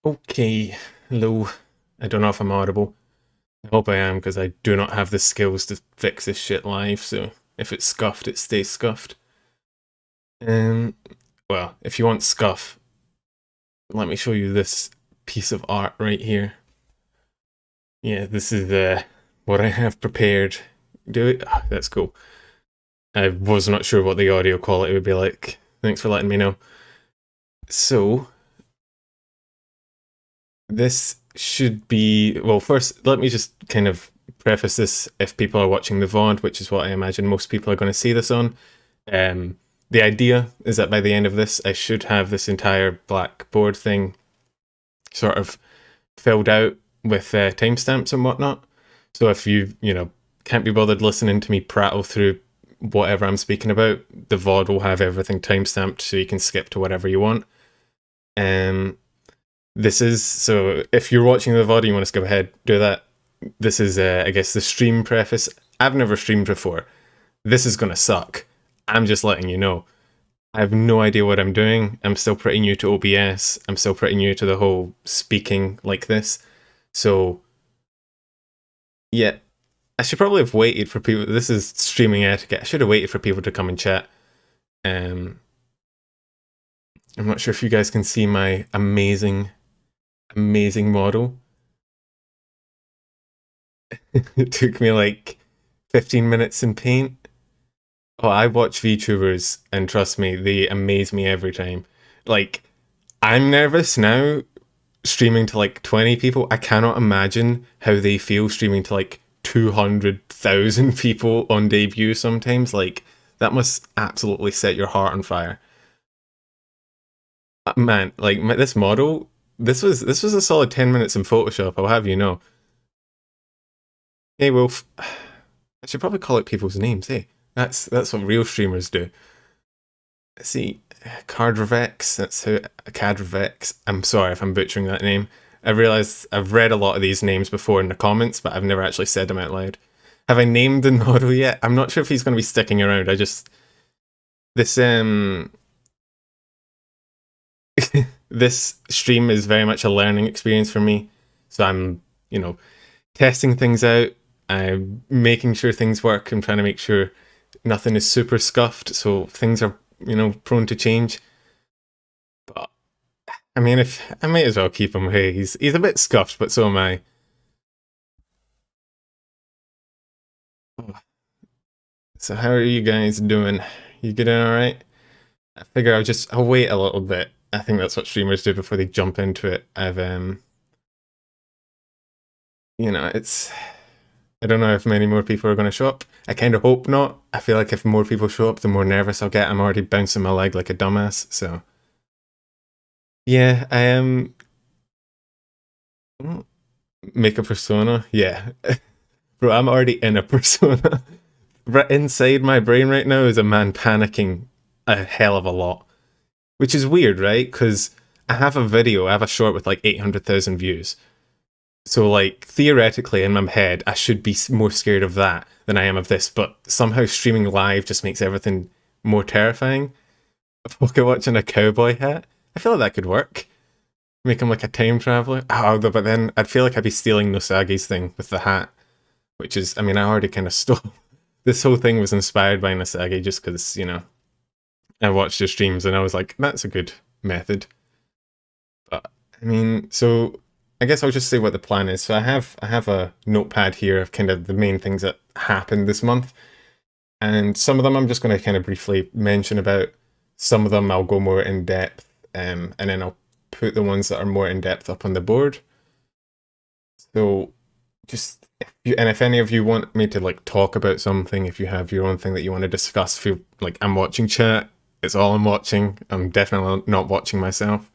Okay, hello. I don't know if I'm audible. I hope I am because I do not have the skills to fix this shit live, so if it's scuffed, it stays scuffed. Um, well, if you want scuff, let me show you this piece of art right here. Yeah, this is what I have prepared. Do it? Ah, that's cool. I was not sure what the audio quality would be like. Thanks for letting me know. So, this should be, well, first, let me just kind of preface this if people are watching the VOD, which is what I imagine most people are going to see this on. Um, the idea is that by the end of this, I should have this entire blackboard thing sort of filled out with timestamps and whatnot. So if you can't be bothered listening to me prattle through whatever I'm speaking about, the VOD will have everything timestamped so you can skip to whatever you want. Um, this is, so if you're watching the VOD and you want to skip ahead, do that. This is, I guess, the stream preface. I've never streamed before. This is going to suck. I'm just letting you know. I have no idea what I'm doing. I'm still pretty new to OBS. I'm still pretty new to the whole speaking like this. So, yeah, I should probably have waited for people. This is streaming etiquette. I should have waited for people to come and chat. Um, I'm not sure if you guys can see my amazing, amazing model. It took me like 15 minutes in paint. Oh, I watch VTubers, and trust me, they amaze me every time. Like, I'm nervous now streaming to like 20 people. I cannot imagine how they feel streaming to like 200,000 people on debut sometimes. Like, that must absolutely set your heart on fire. Man, like this model, this was a solid 10 minutes in Photoshop, I'll have you know. Hey Wolf, I should probably call out people's names, hey. That's what real streamers do. Let's see, Cardrevex, that's who, Cadrevex. I'm sorry if I'm butchering that name. I realised I've read a lot of these names before in the comments, but I've never actually said them out loud. Have I named the model yet? I'm not sure if he's going to be sticking around. This this stream is very much a learning experience for me. So I'm, testing things out. I'm making sure things work. I'm trying to make sure nothing is super scuffed, so things are, prone to change. But I mean, if I might as well keep him. Hey, he's a bit scuffed, but so am I. So how are you guys doing? You getting all right? I figure I'll wait a little bit. I think that's what streamers do before they jump into it. It's, I don't know if many more people are going to show up. I kind of hope not. I feel like if more people show up, the more nervous I'll get. I'm already bouncing my leg like a dumbass. So yeah, I am. Make a persona. Yeah, bro, I'm already in a persona. Right inside my brain right now is a man panicking a hell of a lot, which is weird, right? Because I have a short with like 800,000 views. So, like, theoretically, in my head, I should be more scared of that than I am of this, but somehow streaming live just makes everything more terrifying. Pocket watch in a cowboy hat. I feel like that could work. Make him like a time traveler. Oh, but then I'd feel like I'd be stealing Nosagi's thing with the hat, which is, I mean, I already kind of stole. This whole thing was inspired by Nosagi just because, I watched your streams and I was like, that's a good method. But, I mean, so I guess I'll just say what the plan is. So I have a notepad here of kind of the main things that happened this month. And some of them I'm just going to kind of briefly mention about. Some of them I'll go more in depth, and then I'll put the ones that are more in depth up on the board. So just if any of you want me to like talk about something, if you have your own thing that you want to discuss, feel like I'm watching chat. It's all I'm watching. I'm definitely not watching myself.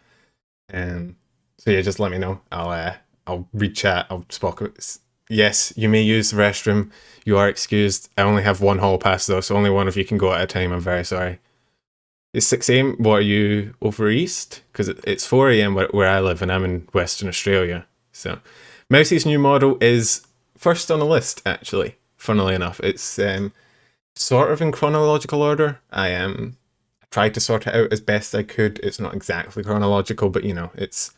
So yeah, just let me know. I'll read chat. I'll spoke. Yes, you may use the restroom. You are excused. I only have one hall pass though, so only one of you can go at a time. I'm very sorry. It's 6 a.m. What are you over east? Because it's 4 a.m. Where I live, and I'm in Western Australia. So, Mousie's new model is first on the list. Actually, funnily enough, it's sort of in chronological order. I tried to sort it out as best I could. It's not exactly chronological, but it's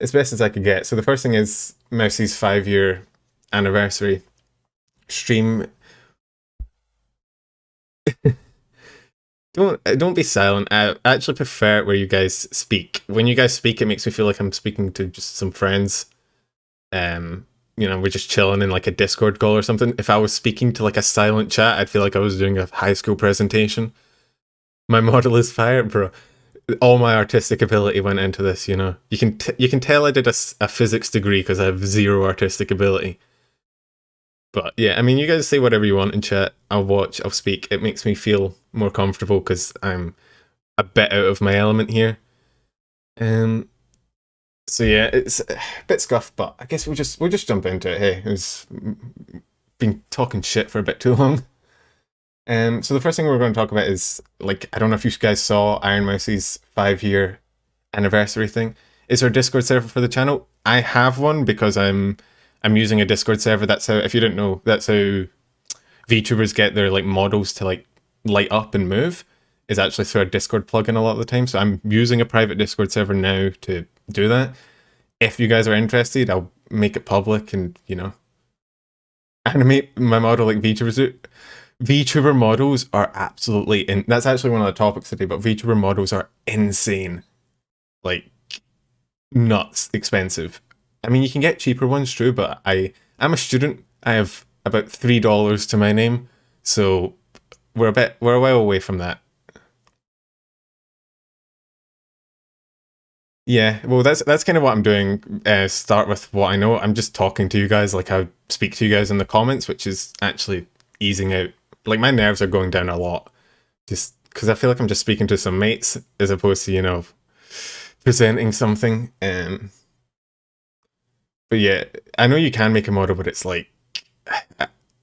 as best as I could get. So the first thing is Mousey's 5-year anniversary stream. Don't be silent. I actually prefer it where you guys speak. When you guys speak, it makes me feel like I'm speaking to just some friends. We're just chilling in like a Discord call or something. If I was speaking to like a silent chat, I'd feel like I was doing a high school presentation. My model is fire, bro. All my artistic ability went into this. You can tell I did a physics degree because I have zero artistic ability. But yeah, I mean, you guys say whatever you want in chat. I'll watch, I'll speak. It makes me feel more comfortable because I'm a bit out of my element here. So yeah, it's a bit scuffed, but I guess we'll just jump into it. Hey, it's been talking shit for a bit too long. So the first thing we're going to talk about is, like, I don't know if you guys saw Ironmouse's 5-year anniversary thing. Is there a Discord server for the channel? I have one because I'm using a Discord server. That's how, if you didn't know, that's how VTubers get their like models to like light up and move, is actually through a Discord plugin a lot of the time. So I'm using a private Discord server now to do that. If you guys are interested, I'll make it public and, animate my model like VTubers do. VTuber models are absolutely that's actually one of the topics today, but VTuber models are insane. Like, nuts expensive. I mean, you can get cheaper ones, true, but I'm a student. I have about $3 to my name, so we're a while away from that. Yeah, well, that's kind of what I'm doing. Start with what I know. I'm just talking to you guys like I speak to you guys in the comments, which is actually easing out. Like, my nerves are going down a lot, just because I feel like I'm just speaking to some mates as opposed to, presenting something. But yeah, I know you can make a model, but it's like,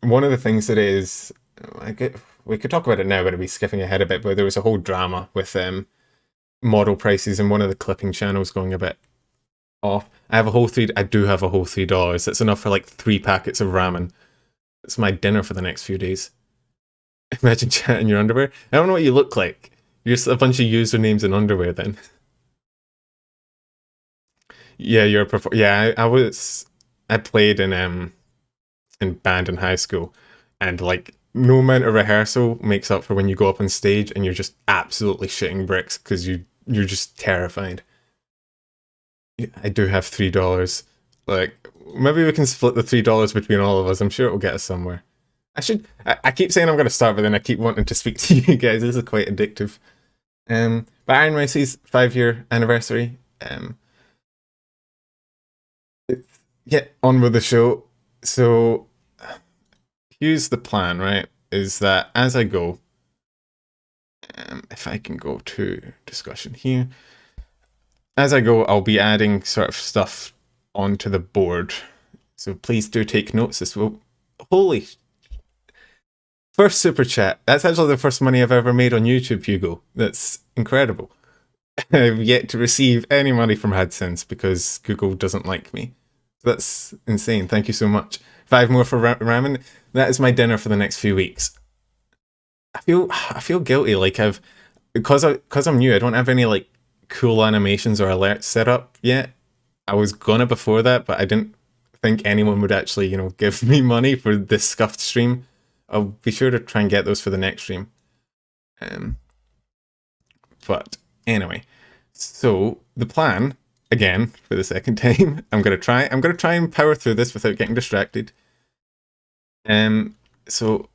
one of the things that is, we could talk about it now, but it'd be skipping ahead a bit, but there was a whole drama with model prices and one of the clipping channels going a bit off. I do have a whole $3. That's enough for like 3 packets of ramen. It's my dinner for the next few days. Imagine chatting in your underwear. I don't know what you look like. You're just a bunch of usernames in underwear then. Yeah, you're a yeah, I played in band in high school, and like no amount of rehearsal makes up for when you go up on stage and you're just absolutely shitting bricks because you're just terrified. Yeah, I do have $3. Like, maybe we can split the $3 between all of us. I'm sure it'll get us somewhere. I keep saying I'm going to start, but then I keep wanting to speak to you guys. This is quite addictive. But Ironmouse's 5-year anniversary. Get on with the show. So here's the plan, right? Is that as I go, if I can go to discussion here, as I go, I'll be adding sort of stuff onto the board. So please do take notes. This will, holy, first super chat. That's actually the first money I've ever made on YouTube, Hugo. That's incredible. I've yet to receive any money from AdSense because Google doesn't like me. That's insane. Thank you so much. 5 more for ramen. That is my dinner for the next few weeks. I feel guilty. Like, because I'm new, I don't have any like cool animations or alerts set up yet. I was gonna before that, but I didn't think anyone would actually, give me money for this scuffed stream. I'll be sure to try and get those for the next stream. But anyway, so the plan, again, for the second time, I'm gonna try and power through this without getting distracted. So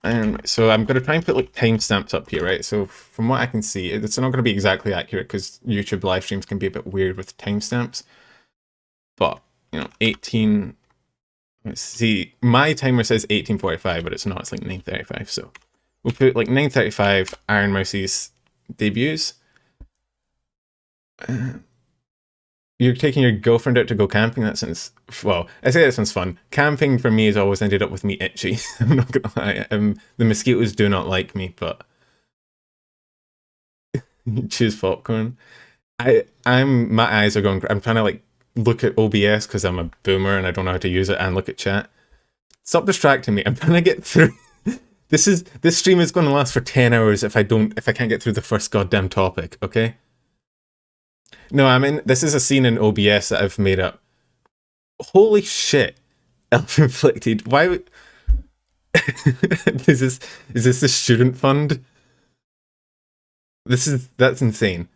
I'm gonna try and put like timestamps up here, right? So from what I can see, it's not gonna be exactly accurate because YouTube live streams can be a bit weird with timestamps. But 18. Let's see, my timer says 18:45, but it's not. It's like 9:35. So we'll put like 9:35 Ironmouse's debuts. You're taking your girlfriend out to go camping? That sounds, well, I say that sounds fun. Camping for me has always ended up with me itchy. I'm not gonna lie. The mosquitoes do not like me, but choose popcorn. My eyes are going. I'm trying to like look at OBS because I'm a boomer and I don't know how to use it, and look at chat. Stop distracting me. I'm trying to get through. This stream is going to last for 10 hours if I can't get through the first goddamn topic. Okay. No, I mean, this is a scene in OBS that I've made up. Holy shit. Self-inflicted. Why would... is this the student fund? That's insane.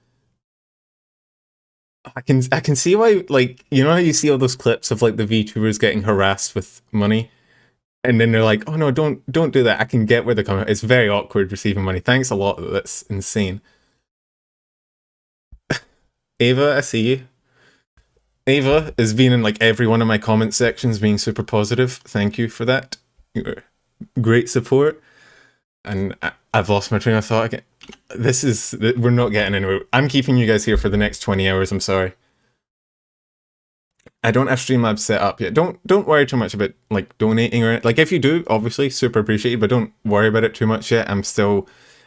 I can see why, like, you know how you see all those clips of like the VTubers getting harassed with money? And then they're like, oh no, don't do that. I can get where they're coming. It's very awkward receiving money. Thanks a lot. That's insane. Ava, I see you. Ava has been in like every one of my comment sections being super positive. Thank you for that. Great support. And I've lost my train of thought again. We're not getting anywhere. I'm keeping you guys here for the next 20 hours. I'm sorry. I don't have Streamlabs set up yet. Don't worry too much about like donating or like if you do, obviously super appreciated, but don't worry about it too much yet. I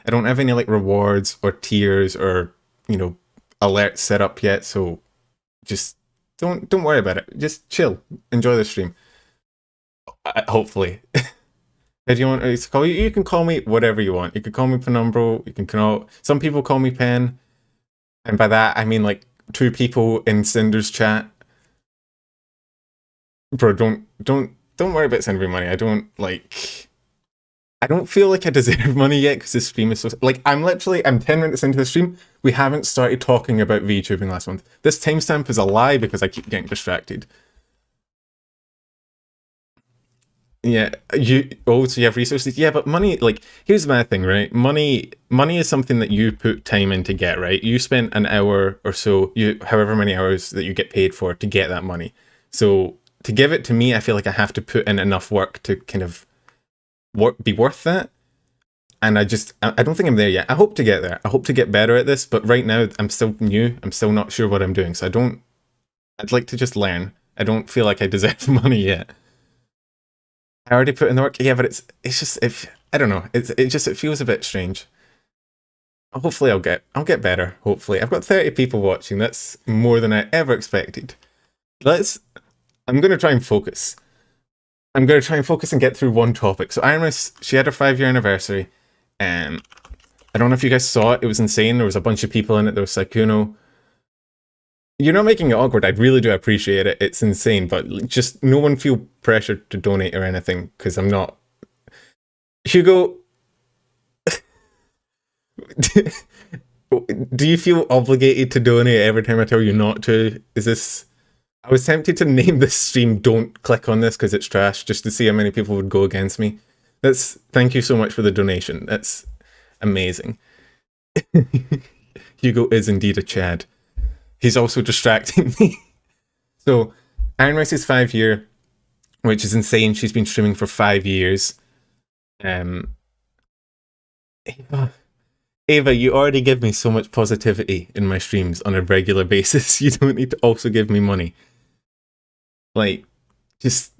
don't have any like rewards or tiers or alerts set up yet, so just don't worry about it. Just chill, enjoy the stream. Hopefully. If you want to call you can call me whatever you want. You can call me Penumbral. You can call some people call me Pen, and by that I mean like 2 people in Cinder's chat. Bro, don't worry about sending me money. I don't feel like I deserve money yet because this stream is so like I'm 10 minutes into the stream. We haven't started talking about VTubing last month. This timestamp is a lie because I keep getting distracted. Yeah, so you have resources. Yeah, but money, like, here's my thing, right? Money is something that you put time in to get, right? You spent an hour or so, however many hours that you get paid for to get that money. So to give it to me, I feel like I have to put in enough work to kind of be worth that. And I don't think I'm there yet. I hope to get there. I hope to get better at this, but right now I'm still new. I'm still not sure what I'm doing. So I'd like to just learn. I don't feel like I deserve money yet. I already put in the work. Yeah, but it's just I don't know. It feels a bit strange. Hopefully I'll get better. Hopefully. I've got 30 people watching. That's more than I ever expected. I'm going to try and focus. I'm going to try and focus and get through one topic. So Ironmouse, she had her 5-year anniversary. I don't know if you guys saw it. It was insane. There was a bunch of people in it. There was Sakuno. You're not making it awkward. I really do appreciate it. It's insane. But just no one feel pressured to donate or anything because I'm not. Hugo, do you feel obligated to donate every time I tell you not to? I was tempted to name this stream "Don't Click on This" because it's trash, just to see how many people would go against me. Thank you so much for the donation. That's amazing. Hugo is indeed a Chad. He's also distracting me. So, Ironmouse's 5-year, which is insane. She's been streaming for 5 years. Ava, you already give me so much positivity in my streams on a regular basis. You don't need to also give me money. Like, just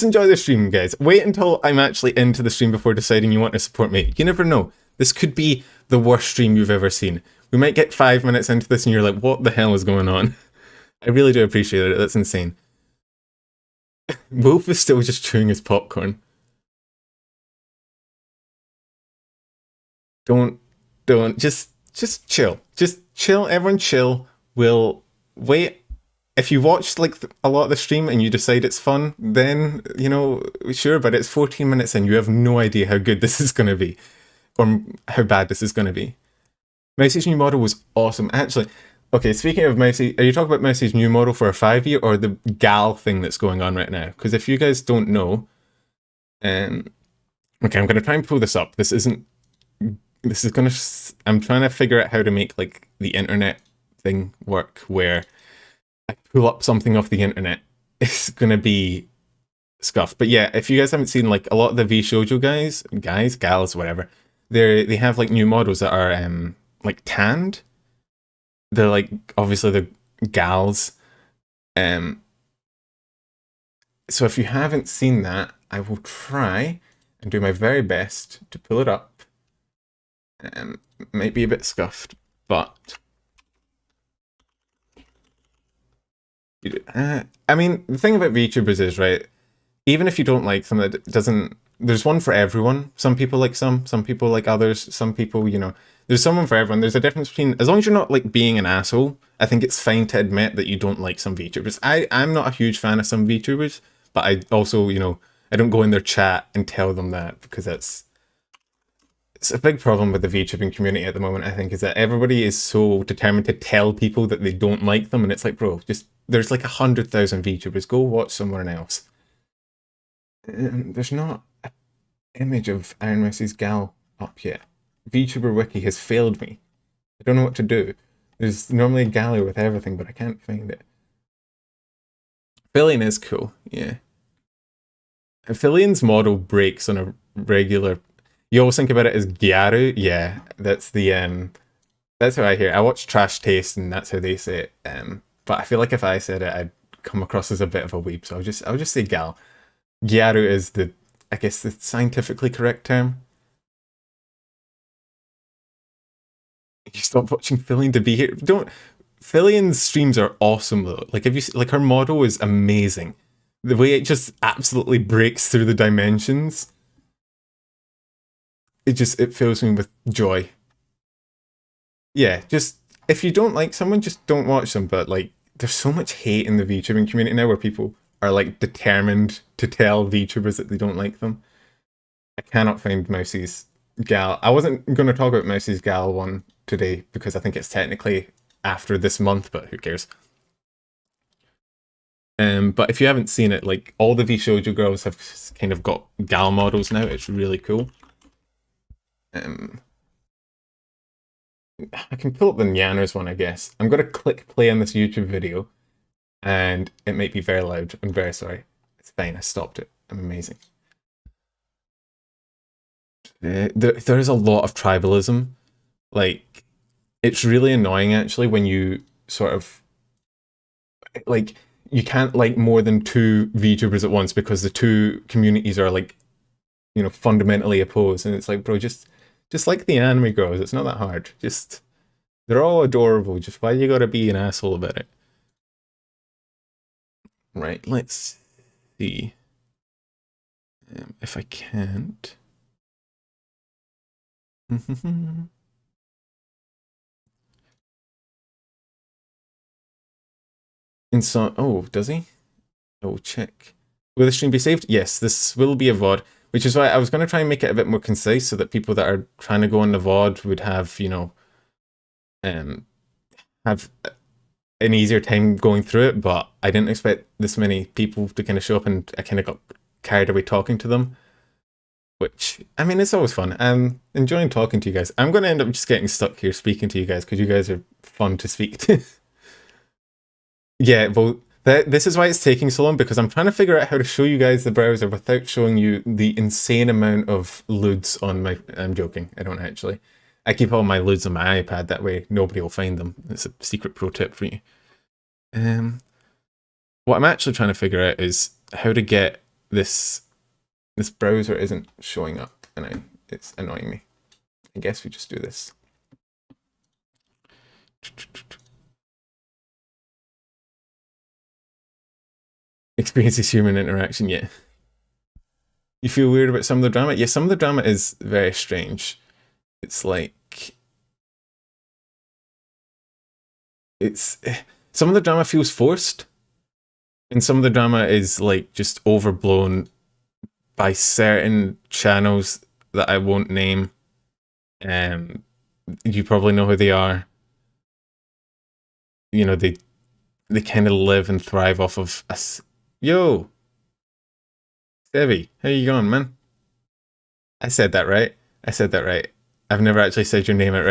enjoy the stream, guys. Wait until I'm actually into the stream before deciding you want to support me. You never know. This could be the worst stream you've ever seen. We might get 5 minutes into this and you're like, what the hell is going on? I really do appreciate it. That's insane. Wolf is still just chewing his popcorn. Don't, just chill. Just chill, everyone chill. We'll wait. If you watched like a lot of the stream and you decide it's fun, then, sure, but it's 14 minutes and you have no idea how good this is going to be. Or how bad this is going to be. Mousey's new model was awesome. Actually, okay, speaking of Mousey, are you talking about Mousey's new model for a 5-year or the gal thing that's going on right now? Because if you guys don't know, okay, I'm going to try and pull this up. I'm trying to figure out how to make like the internet thing work where I pull up something off the internet. It's going to be scuff. But yeah, if you guys haven't seen like a lot of the vshojo gals, whatever, they have like new models that are like tanned. They're like obviously the gals. So if you haven't seen that, I will try and do my very best to pull it up. Might be a bit scuffed, but I mean, the thing about VTubers is, right, even if you don't like them, there's one for everyone. Some people like some people like others, some people, there's someone for everyone. There's a difference between, as long as you're not like being an asshole, I think it's fine to admit that you don't like some VTubers. I'm not a huge fan of some VTubers, but I also, you know, I don't go in their chat and tell them that, because it's a big problem with the VTubing community at the moment, I think, is that everybody is so determined to tell people that they don't like them, and it's like, bro, just, there's like 100,000 VTubers, go watch somewhere else. There's not an image of Ironmouse's gal up yet. VTuber Wiki has failed me. I don't know what to do. There's normally a gallery with everything, but I can't find it. Fillion is cool, yeah. Fillion's model breaks on a regular... You always think about it as Gyaru? Yeah, that's the... that's how I hear it. I watch Trash Taste, and that's how they say it. But I feel like if I said it, I'd come across as a bit of a weeb, so I'll just say gal. Gyaru is the, I guess, the scientifically correct term. You stop watching Fillion to be here. Don't. Fillion's streams are awesome though. Like, if you like, her model is amazing. The way it just absolutely breaks through the dimensions. It fills me with joy. Yeah, just if you don't like someone, just don't watch them. But like, there's so much hate in the VTubing community now, where people are like determined to tell VTubers that they don't like them. I cannot find Mousie's gal. I wasn't going to talk about Mousie's gal one today because I think it's technically after this month, but who cares? But if you haven't seen it, like, all the vshojo girls have kind of got gal models now. It's really cool. I can pull up the Nyanos one, I guess. I'm going to click play on this YouTube video, and it might be very loud. I'm very sorry. It's fine. I stopped it. I'm amazing. There is a lot of tribalism. Like, it's really annoying, actually, when you sort of... Like, you can't like more than 2 VTubers at once because the 2 communities are, like, you know, fundamentally opposed. And it's like, bro, just like the anime girls. It's not that hard. Just... They're all adorable. Just why you gotta be an asshole about it? Right, let's see. If I can't... Oh, does he? Oh, check. Will the stream be saved? Yes, this will be a VOD, which is why I was going to try and make it a bit more concise so that people that are trying to go on the VOD would have, you know, have an easier time going through it, but I didn't expect this many people to kind of show up, and I kind of got carried away talking to them. Which, I mean, it's always fun. I'm enjoying talking to you guys. I'm going to end up just getting stuck here speaking to you guys because you guys are fun to speak to. Yeah, well, this is why it's taking so long, because I'm trying to figure out how to show you guys the browser without showing you the insane amount of LUDs on my... I'm joking, I don't actually. I keep all my LUDs on my iPad, that way nobody will find them. It's a secret pro tip for you. What I'm actually trying to figure out is how to get this browser isn't showing up, and it's annoying me. I guess we just do this. Experiences human interaction, yeah. You feel weird about some of the drama? Yeah, some of the drama is very strange. It's like... Some of the drama feels forced, and some of the drama is like just overblown by certain channels that I won't name. You probably know who they are. You know, they kind of live and thrive off of us. Yo, Stevie, how you going, man? I said that right. I said that right. I've never actually said your name out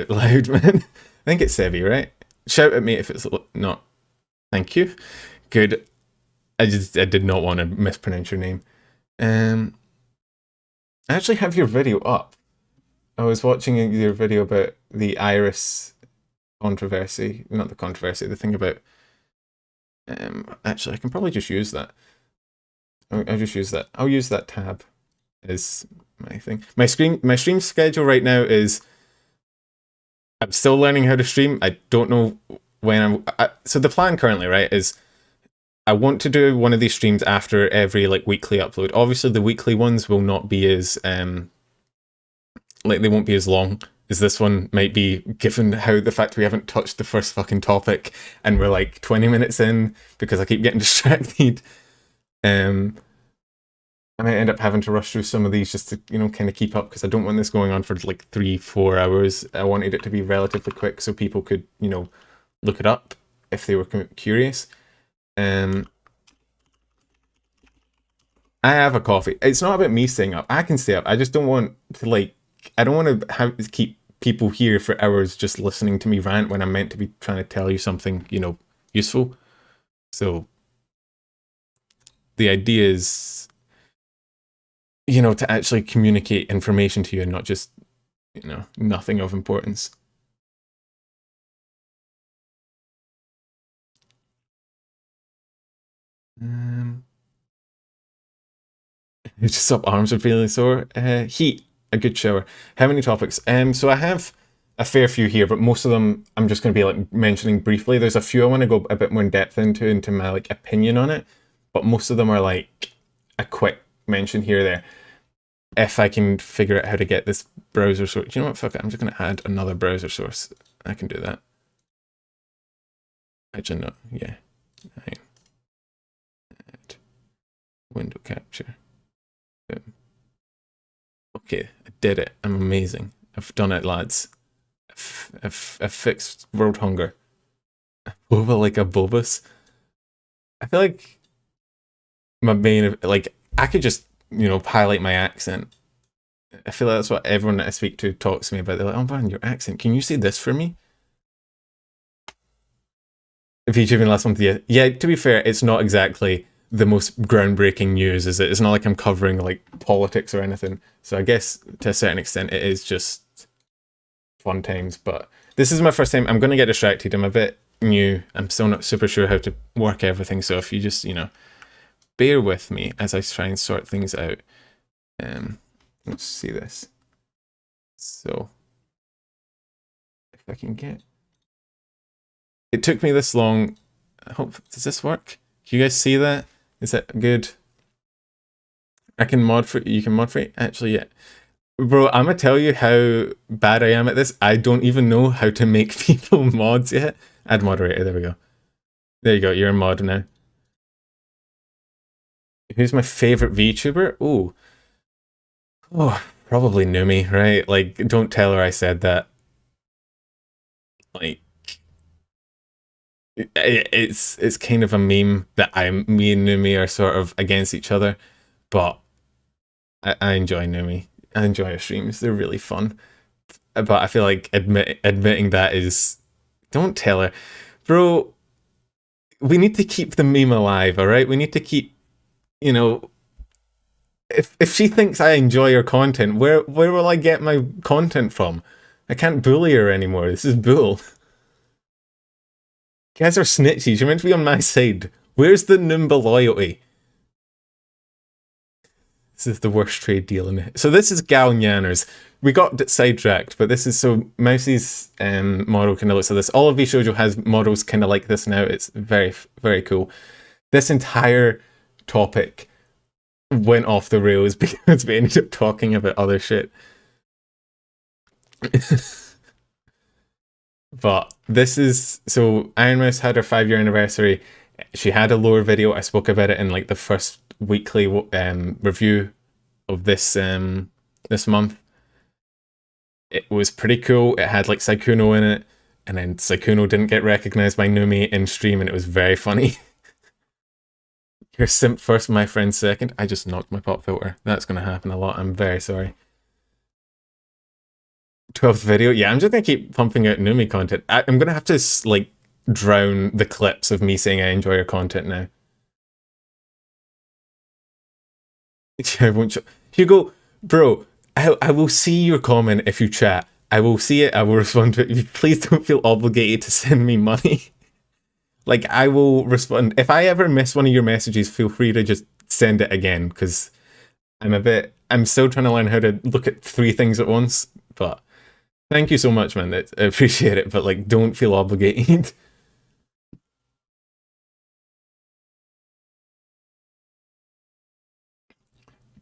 loud, man. I think it's Sevi, right? Shout at me if it's not. Thank you. Good. I did not want to mispronounce your name. I actually have your video up. I was watching your video about the Iris controversy. Not the controversy, the thing about... actually, I can probably just use that. I'll just use that. I'll use that tab as my thing. My stream schedule right now is... I'm still learning how to stream. I don't know when so the plan currently, right, is... I want to do one of these streams after every like weekly upload. Obviously, the weekly ones will not be as like they won't be as long is this one might be, given how the fact we haven't touched the first fucking topic and we're like 20 minutes in because I keep getting distracted. I might end up having to rush through some of these just to, kind of keep up, because I don't want this going on for like 3-4 hours. I wanted it to be relatively quick so people could, look it up if they were curious. I have a coffee. It's not about me staying up. I can stay up. I just don't want to I don't want to keep people here for hours just listening to me rant when I'm meant to be trying to tell you something, useful. So the idea is, to actually communicate information to you and not just, nothing of importance. Just up, arms are feeling sore. Heat, a good shower. How many topics? So I have a fair few here, but most of them I'm just going to be like mentioning briefly. There's a few I want to go a bit more in depth into my like opinion on it, but most of them are like a quick mention here or there. If I can figure out how to get this browser source. You know what? Fuck it. I'm just going to add another browser source. I can do that. Actually, no. Yeah. Add window capture. Boom. Okay, I did it. I'm amazing. I've done it, lads. I've fixed world hunger. Boba like a Bobus. I feel like my main, I could just, highlight my accent. I feel like that's what everyone that I speak to talks to me about. They're like, oh man, your accent. Can you say this for me? VTubing last month, yeah. Yeah, to be fair, it's not exactly the most groundbreaking news, is it? It's not like I'm covering like politics or anything. So I guess to a certain extent it is just fun times. But this is my first time. I'm going to get distracted. I'm a bit new. I'm still not super sure how to work everything. So if you just, bear with me as I try and sort things out. Let's see this. So if I can get... It took me this long. I hope, does this work? Can you guys see that? Is that good? I can mod for, you can mod for it? Actually, yeah. Bro, I'm gonna tell you how bad I am at this. I don't even know how to make people mods yet. Add moderator, there we go. There you go, you're a mod now. Who's my favorite VTuber? Ooh. Oh, probably Numi, right? Like, don't tell her I said that. Like, it's kind of a meme that me and Numi are sort of against each other, but I enjoy Numi. I enjoy her streams. They're really fun. But I feel like admitting that is... Don't tell her. Bro, we need to keep the meme alive, alright? We need to keep, if she thinks I enjoy her content, where will I get my content from? I can't bully her anymore. This is bull. You guys are snitches. You're meant to be on my side. Where's the Nimba loyalty? This is the worst trade deal in it. So this is Gal Nyanners. We got sidetracked, but this is, so Mousie's model kind of looks like this. All of vshojo has models kind of like this now. It's very, very cool. This entire topic went off the rails because we ended up talking about other shit. But this is, so Ironmouse had her 5-year anniversary. She had a lore video. I spoke about it in like the first weekly review of this this month. It was pretty cool. It had like Saikuno in it, and then Saikuno didn't get recognized by Numi in stream, and it was very funny. Your simp first, my friend second. I just knocked my pop filter. That's gonna happen a lot. I'm very sorry. 12th video? Yeah, I'm just gonna keep pumping out Numi content. I'm gonna have to like drown the clips of me saying I enjoy your content now. I won't Hugo, bro, I will see your comment if you chat. I will see it, I will respond to it. Please don't feel obligated to send me money. Like, I will respond. If I ever miss one of your messages, feel free to just send it again, because I'm still trying to learn how to look at 3 things at once, but thank you so much, man. I appreciate it, but like, don't feel obligated.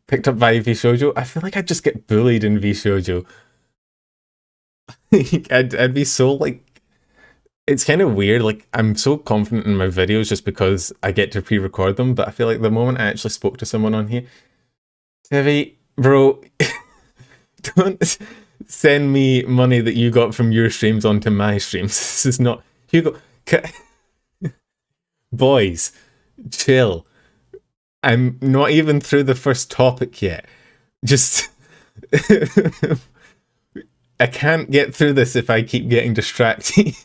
Picked up by vshojo. I feel like I just get bullied in vshojo. I'd be so like, it's kind of weird. Like, I'm so confident in my videos just because I get to pre-record them. But I feel like the moment I actually spoke to someone on here, Sevi, bro, don't send me money that you got from your streams onto my streams. This is not Hugo. Boys, chill. I'm not even through the first topic yet. Just I can't get through this if I keep getting distracted.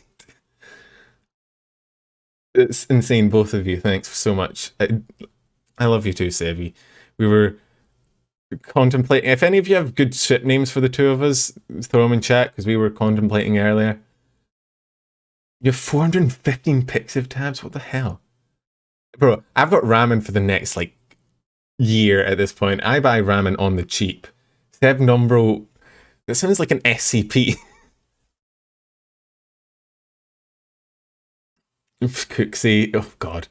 It's insane, both of you. Thanks so much. I love you too, Sevi. We were contemplating. If any of you have good ship names for the two of us, throw them in chat because we were contemplating earlier. You have 415 Pixiv tabs? What the hell? Bro, I've got ramen for the next, like, year at this point. I buy ramen on the cheap. Seb Numbro, that sounds like an SCP. Cooksy, oh god.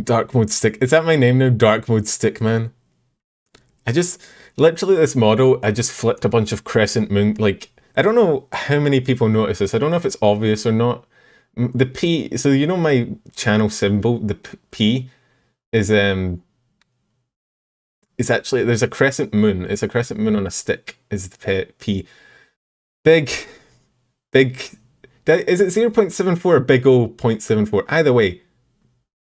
Dark Mode Stick. Is that my name now? Dark Mode Stickman? I just, literally this model, I just flipped a bunch of crescent moon, like, I don't know how many people notice this. I don't know if it's obvious or not. The P, so you know my channel symbol, the P, is actually, there's a crescent moon. It's a crescent moon on a stick, is the P. Big, is it 0.74 or big O 0.74? Either way,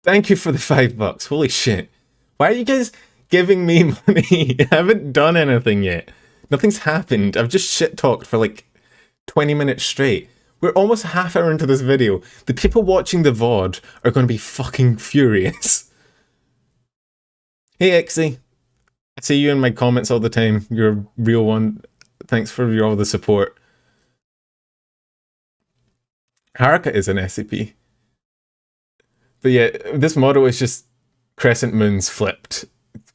thank you for the $5. Holy shit. Why are you guys giving me money? I haven't done anything yet. Nothing's happened. I've just shit-talked for like 20 minutes straight. We're almost a half hour into this video. The people watching the VOD are going to be fucking furious. Hey, Exy. I see you in my comments all the time. You're a real one. Thanks for all the support. Haruka is an SCP. But yeah, this model is just crescent moons flipped.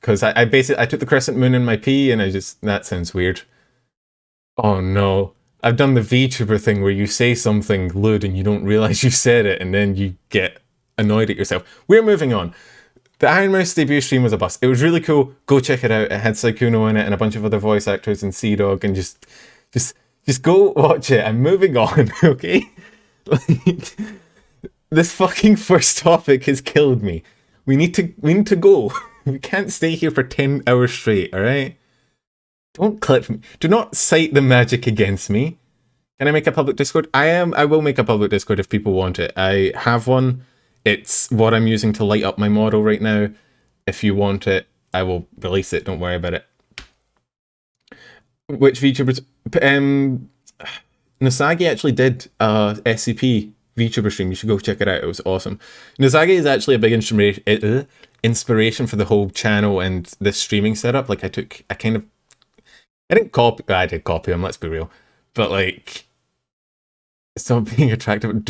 Because I basically, I took the crescent moon in my P and that sounds weird. Oh no. I've done the VTuber thing where you say something lewd and you don't realize you said it and then you get annoyed at yourself. We're moving on. The Ironmouse debut stream was a bust. It was really cool. Go check it out. It had Saikuno in it and a bunch of other voice actors and Sea-Dog and just go watch it. I'm moving on, okay? Like, this fucking first topic has killed me. We need to go. We can't stay here for 10 hours straight, alright? Don't clip me. Do not cite the magic against me. Can I make a public Discord? I will make a public Discord if people want it. I have one. It's what I'm using to light up my model right now. If you want it, I will release it. Don't worry about it. Which VTubers? Nasagi actually did SCP VTuber stream. You should go check it out. It was awesome. Nasagi is actually a big inspiration for the whole channel and this streaming setup. Like I did copy him, let's be real. But like, stop being attractive.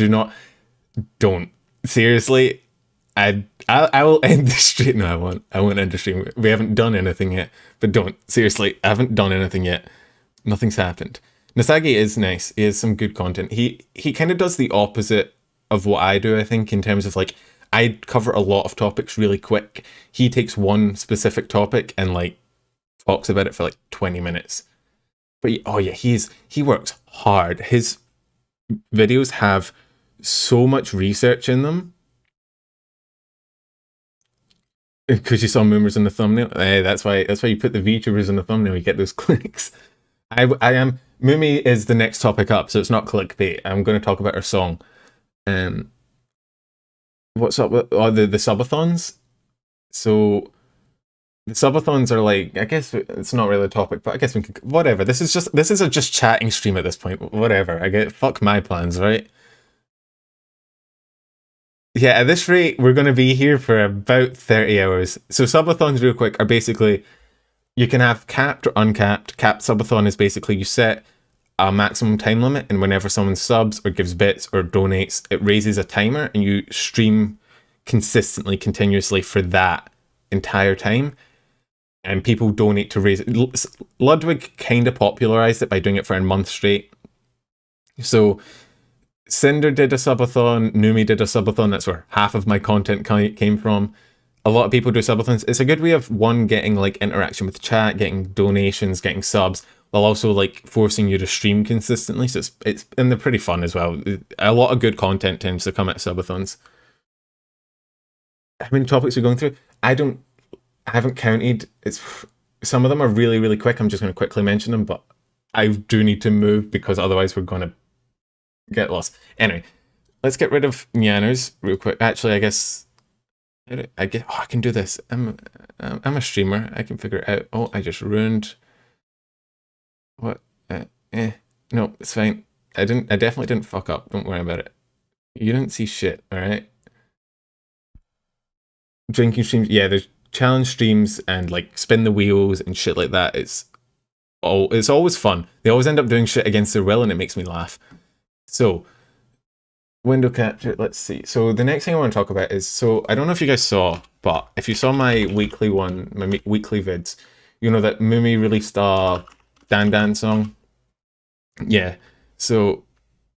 Don't. Seriously, I will end the stream. No, I won't end the stream. We haven't done anything yet. But don't. Seriously, I haven't done anything yet. Nothing's happened. Nasagi is nice. He has some good content. He kind of does the opposite of what I do, I think, in terms of like, I cover a lot of topics really quick. He takes one specific topic and like talks about it for like 20 minutes. But oh yeah, he works hard. His videos have so much research in them. Because you saw Moomers in the thumbnail. That's why you put the VTubers in the thumbnail. You get those clicks. Mumei is the next topic up, so it's not clickbait. I'm going to talk about her song. What's up with the subathons? So the subathons are like, I guess it's not really a topic, but I guess we could, whatever. This is a just chatting stream at this point. Whatever. Fuck my plans, right? Yeah, at this rate, we're going to be here for about 30 hours. So subathons, real quick, are basically, you can have capped or uncapped. Capped subathon is basically you set a maximum time limit, and whenever someone subs or gives bits or donates, it raises a timer, and you stream continuously for that entire time. And people donate to raise it. Ludwig kind of popularized it by doing it for a month straight. So Cinder did a subathon, Numi did a subathon. That's where half of my content came from. A lot of people do subathons. It's a good way of, one, getting like interaction with chat, getting donations, getting subs, while also like forcing you to stream consistently. So and they're pretty fun as well. A lot of good content tends to come at subathons. How many topics are we going through? I haven't counted. Some of them are really, really quick. I'm just going to quickly mention them, but I do need to move because otherwise we're going to get lost. Anyway, let's get rid of Nyanos real quick. Actually, I guess I can do this. I'm a streamer. I can figure it out. Oh, I just ruined. What? No, it's fine. I definitely didn't fuck up. Don't worry about it. You didn't see shit. All right. Drinking streams. Yeah, there's challenge streams and like spin the wheels and shit like that. It's always fun. They always end up doing shit against their will, and it makes me laugh. So, window capture. Let's see. So the next thing I want to talk about is, so I don't know if you guys saw, but if you saw my weekly vids, you know that Mumei released a Dan Dan song. Yeah. So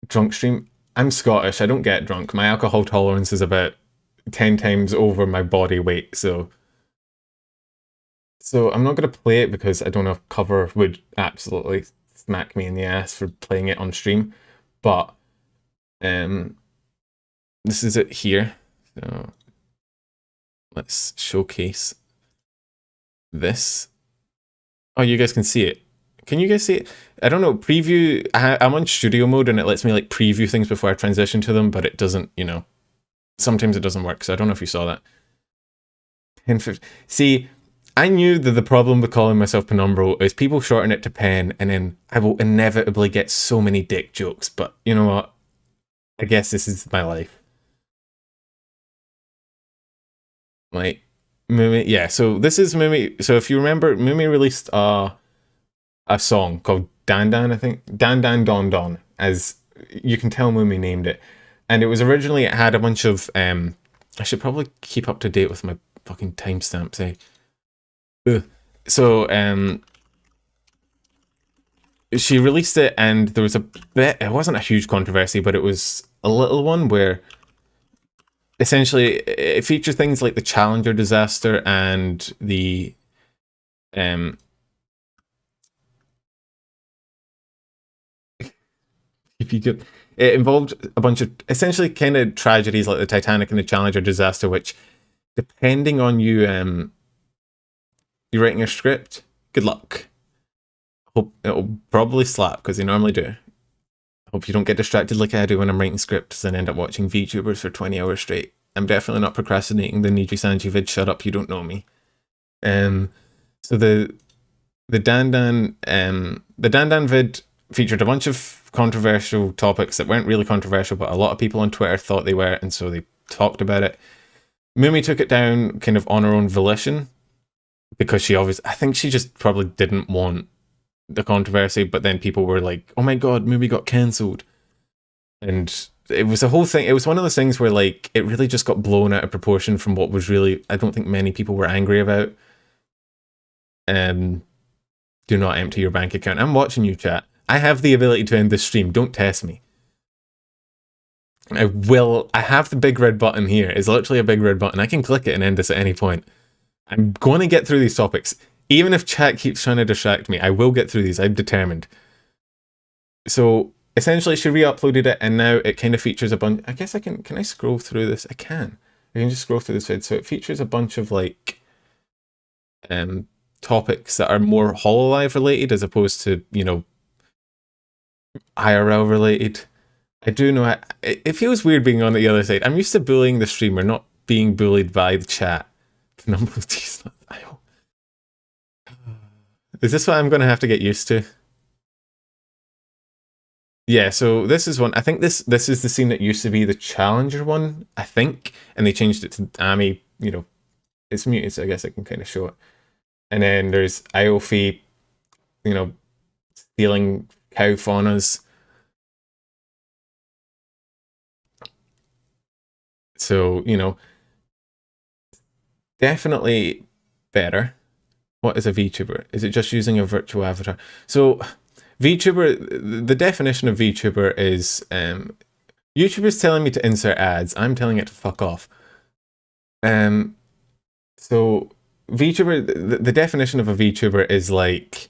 drunk stream. I'm Scottish. I don't get drunk. My alcohol tolerance is about 10 times over my body weight. So I'm not going to play it because I don't know if cover would absolutely smack me in the ass for playing it on stream. But this is it here. So let's showcase this. Oh, you guys can see it. Can you guys see it? I don't know. Preview. I'm on studio mode and it lets me like preview things before I transition to them, but it doesn't, sometimes it doesn't work. So I don't know if you saw that. 10:50. See, I knew that the problem with calling myself Penumbral is people shorten it to Pen, and then I will inevitably get so many dick jokes. But you know what? I guess this is my life. Like, Mumei, yeah. So this is Mumei. So if you remember, Mumei released a song called Dan Dan. I think Dan Dan Don Don. As you can tell, Mumei named it, and it was originally, it had a bunch of I should probably keep up to date with my fucking timestamps. So she released it, and there was a bit, it wasn't a huge controversy, but it was a little one where essentially it featured things like the Challenger disaster and the it involved a bunch of essentially kind of tragedies like the Titanic and the Challenger disaster, which, depending on you you're writing a script, good luck. Hope it'll probably slap, because they normally do. Hope you don't get distracted like I do when I'm writing scripts and end up watching VTubers for 20 hours straight. I'm definitely not procrastinating the Nijisanji vid, shut up, you don't know me. So the Dan Dan vid featured a bunch of controversial topics that weren't really controversial, but a lot of people on Twitter thought they were, and so they talked about it. Mumei took it down kind of on her own volition, because I think she just probably didn't want the controversy, but then people were like, oh my god, Mumei got cancelled. And it was a whole thing. It was one of those things where like it really just got blown out of proportion from what was really, I don't think many people were angry about. Do not empty your bank account. I'm watching you, chat. I have the ability to end this stream. Don't test me. I have the big red button here. It's literally a big red button. I can click it and end this at any point. I'm going to get through these topics. Even if chat keeps trying to distract me, I will get through these. I'm determined. So essentially she re-uploaded it, and now it kind of features a bunch. I guess I can I scroll through this? I can just scroll through this vid. So it features a bunch of like topics that are more Hololive related as opposed to, IRL related. I do know it feels weird being on the other side. I'm used to bullying the streamer, not being bullied by the chat. Is this what I'm going to have to get used to? Yeah, so this is one. I think this is the scene that used to be the Challenger one, I think, and they changed it to Ami. It's muted, so I guess I can kind of show it. And then there's Iofi, stealing cow faunas. So, definitely better. What is a VTuber? Is it just using a virtual avatar? So, VTuber, the definition of VTuber is YouTuber's telling me to insert ads. I'm telling it to fuck off. So, VTuber, the definition of a VTuber is like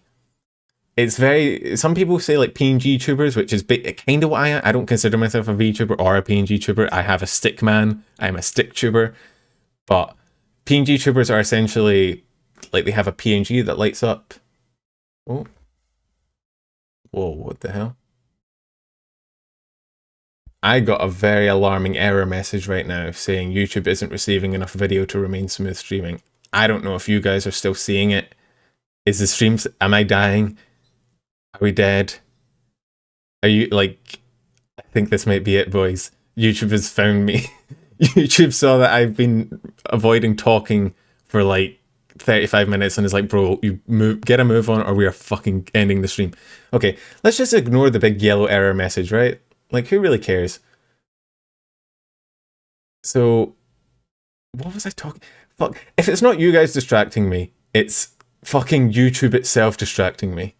it's very, some people say like PNG tubers, which is kind of what I am. I don't consider myself a VTuber or a PNG tuber. I have a stick man. I'm a stick tuber. But PNG tubers are essentially like they have a PNG that lights up. Oh. Whoa, what the hell? I got a very alarming error message right now saying YouTube isn't receiving enough video to remain smooth streaming. I don't know if you guys are still seeing it. Is the streams, am I dying? Are we dead? Are you, like, I think this might be it, boys. YouTube has found me. YouTube saw that I've been avoiding talking for like 35 minutes and is like, bro, you get a move on or we are fucking ending the stream. Okay, let's just ignore the big yellow error message, right? Like, who really cares? So, what was I talking? Fuck, if it's not you guys distracting me, it's fucking YouTube itself distracting me.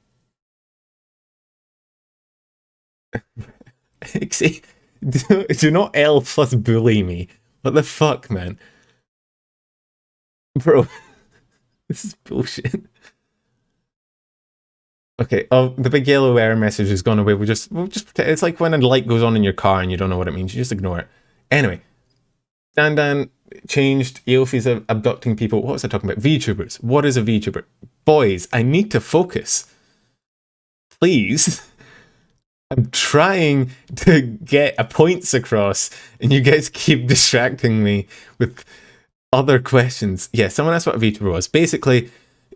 See, do not L plus bully me. What the fuck, man? Bro, this is bullshit. Okay, oh, the big yellow error message has gone away. We'll just pretend. It's like when a light goes on in your car and you don't know what it means. You just ignore it. Anyway, Dan changed. Eofi's abducting people. What was I talking about? VTubers. What is a VTuber? Boys, I need to focus. Please. I'm trying to get a points across, and you guys keep distracting me with other questions. Yeah, someone asked what a VTuber was. Basically,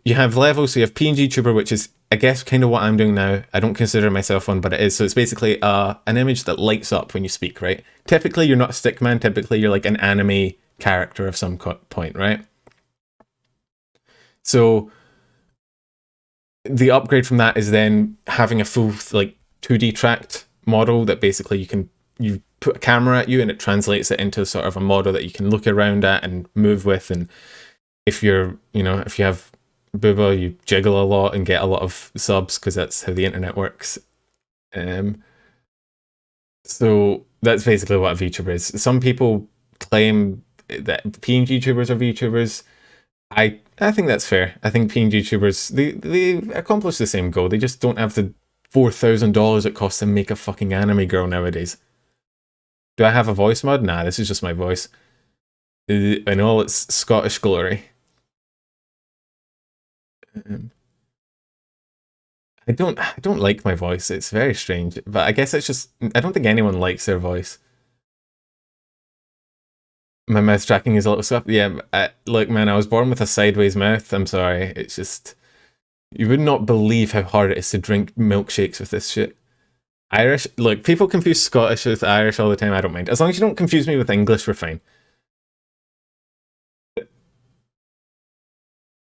you have levels. So you have PNG tuber, which is, I guess, kind of what I'm doing now. I don't consider myself one, but it is. So it's basically an image that lights up when you speak, right? Typically, you're not a stick man. Typically, you're like an anime character of some point, right? So the upgrade from that is then having a full like 2D tracked model that basically you put a camera at you and it translates it into sort of a model that you can look around at and move with. And if you're, if you have booba, you jiggle a lot and get a lot of subs because that's how the internet works. So that's basically what a VTuber is. Some people claim that PNG tubers are VTubers. I think that's fair. I think PNG tubers, they accomplish the same goal. They just don't have the $4,000 it costs to make a fucking anime girl nowadays. Do I have a voice mod? Nah, this is just my voice. In all its Scottish glory. I don't like my voice. It's very strange. But I guess it's just, I don't think anyone likes their voice. My mouth tracking is a little scuff. Yeah, look, man, I was born with a sideways mouth. I'm sorry. It's just, you would not believe how hard it is to drink milkshakes with this shit. Irish, look, people confuse Scottish with Irish all the time. I don't mind. As long as you don't confuse me with English, we're fine.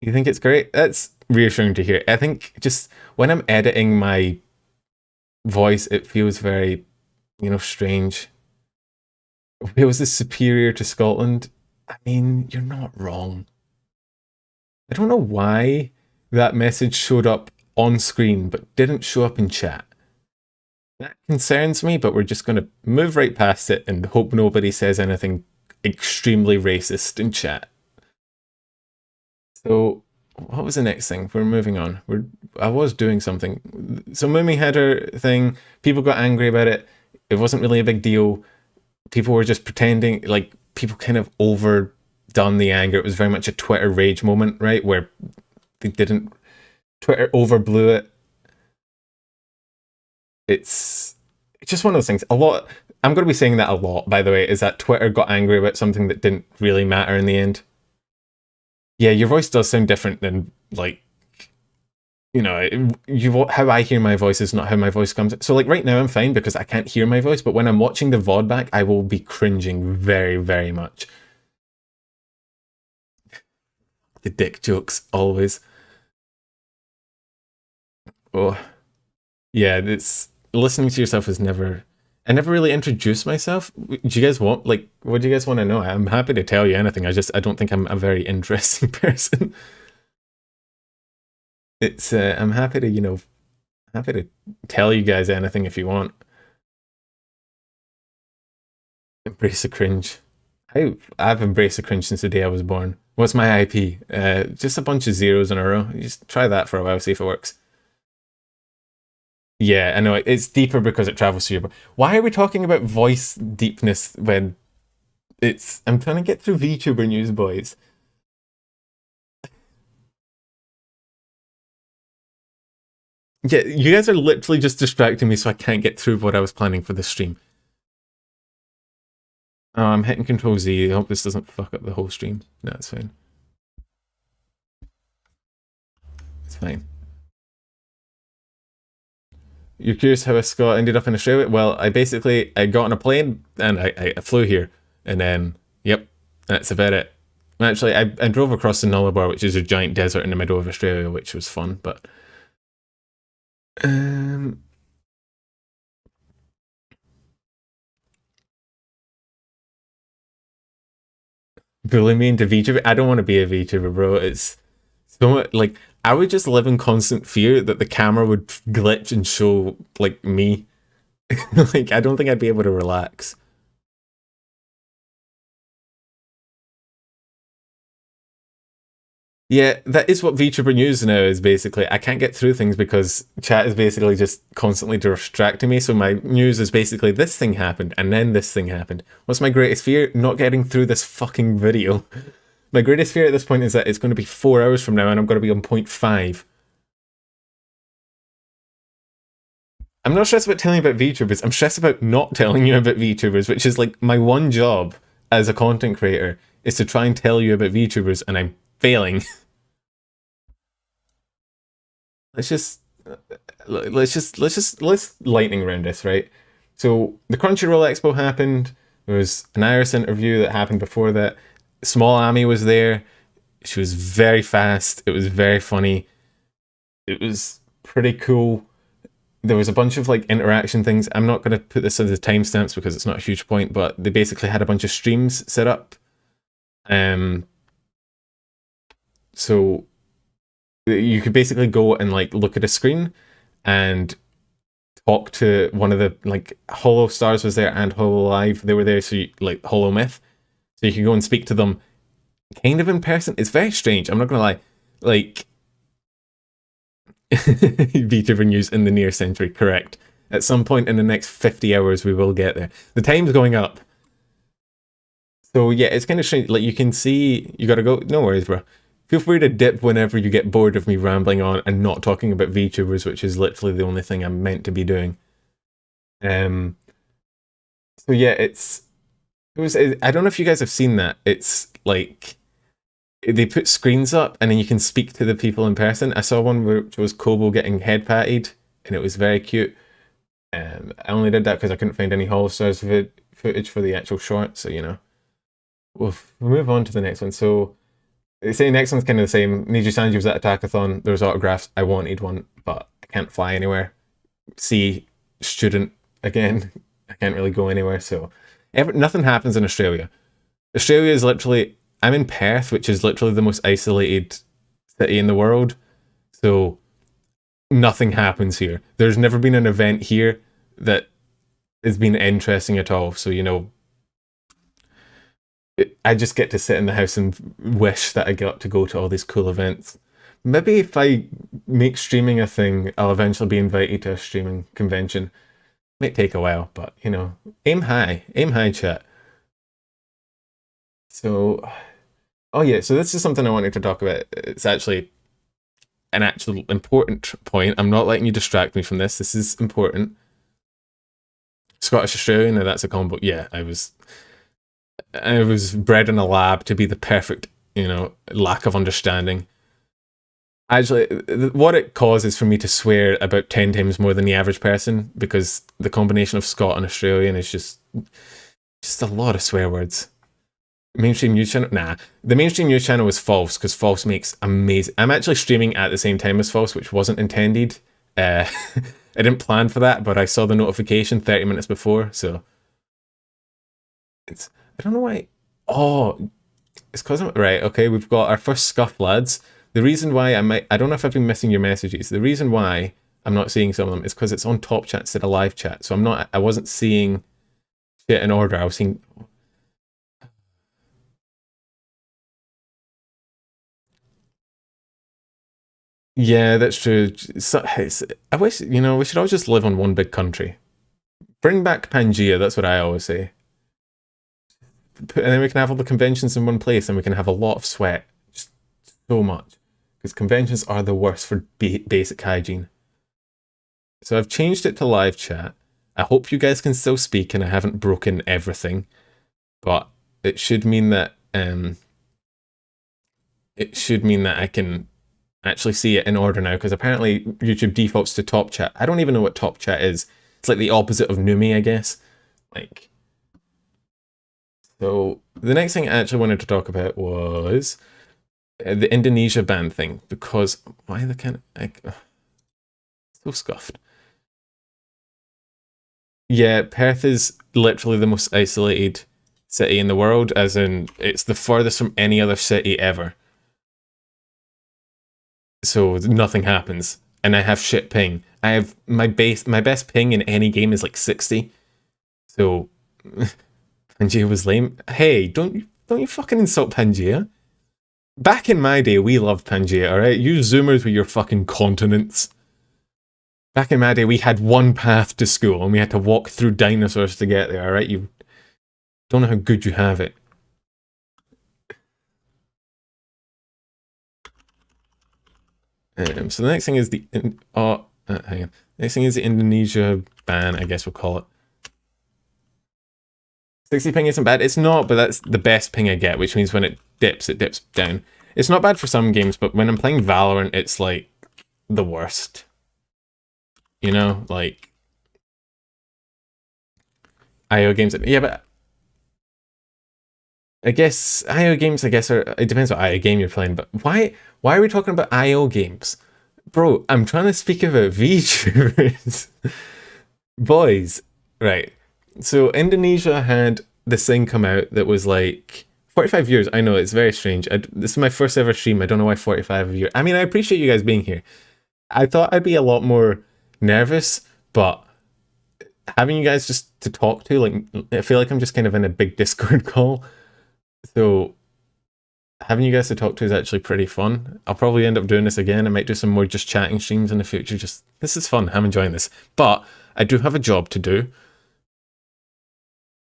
You think it's great? That's reassuring to hear. I think just when I'm editing my voice, it feels very, strange. Wales is superior to Scotland. I mean, you're not wrong. I don't know why that message showed up on screen but didn't show up in chat. That concerns me, but we're just going to move right past it and hope nobody says anything extremely racist in chat. So, what was the next thing? We're moving on. I was doing something. So Mumei had her thing. People got angry about it. It wasn't really a big deal. People were just pretending, like, people kind of overdone the anger. It was very much a Twitter rage moment, right? Where they didn't... Twitter overblew it. It's just one of those things. I'm going to be saying that a lot, by the way, is that Twitter got angry about something that didn't really matter in the end. Yeah, your voice does sound different than, like, how I hear my voice is not how my voice comes. So, like, right now I'm fine because I can't hear my voice, but when I'm watching the VOD back, I will be cringing very, very much. The dick jokes, always. Oh. Yeah, it's... Listening to yourself is never... I never really introduced myself. Do you guys want, like, what do you guys want to know? I'm happy to tell you anything. I don't think I'm a very interesting person. It's, I'm happy to, happy to tell you guys anything if you want. Embrace the cringe. I've embraced the cringe since the day I was born. What's my IP? Just a bunch of zeros in a row. You just try that for a while, see if it works. Yeah, I know it's deeper because it travels through your brain. Why are we talking about voice deepness when it's? I'm trying to get through VTuber news, boys. Yeah, you guys are literally just distracting me, so I can't get through what I was planning for the stream. Oh, I'm hitting Control Z. I hope this doesn't fuck up the whole stream. No, it's fine. It's fine. You're curious how a Scot ended up in Australia? Well, I got on a plane and I flew here, and then yep, that's about it. Actually, I drove across the Nullarbor, which is a giant desert in the middle of Australia, which was fun. But um, bully me into VTuber. I don't want to be a VTuber, bro. It's so much, like I would just live in constant fear that the camera would glitch and show like me. Like I don't think I'd be able to relax. Yeah, that is what VTuber News now is basically. I can't get through things because chat is basically just constantly distracting me. So my news is basically this thing happened and then this thing happened. What's my greatest fear? Not getting through this fucking video. My greatest fear at this point is that it's going to be 4 hours from now and I'm going to be on point 5. I'm not stressed about telling you about VTubers. I'm stressed about not telling you about VTubers, which is like my one job as a content creator is to try and tell you about VTubers, and I'm failing. let's just let's lightning round this, right? So the Crunchyroll Expo happened. There was an Iris interview that happened before that. Small Amy was there. She was very fast. It was very funny. It was pretty cool. There was a bunch of like interaction things. I'm not going to put this as the timestamps because it's not a huge point, but they basically had a bunch of streams set up. So you could basically go and like look at a screen and talk to one of the like Holo Stars was there and Hololive. They were there, so you, like Holo Myth. So you can go and speak to them kind of in person. It's very strange. I'm not gonna lie. Like VTuber news in the near century, correct. At some point in the next 50 hours, we will get there. The time's going up. So yeah, it's kind of strange. Like you can see, you gotta go. No worries, bro. Feel free to dip whenever you get bored of me rambling on and not talking about VTubers, which is literally the only thing I'm meant to be doing. So yeah, I don't know if you guys have seen that. It's like they put screens up and then you can speak to the people in person. I saw one which was Kobo getting head patted and it was very cute. I only did that because I couldn't find any Hall Stars footage for the actual short, so you know. We'll move on to the next one. So they say next one's kind of the same. Nijisanji was at Attackathon. There was autographs. I wanted one, but I can't fly anywhere. See, student again. I can't really go anywhere. So nothing happens in Australia. Australia is literally. I'm in Perth, which is literally the most isolated city in the world. So nothing happens here. There's never been an event here that has been interesting at all. So you know. I just get to sit in the house and wish that I got to go to all these cool events. Maybe if I make streaming a thing, I'll eventually be invited to a streaming convention. Might take a while, but you know, aim high, chat. So, oh yeah, so this is something I wanted to talk about. It's actually an actual important point. I'm not letting you distract me from this. This is important. Scottish Australian, now that's a combo. Yeah, I was bred in a lab to be the perfect, you know, lack of understanding. Actually, what it causes for me to swear about 10 times more than the average person because the combination of Scot and Australian is just a lot of swear words. Mainstream news channel? Nah. The mainstream news channel is False because False makes amazing. I'm actually streaming at the same time as False, which wasn't intended. I didn't plan for that, but I saw the notification 30 minutes before, so I don't know why. Oh, it's because I'm right. Okay, we've got our first scuff, lads. The reason why I don't know if I've been missing your messages. The reason why I'm not seeing some of them is because it's on top chat instead of live chat. So I wasn't seeing shit in order. I was seeing. Yeah, that's true. I wish, we should all just live on one big country. Bring back Pangea, that's what I always say. And then we can have all the conventions in one place and we can have a lot of sweat. Just so much. Because conventions are the worst for basic hygiene. So I've changed it to live chat. I hope you guys can still speak and I haven't broken everything. But it should mean that I can actually see it in order now, because apparently YouTube defaults to top chat. I don't even know what top chat is. It's like the opposite of Mumei, I guess. So the next thing I actually wanted to talk about was the Indonesia ban thing, because why the kind of so scuffed. Yeah, Perth is literally the most isolated city in the world, as in it's the furthest from any other city ever. So nothing happens, and I have shit ping. I have my best ping in any game is like 60. So Pangea was lame. Hey, don't you fucking insult Pangea. Back in my day, we loved Pangea, alright? You Zoomers with your fucking continents. Back in my day, we had one path to school, and we had to walk through dinosaurs to get there, alright? You don't know how good you have it. So the next thing is the hang on. Next thing is the Indonesia ban, I guess we'll call it. 60 ping isn't bad. It's not, but that's the best ping I get, which means when it dips down. It's not bad for some games, but when I'm playing Valorant, it's like the worst. You know, like IO games. Yeah, but I guess IO games, it depends what IO game you're playing, but why are we talking about IO games? Bro, I'm trying to speak about VTubers. Boys, right. So Indonesia had this thing come out that was like 45 years. I know, it's very strange. This is my first ever stream. I don't know why 45 years. I mean, I appreciate you guys being here. I thought I'd be a lot more nervous, but having you guys just to talk to, like, I feel like I'm just kind of in a big Discord call. So having you guys to talk to is actually pretty fun. I'll probably end up doing this again. I might do some more just chatting streams in the future. This is fun. I'm enjoying this. But I do have a job to do.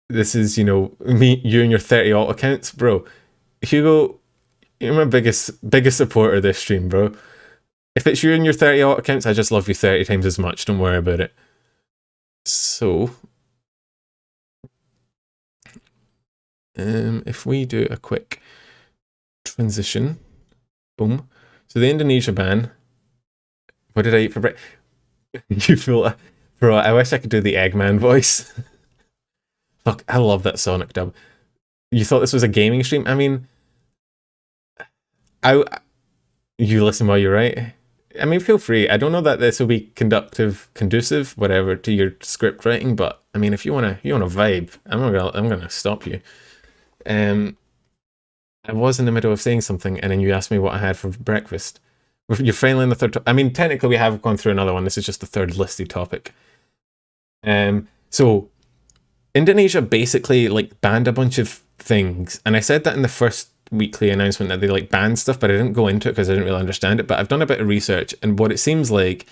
This is, me, you and your 30 alt accounts. Bro, Hugo, you're my biggest supporter of this stream, bro. If it's you and your 30 alt accounts, I just love you 30 times as much. Don't worry about it. So if we do a quick transition, boom. So the Indonesia ban. What did I eat for breakfast? You feel, bro, I wish I could do the Eggman voice. Fuck, I love that Sonic dub. You thought this was a gaming stream? I mean, you listen while you write. I mean, feel free. I don't know that this will be conducive, whatever, to your script writing. But I mean, if you wanna vibe, I'm gonna stop you. I was in the middle of saying something, and then you asked me what I had for breakfast. You're finally in the third. I mean, technically, we have gone through another one. This is just the third listed topic. So Indonesia basically like banned a bunch of things, and I said that in the first weekly announcement that they like banned stuff, but I didn't go into it because I didn't really understand it. But I've done a bit of research, and what it seems like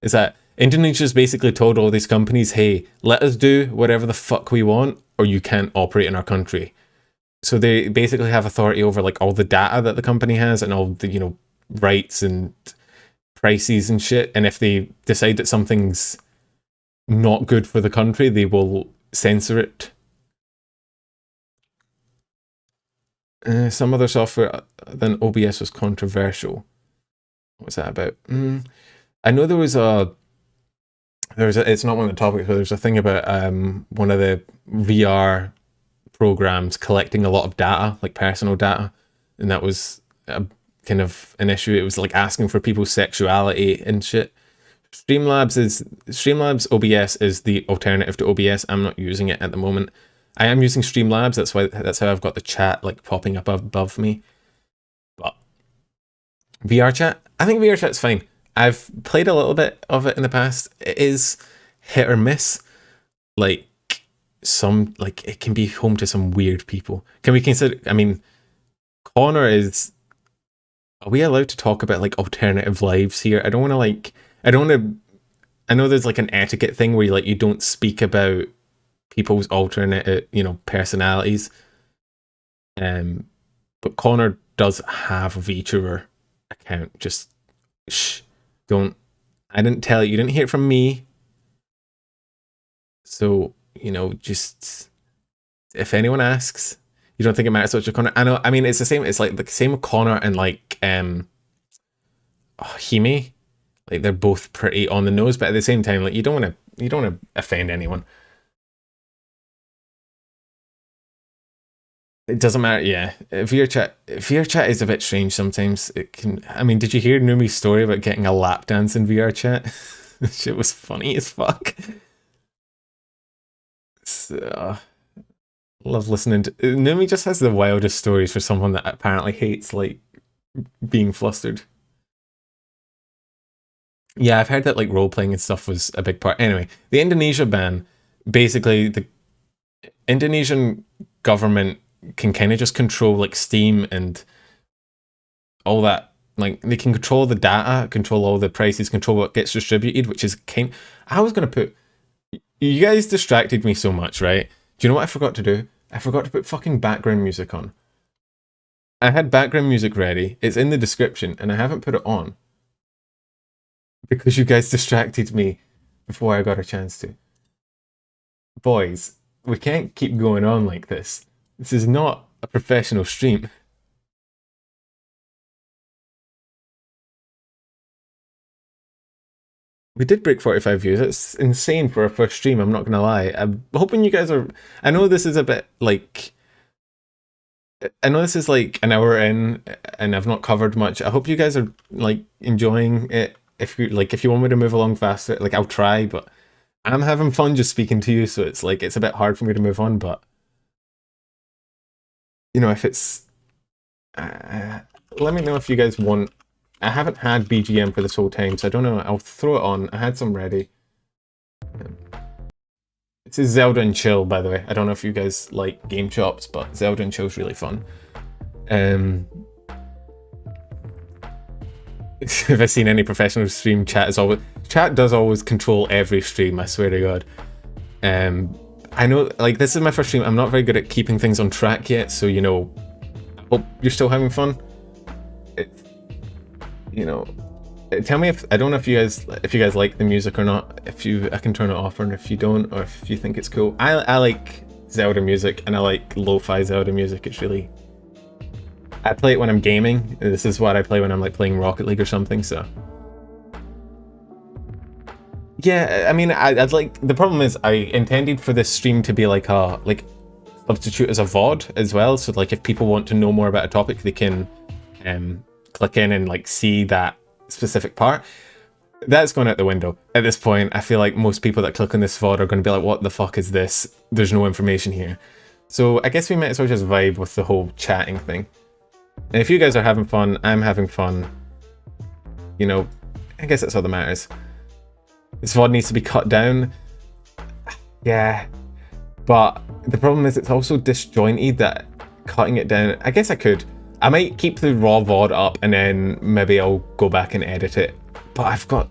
is that Indonesia's basically told all these companies, hey, let us do whatever the fuck we want, or you can't operate in our country. So they basically have authority over like all the data that the company has and all the, rights and prices and shit. And if they decide that something's not good for the country, they will censor it. Some other software than OBS was controversial. What's that about? I know it's not one of the topics, but there's a thing about one of the VR programs collecting a lot of data, like personal data, and that was a kind of an issue. It was like asking for people's sexuality and shit. Streamlabs OBS is the alternative to OBS. I'm not using it at the moment. I am using Streamlabs. That's how I've got the chat like popping up above me. But VR chat, I think VR chat's fine. I've played a little bit of it in the past. It is hit or miss. Like it can be home to some weird people. Can we consider? I mean, Connor is Are we allowed to talk about like alternative lives here? I don't want to like. I don't want to. I know there's like an etiquette thing where you don't speak about people's alternate, personalities. But Connor does have a VTuber account. Just shh, don't. I didn't tell you. You didn't hear it from me. So just if anyone asks, you don't think it matters what Connor. I know. I mean, it's the same. It's like the same with Connor and like Hime. Like they're both pretty on the nose, but at the same time, like you don't want to offend anyone. It doesn't matter. Yeah, VR chat is a bit strange sometimes. It can. I mean, did you hear Numi's story about getting a lap dance in VR chat? Shit was funny as fuck. So, love listening to Numi. Just has the wildest stories for someone that apparently hates like being flustered. Yeah, I've heard that like role playing and stuff was a big part. Anyway, the Indonesia ban, basically the Indonesian government can kind of just control like Steam and all that. Like they can control the data, control all the prices, control what gets distributed, which is kind. I was gonna put. You guys distracted me so much, right? Do you know what I forgot to do? I forgot to put fucking background music on. I had background music ready. It's in the description, and I haven't put it on because you guys distracted me before I got a chance to. Boys, we can't keep going on like this. This is not a professional stream. We did break 45 views. It's insane for our first stream, I'm not gonna lie. I'm hoping you guys are. I know this is a bit like. I know this is like an hour in and I've not covered much. I hope you guys are like enjoying it. If you want me to move along faster, like I'll try, but I'm having fun just speaking to you, so it's like it's a bit hard for me to move on, but if it's let me know if you guys want. I haven't had BGM for this whole time, so I don't know. I'll throw it on. I had some ready. This is Zelda and Chill, by the way. I don't know if you guys like game shops, but Zelda and Chill is really fun. If I've seen any professional stream, chat does always control every stream, I swear to God. I know, like, this is my first stream. I'm not very good at keeping things on track yet, so, I hope you're still having fun. Tell me if, I don't know if you guys like the music or not, I can turn it off, or if you don't, or if you think it's cool. I like Zelda music, and I like lo-fi Zelda music. It's really, I play it when I'm gaming. This is what I play when I'm like playing Rocket League or something, so. Yeah, I mean, I'd like, the problem is I intended for this stream to be like a, substitute as a VOD as well, so like if people want to know more about a topic, they can click in and like see that specific part. That's gone out the window at this point. I feel like most people that click on this VOD are going to be like, what the fuck is this? There's no information here. So I guess we might as well just vibe with the whole chatting thing. And if you guys are having fun, I'm having fun, I guess that's all that matters. This VOD needs to be cut down. Yeah, but the problem is it's also disjointed, that cutting it down, I guess I could. I might keep the raw VOD up and then maybe I'll go back and edit it. But I've got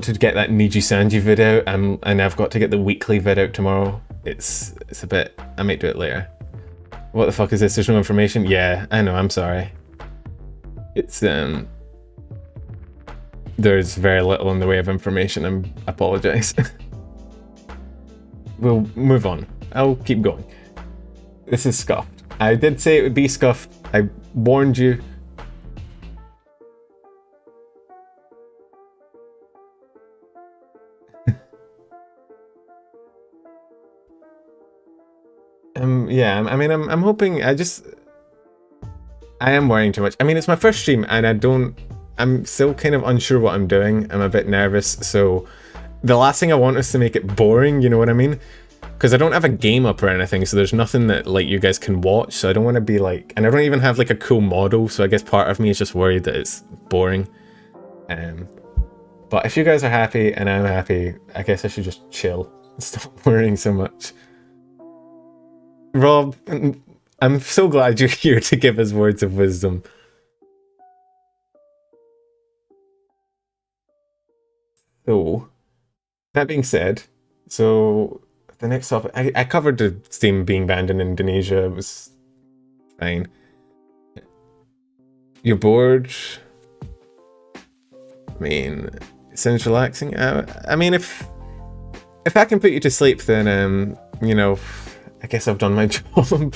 to get that Nijisanji vid out, and I've got to get the weekly vid out tomorrow. It's a bit, I might do it later. What the fuck is this? There's no information? Yeah, I know, I'm sorry. It's, there's very little in the way of information, I apologize. We'll move on. I'll keep going. This is scuffed. I did say it would be scuffed. I warned you. Yeah, I mean, I'm hoping, I am worrying too much. I mean, it's my first stream, and I'm still kind of unsure what I'm doing. I'm a bit nervous, so the last thing I want is to make it boring, you know what I mean? Because I don't have a game up or anything, so there's nothing that like you guys can watch, so I don't want to be like, and I don't even have like a cool model, so I guess part of me is just worried that it's boring. But if you guys are happy and I'm happy, I guess I should just chill and stop worrying so much. Rob, I'm so glad you're here to give us words of wisdom. So, that being said, so the next topic, I covered the Steam being banned in Indonesia. It was fine. You're bored? I mean, it sounds relaxing. I mean, if I can put you to sleep, then you know, I guess I've done my job.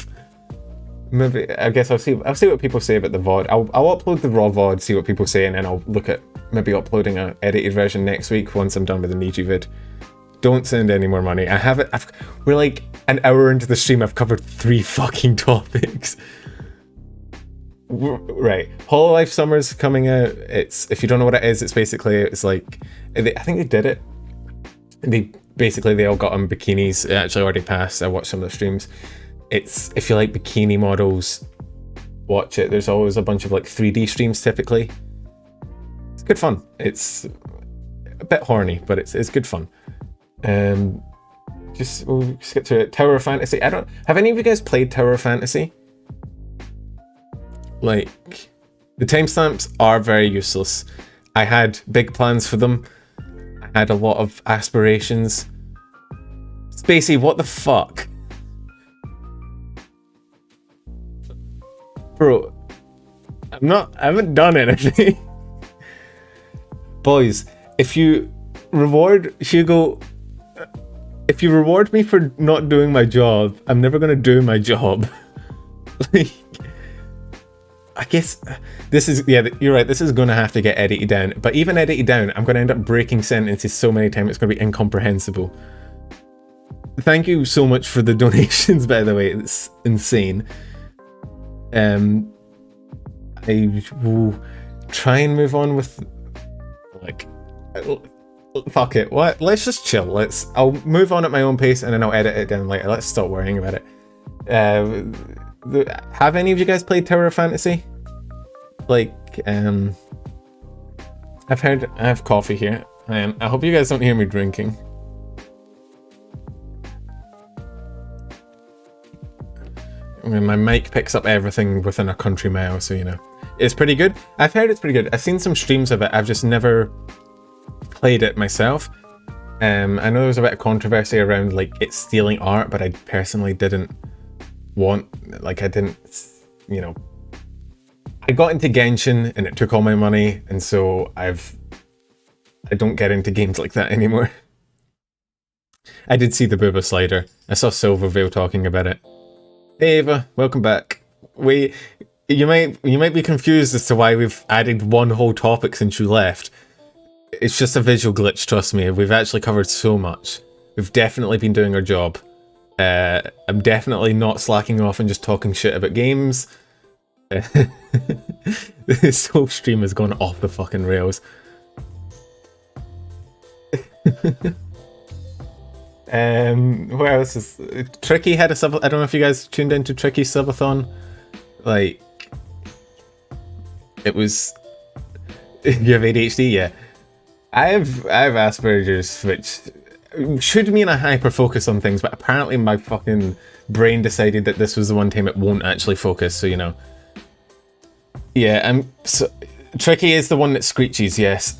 Maybe I guess I'll see what people say about the VOD. I'll upload the raw VOD, see what people say, and then I'll look at maybe uploading an edited version next week once I'm done with the Niji vid. Don't send any more money. I have it. We're like an hour into the stream. I've covered 3 fucking topics. Right, Hololive Summer's coming out. It's, if you don't know what it is, it's basically, it's like, I think they did it. They all got on bikinis. It actually already passed. I watched some of the streams. It's, if you like bikini models, watch it. There's always a bunch of like 3D streams typically. It's good fun. It's a bit horny, but it's good fun. We'll just get to it. Tower of Fantasy. Have any of you guys played Tower of Fantasy? Like, the timestamps are very useless. I had big plans for them. I had a lot of aspirations. Spacey, what the fuck? Bro, I haven't done anything. Boys, if you reward Hugo, if you reward me for not doing my job, I'm never gonna do my job. Like, I guess this is, yeah, you're right, this is gonna have to get edited down. But even edited down, I'm gonna end up breaking sentences so many times it's gonna be incomprehensible. Thank you so much for the donations, by the way, it's insane. I will try and move on with, like, fuck it, what? Let's just chill. I'll move on at my own pace and then I'll edit it down later. Let's stop worrying about it. Have any of you guys played Tower of Fantasy? Like, I have coffee here. I hope you guys don't hear me drinking. I mean, my mic picks up everything within a country mile, so you know. It's pretty good. I've heard it's pretty good. I've seen some streams of it. I've just never played it myself. I know there was a bit of controversy around like it stealing art, but I personally didn't want, like, I didn't, you know, I got into Genshin and it took all my money, and so I don't get into games like that anymore. I did see the Booba slider. I saw Silvervale talking about it. Hey Ava, welcome back. You might be confused as to why we've added one whole topic since you left. It's just a visual glitch, trust me. We've actually covered so much. We've definitely been doing our job. I'm definitely not slacking off and just talking shit about games. This whole stream has gone off the fucking rails. What else is... Tricky had a sub... I don't know if you guys tuned into Tricky's subathon. Like... It was... You have ADHD? Yeah. I have Asperger's, which should mean I hyper-focus on things, but apparently my fucking brain decided that this was the one time it won't actually focus, so you know. Yeah, so Tricky is the one that screeches, yes.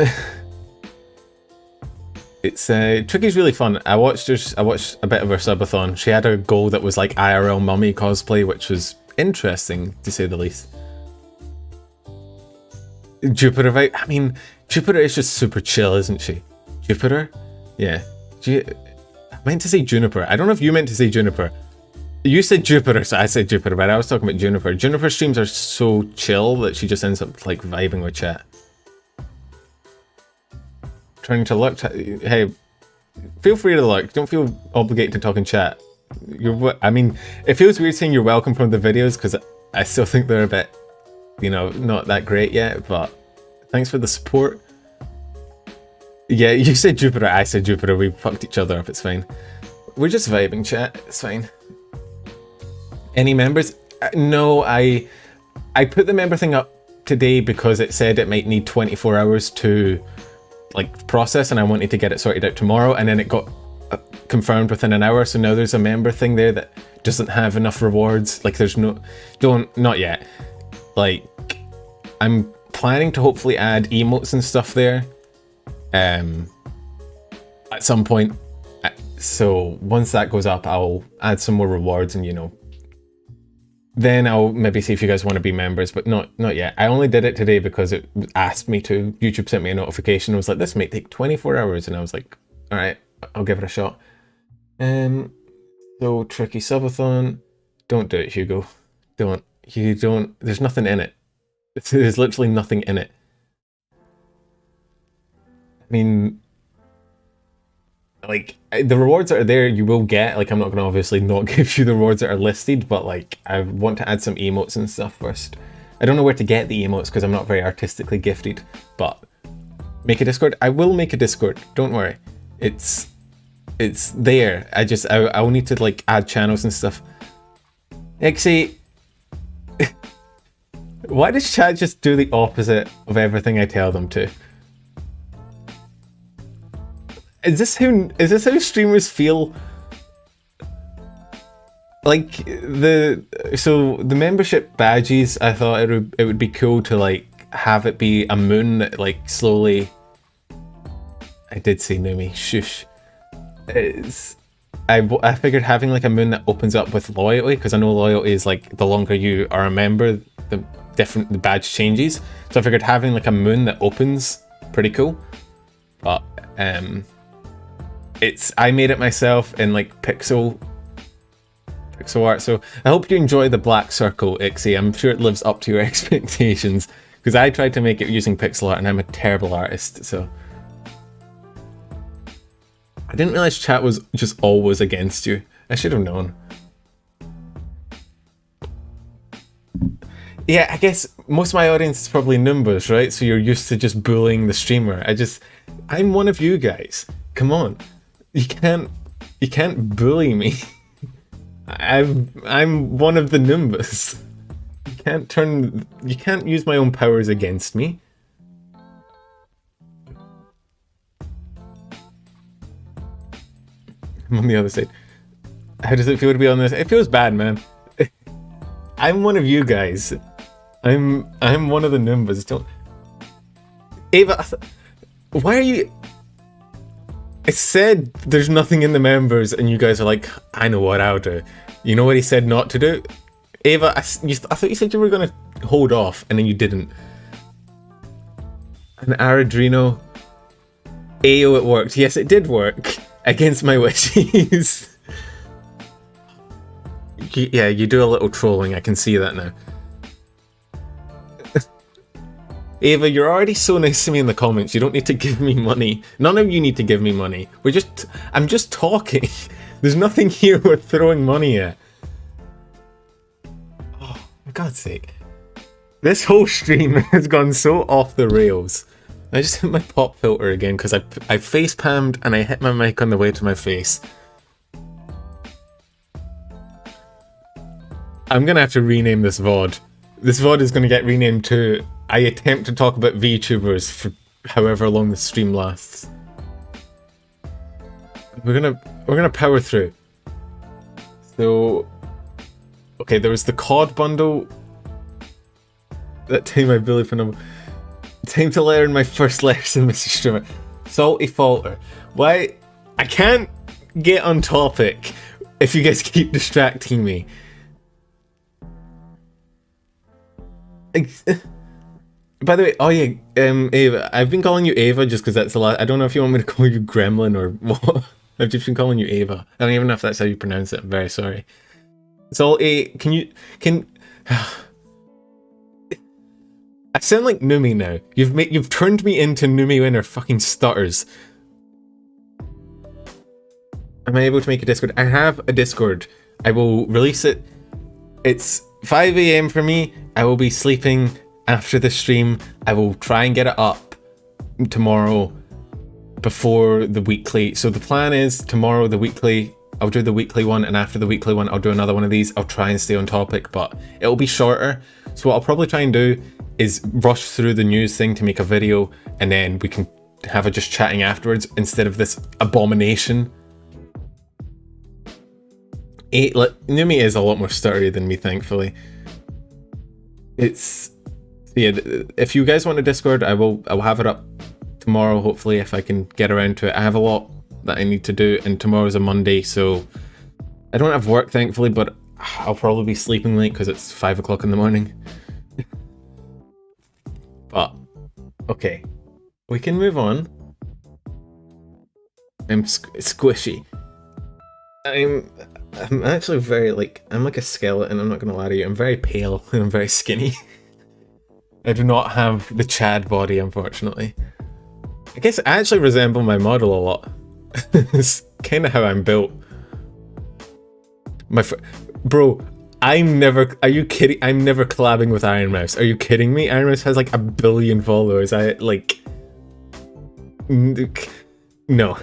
It's Tricky's really fun. I watched a bit of her subathon. She had a goal that was like IRL mummy cosplay, which was interesting to say the least. Jupiter vibe. I mean, Jupiter is just super chill, isn't she? Jupiter? Yeah. I meant to say Juniper. I don't know if you meant to say Juniper. You said Jupiter, so I said Jupiter, but I was talking about Juniper. Juniper streams are so chill that she just ends up like vibing with chat. Trying to look. Hey, feel free to look. Don't feel obligated to talk in chat. I mean, it feels weird saying you're welcome from the videos because I still think they're a bit, you know, not that great yet. But thanks for the support. Yeah, you said Jupiter. I said Jupiter. We fucked each other up. It's fine. We're just vibing, chat. It's fine. Any members? No, I put the member thing up today because it said it might need 24 hours to like process, and I wanted to get it sorted out tomorrow, and then it got confirmed within an hour, so now there's a member thing there that doesn't have enough rewards. Like there's not yet. Like I'm planning to hopefully add emotes and stuff there. at some point. So once that goes up, I'll add some more rewards, and then I'll maybe see if you guys want to be members, but not yet. I only did it today because it asked me to. YouTube sent me a notification. It was like, this may take 24 hours, and I was like, all right, I'll give it a shot. So tricky subathon. Don't do it, Hugo. Don't. You don't. There's nothing in it. There's literally nothing in it. I mean, like, the rewards that are there, you will get. Like, I'm not going to obviously not give you the rewards that are listed, but like, I want to add some emotes and stuff first. I don't know where to get the emotes because I'm not very artistically gifted, but make a Discord. I will make a Discord. Don't worry. It's there. I'll need to like add channels and stuff. Ixie, why does chat just do the opposite of everything I tell them to? Is this how streamers feel? Like the membership badges, I thought it would be cool to like have it be a moon that like slowly. I did say Numi, shush. I figured having like a moon that opens up with loyalty, because I know loyalty is like the longer you are a member, the badge changes. So I figured having like a moon that opens, pretty cool. But I made it myself in like pixel art, so I hope you enjoy the black circle, Ixie. I'm sure it lives up to your expectations, because I tried to make it using pixel art and I'm a terrible artist, so. I didn't realize chat was just always against you. I should have known. Yeah, I guess most of my audience is probably numbers, right? So you're used to just bullying the streamer. I'm one of you guys. Come on. You can't bully me. I'm one of the numbers. You can't use my own powers against me. I'm on the other side. How does it feel to be on this? It feels bad, man. I'm one of you guys. I'm one of the numbers. Don't. Ava, why are you? I said there's nothing in the members, and you guys are like, I know what I'll do. You know what he said not to do? Ava, I thought you said you were going to hold off, and then you didn't. An Aradrino. Ayo, it worked. Yes, it did work. Against my wishes. Yeah, you do a little trolling. I can see that now. Ava, you're already so nice to me in the comments. You don't need to give me money. None of you need to give me money. I'm just talking. There's nothing here we're throwing money at. Oh, for God's sake. This whole stream has gone so off the rails. I just hit my pop filter again because I face palmed and I hit my mic on the way to my face. I'm gonna have to rename this VOD. This VOD is gonna get renamed to I attempt to talk about VTubers for however long the stream lasts. We're gonna power through. So, okay, there was the Cod Bundle. That time I bullied for number. Time to learn my first lesson, Mr. Streamer. Salty Falter. Why? I can't get on topic if you guys keep distracting me. By the way, oh yeah, Ava. I've been calling you Ava just because that's the last. I don't know if you want me to call you Gremlin or what. I've just been calling you Ava. I don't even know if that's how you pronounce it. I'm very sorry. Salty, can I sound like Numi now. You've turned me into Numi when her fucking stutters. Am I able to make a Discord? I have a Discord. I will release it. It's 5 AM for me. I will be sleeping after the stream. I will try and get it up tomorrow before the weekly. So the plan is tomorrow, the weekly, I'll do the weekly one, and after the weekly one, I'll do another one of these. I'll try and stay on topic, but it'll be shorter. So what I'll probably try and do is rush through the news thing to make a video, and then we can have it just chatting afterwards instead of this abomination. Numi is a lot more stuttery than me, thankfully. It's yeah. If you guys want a Discord, I'll have it up tomorrow. Hopefully, if I can get around to it. I have a lot that I need to do, and tomorrow's a Monday, so I don't have work, thankfully, but I'll probably be sleeping late because it's 5 o'clock in the morning. But, okay. We can move on. I'm squishy. I'm actually very, I'm like a skeleton, I'm not gonna lie to you. I'm very pale and I'm very skinny. I do not have the Chad body, unfortunately. I guess I actually resemble my model a lot. It's kind of how I'm built. Bro, I'm never, are you kidding? I'm never collabing with Ironmouse. Are you kidding me? Ironmouse has like 1 billion followers. No.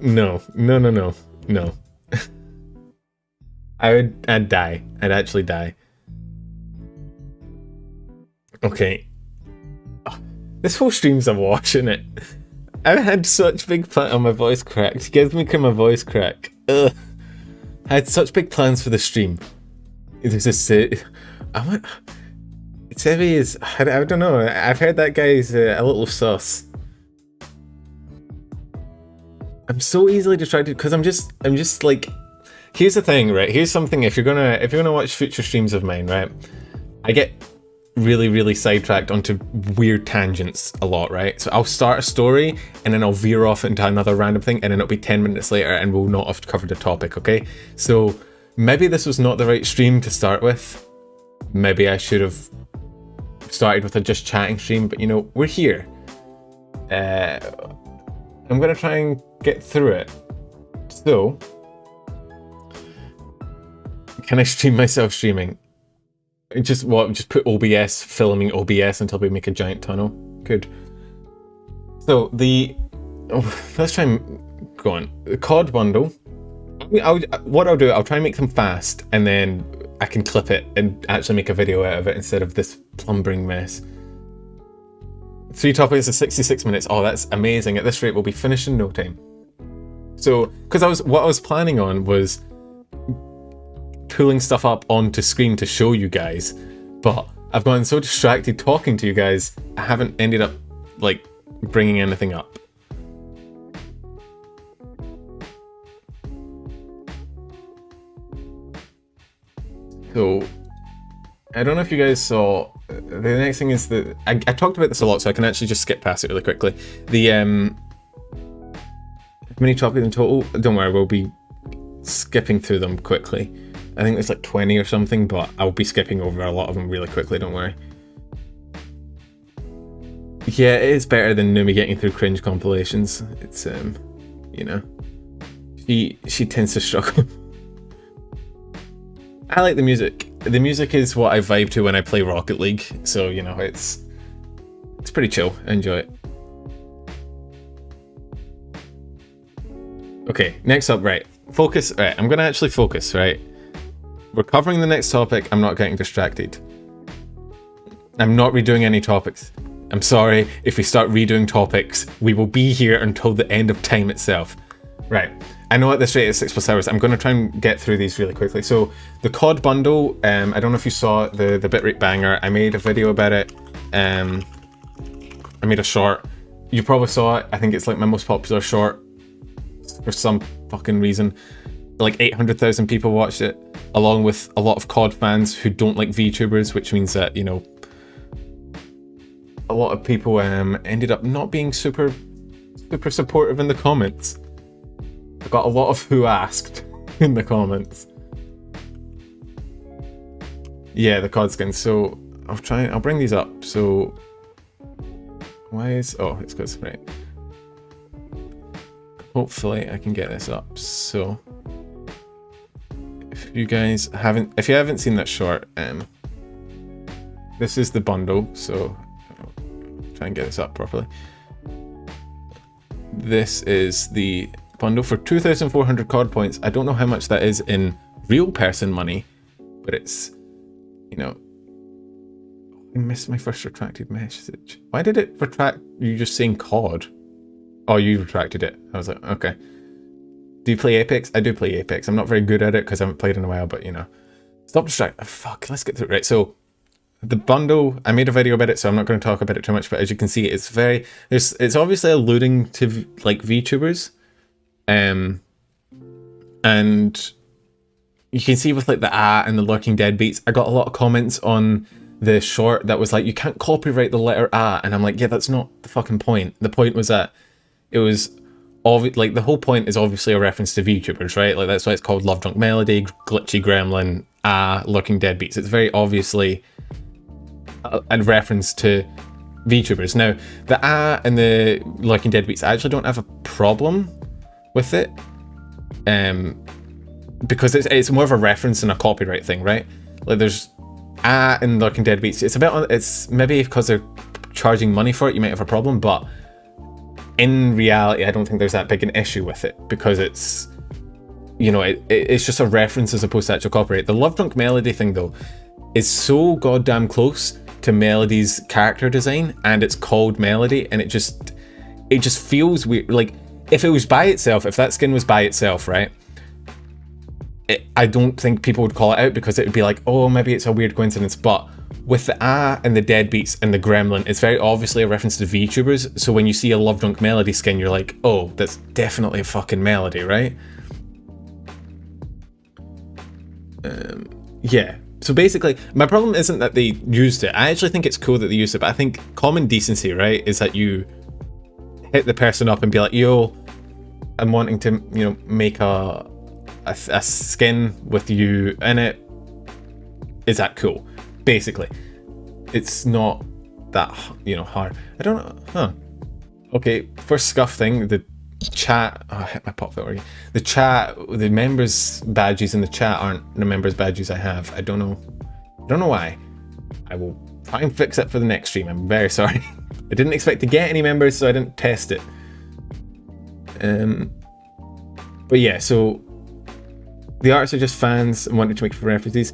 No. I'd die. I'd actually die. Okay. This whole stream's a wash, isn't it? I had such big plans. Oh, my voice cracked. Give me my voice crack. Ugh. I had such big plans for the stream. There's this. It's heavy as. I don't know. I've heard that guy's a little sus. I'm so easily distracted because I'm just like. Here's the thing, right? Here's something. If you're gonna watch future streams of mine, right? I get really sidetracked onto weird tangents a lot, right? So I'll start a story and then I'll veer off into another random thing and then it'll be 10 minutes later and we'll not have covered the topic, okay? So maybe this was not the right stream to start with. Maybe I should have started with a just chatting stream, but you know, we're here. I'm gonna try and get through it. So, can I stream myself streaming? Just put OBS, filming OBS until we make a giant tunnel. Good. So let's try and go on. The Cod bundle. What I'll do, I'll try and make them fast, and then I can clip it and actually make a video out of it instead of this plumbering mess. 3 topics of 66 minutes. Oh, that's amazing. At this rate, we'll be finished in no time. So, because what I was planning on was pulling stuff up onto screen to show you guys, but I've gotten so distracted talking to you guys, I haven't ended up bringing anything up. So I don't know if you guys saw, the next thing is that I talked about this a lot, so I can actually just skip past it really quickly. The many topics in total, don't worry, we'll be skipping through them quickly. I think there's 20 or something, but I'll be skipping over a lot of them really quickly, don't worry. Yeah, it is better than Numi getting through cringe compilations. It's, you know, she tends to struggle. I like the music. The music is what I vibe to when I play Rocket League, so, you know, it's pretty chill. I enjoy it. Okay, next up, right. Focus, right, I'm gonna actually focus, right? We're covering the next topic, I'm not getting distracted. I'm not redoing any topics. I'm sorry, if we start redoing topics, we will be here until the end of time itself. Right, I know at this rate it's 6+ hours, I'm gonna try and get through these really quickly. So, the Cod bundle, I don't know if you saw the bitrate banger, I made a video about it, I made a short. You probably saw it, I think it's my most popular short, for some fucking reason. 800,000 people watched it, along with a lot of COD fans who don't like VTubers, which means that, you know, a lot of people ended up not being super supportive in the comments. I got a lot of who asked in the comments. Yeah, the COD skins. So I'll bring these up. So it's because, right. Hopefully I can get this up. So if you haven't seen that short, this is the bundle, so I'll try and get this up properly. This is the bundle for 2,400 COD points. I don't know how much that is in real person money, but it's, you know, I missed my first retracted message. Why did it retract you just saying COD? Oh, you retracted it. I was like, okay. Do you play Apex? I do play Apex. I'm not very good at it because I haven't played in a while, but you know. Stop distracting. Oh, fuck, let's get through it. Right, so the bundle, I made a video about it, so I'm not going to talk about it too much, but as you can see, it's very, it's obviously alluding to like VTubers. And you can see with like the and the lurking deadbeats, I got a lot of comments on the short that was like, you can't copyright the letter and I'm like, yeah, that's not the fucking point. The point was that it was like, the whole point is obviously a reference to VTubers, right? Like, that's why it's called Love Drunk Melody, Glitchy Gremlin, Lurking Deadbeats. It's very obviously a reference to VTubers. Now, the and the Lurking Deadbeats, I actually don't have a problem with it, because it's more of a reference than a copyright thing, right? Like, there's and Lurking Deadbeats, it's maybe because they're charging money for it, you might have a problem, but in reality, I don't think there's that big an issue with it, because it's, you know, it's just a reference as opposed to actual copyright. The Love Drunk Melody thing, though, is so goddamn close to Melody's character design, and it's called Melody, and it just feels weird. Like, if it was by itself, if that skin was by itself, right, I don't think people would call it out, because it would be like, oh, maybe it's a weird coincidence. But with the and the Deadbeats and the Gremlin, it's very obviously a reference to VTubers. So when you see a Love Drunk Melody skin, you're like, oh, that's definitely a fucking Melody, right? Yeah. So basically, my problem isn't that they used it. I actually think it's cool that they used it, but I think common decency, right, is that you hit the person up and be like, yo, I'm wanting to, you know, make a skin with you in it. Is that cool? Basically, it's not that, you know, hard. I don't know. Huh. Okay, first scuff thing, the chat. Oh, I hit my pop filter. The chat, the members badges in the chat aren't the members badges I have. I don't know why. I will try and fix it for the next stream. I'm very sorry. I didn't expect to get any members, so I didn't test it. But yeah, so the artists are just fans and wanting to make references.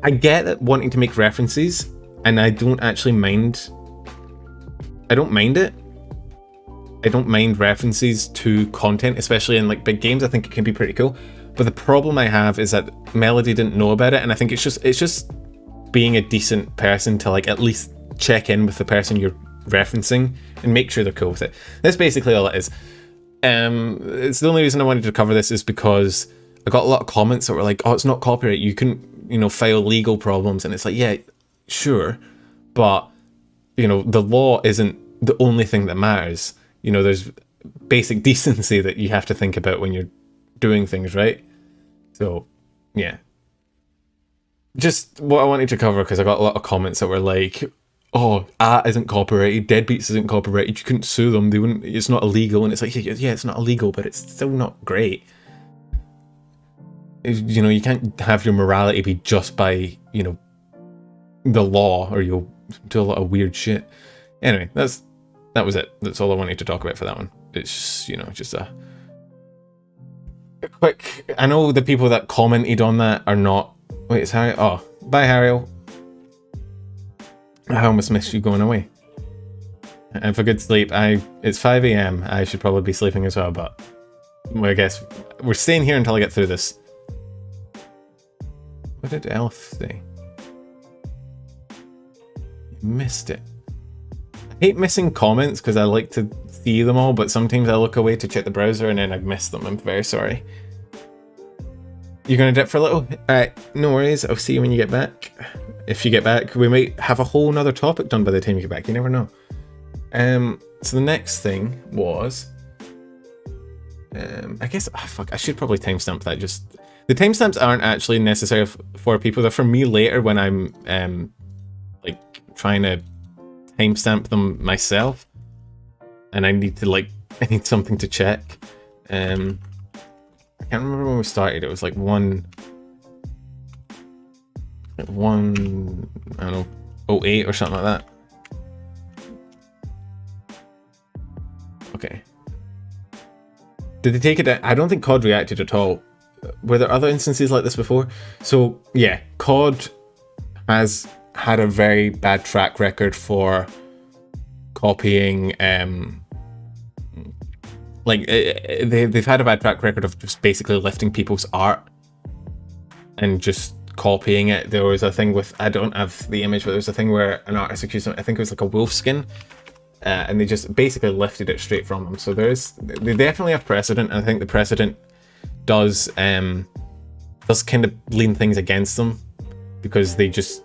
I get that wanting to make references, and I don't actually mind. I don't mind it. I don't mind references to content, especially in like big games. I think it can be pretty cool. But the problem I have is that Melody didn't know about it, and I think it's just being a decent person to like at least check in with the person you're referencing and make sure they're cool with it. That's basically all it is. It's the only reason I wanted to cover this is because I got a lot of comments that were like, oh, it's not copyright, you couldn't, you know, file legal problems. And it's like, yeah, sure, but, you know, the law isn't the only thing that matters. You know, there's basic decency that you have to think about when you're doing things, right? So, yeah. Just what I wanted to cover, because I got a lot of comments that were like, oh, isn't copyrighted, Deadbeats isn't copyrighted, you couldn't sue them, they wouldn't, it's not illegal. And it's like, yeah, it's not illegal, but it's still not great. You know, you can't have your morality be just by, you know, the law, or you'll do a lot of weird shit. Anyway, that was it. That's all I wanted to talk about for that one. It's just, you know, just a quick. I know the people that commented on that are not. Wait, it's Harry. Oh, bye, Harry. I almost missed you going away. And for good sleep, it's 5 AM. I should probably be sleeping as well, but I guess we're staying here until I get through this. What did Elf say? Missed it. I hate missing comments because I like to see them all, but sometimes I look away to check the browser and then I miss them. I'm very sorry. You're gonna dip for a little? Alright, no worries. I'll see you when you get back. If you get back, we might have a whole nother topic done by the time you get back. You never know. So the next thing was, I guess, fuck, I should probably timestamp that. Just the timestamps aren't actually necessary for people. They're for me later when I'm like trying to timestamp them myself, and I need something to check. I can't remember when we started. It was like one, I don't know, 08 or something like that. Okay. Did they take it down? I don't think COD reacted at all. Were there other instances like this before? So yeah, COD has had a very bad track record for copying, they've had a bad track record of just basically lifting people's art and just copying it. There was a thing with, I don't have the image, but there was a thing where an artist accused them, I think it was like a wolf skin, and they just basically lifted it straight from them. So they definitely have precedent, and I think the precedent does kind of lean things against them, because they just,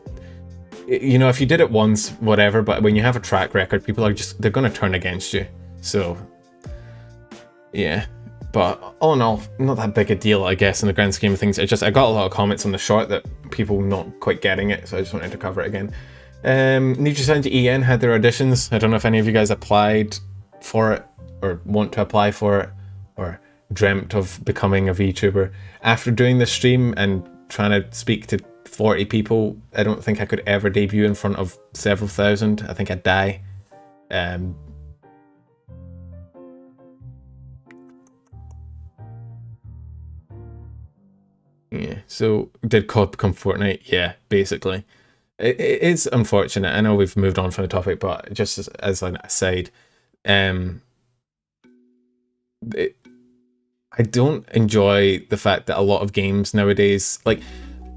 you know, if you did it once, whatever, but when you have a track record, people are just, they're going to turn against you. So yeah, but all in all, not that big a deal, I guess, in the grand scheme of things. It's just, I got a lot of comments on the short that people not quite getting it, so I just wanted to cover it again. Nijisanji EN had their auditions. I don't know if any of you guys applied for it, or want to apply for it, or dreamt of becoming a VTuber. After doing the stream and trying to speak to 40 people, I don't think I could ever debut in front of several thousand. I think I'd die. Yeah, so did COD become Fortnite? Yeah, basically. It is unfortunate. I know we've moved on from the topic, but just as an aside, I don't enjoy the fact that a lot of games nowadays, like,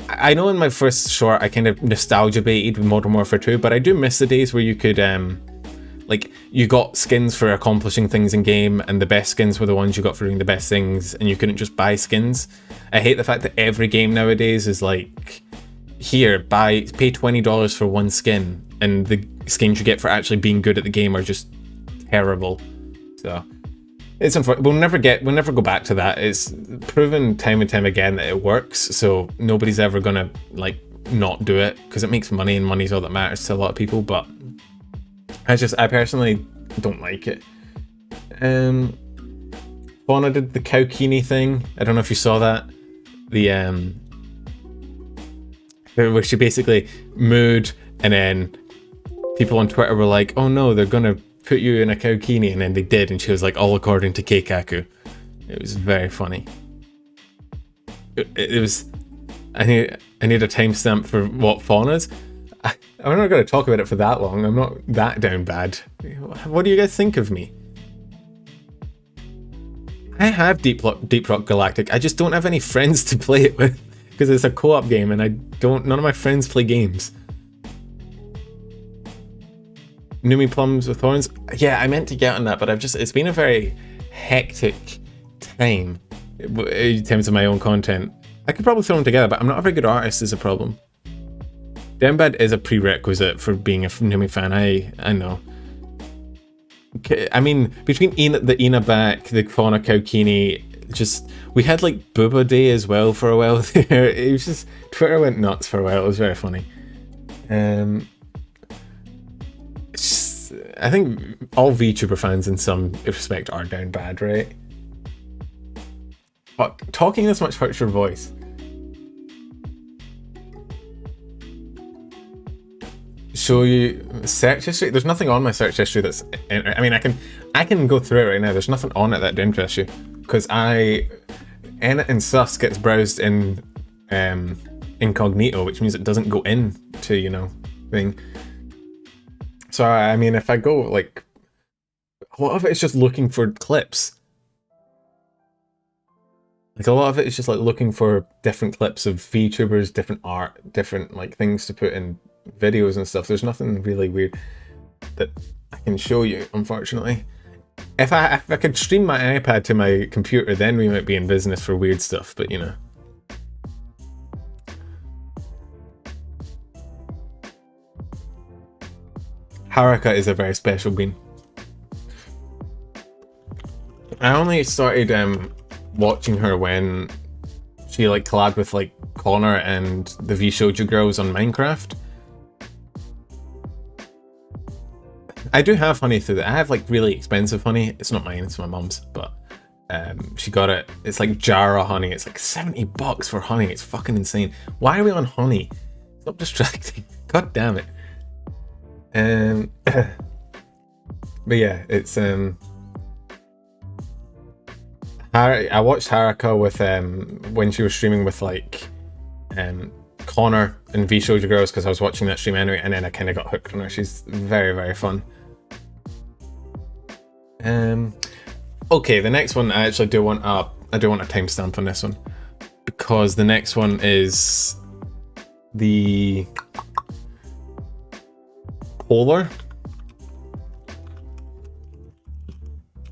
I know in my first short I kind of nostalgia baited with Modern Warfare 2, but I do miss the days where you could, like, you got skins for accomplishing things in game, and the best skins were the ones you got for doing the best things, and you couldn't just buy skins. I hate the fact that every game nowadays is like, here, pay $20 for one skin, and the skins you get for actually being good at the game are just terrible. So it's unfortunate. We'll never go back to that. It's proven time and time again that it works, so nobody's ever gonna, like, not do it, because it makes money, and money's all that matters to a lot of people. But I personally don't like it. Fauna did the Kaukini thing. I don't know if you saw that. Where she basically mooed, and then people on Twitter were like, oh no, they're gonna put you in a Kaukini, and then they did, and she was like, all according to Keikaku. It was very funny. It was, I need a timestamp for what Fauna's. I'm not going to talk about it for that long. I'm not that down bad. What do you guys think of me? I have Deep Rock Galactic. I just don't have any friends to play it with, because it's a co-op game, and none of my friends play games. Numi Plums with Thorns. Yeah, I meant to get on that, but it's been a very hectic time in terms of my own content. I could probably throw them together, but I'm not a very good artist is a problem. Downbad is a prerequisite for being a Numi fan, I know. I mean, between the Ina back, the Fauna Kaukini, we had like Booba Day as well for a while there. It was just, Twitter went nuts for a while. It was very funny. I think all VTuber fans in some respect are down bad, right? But talking this much hurts your voice. Show you search history. There's nothing on my search history that's, I mean, I can go through it right now. There's nothing on it that interests you, because Enit and Sus gets browsed in incognito, which means it doesn't go into, you know, thing. So I mean, if I go, like, a lot of it is just looking for clips. Like, a lot of it is just like looking for different clips of VTubers, different art, different like things to put in videos and stuff. There's nothing really weird that I can show you, unfortunately. If I could stream my iPad to my computer, then we might be in business for weird stuff, but you know. Haruka is a very special bean. I only started watching her when she like collabed with like Connor and the vshojo girls on Minecraft. I do have honey through that. I have like really expensive honey. It's not mine, it's my mum's, but she got it. It's like Jara honey. It's like $70 for honey. It's fucking insane. Why are we on honey? Stop distracting. God damn it. But yeah, it's I watched Haruka with when she was streaming with like Connor and vshojo girls, because I was watching that stream anyway, and then I kind of got hooked on her. She's very, very fun. Okay, the next one I actually do want a timestamp on this one, because the next one is the Polar.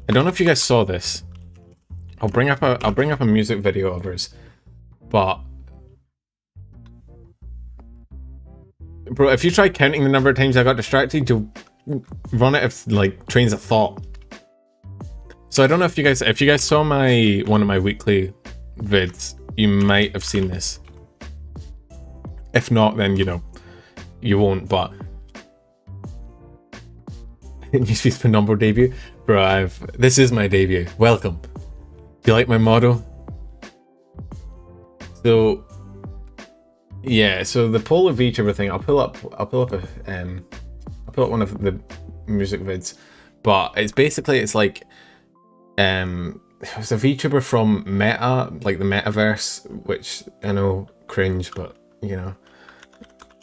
I don't know if you guys saw this. I'll bring up a music video of hers, but bro, if you try counting the number of times I got distracted, you'll run out of like trains of thought. So I don't know if you guys saw one of my weekly vids, you might have seen this. If not, then you know you won't. But Newsfeed's Penumbra debut, bro. This is my debut. Welcome. Do you like my model? So yeah, so the Polar Vtuber thing. I'll pull up one of the music vids, but it's like it's a VTuber from Meta, like the Metaverse, which I know cringe, but you know.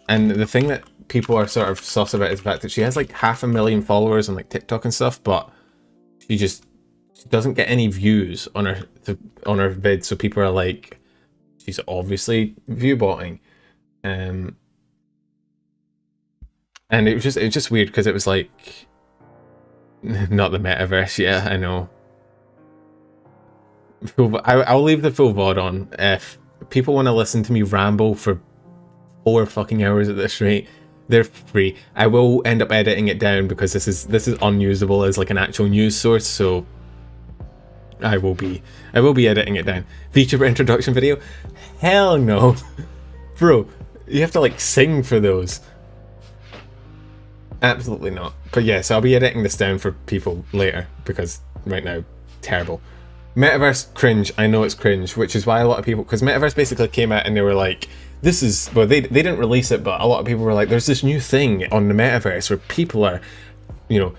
And the thing that people are sort of sus about is the fact that she has like 500,000 followers on like TikTok and stuff, but she just doesn't get any views on her vid. So people are like, she's obviously view botting, and it was just weird because it was like not the Metaverse. Yeah, I know. I'll leave the full VOD on. If people want to listen to me ramble for 4 fucking hours at this rate, they're free. I will end up editing it down because this is unusable as like an actual news source, so I will be editing it down. VTuber introduction video? Hell no. Bro, you have to like sing for those. Absolutely not. But yeah, so I'll be editing this down for people later because right now, terrible. Metaverse, cringe. I know it's cringe, which is why a lot of people, because Metaverse basically came out and they were like, this is, well, they didn't release it, but a lot of people were like, there's this new thing on the Metaverse where people are, you know,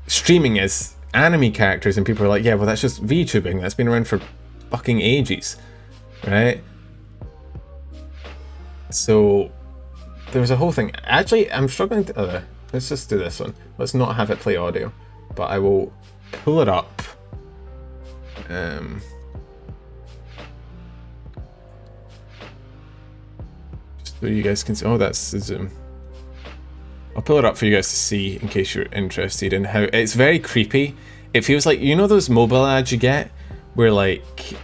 streaming as anime characters, and people are like, yeah, well, that's just VTubing. That's been around for fucking ages, right? So there was a whole thing. Actually, I'm struggling to, let's just do this one. Let's not have it play audio, but I will pull it up. So you guys can see. Oh, that's the zoom. I'll pull it up for you guys to see in case you're interested in how it's very creepy. It feels like, you know, those mobile ads you get where like,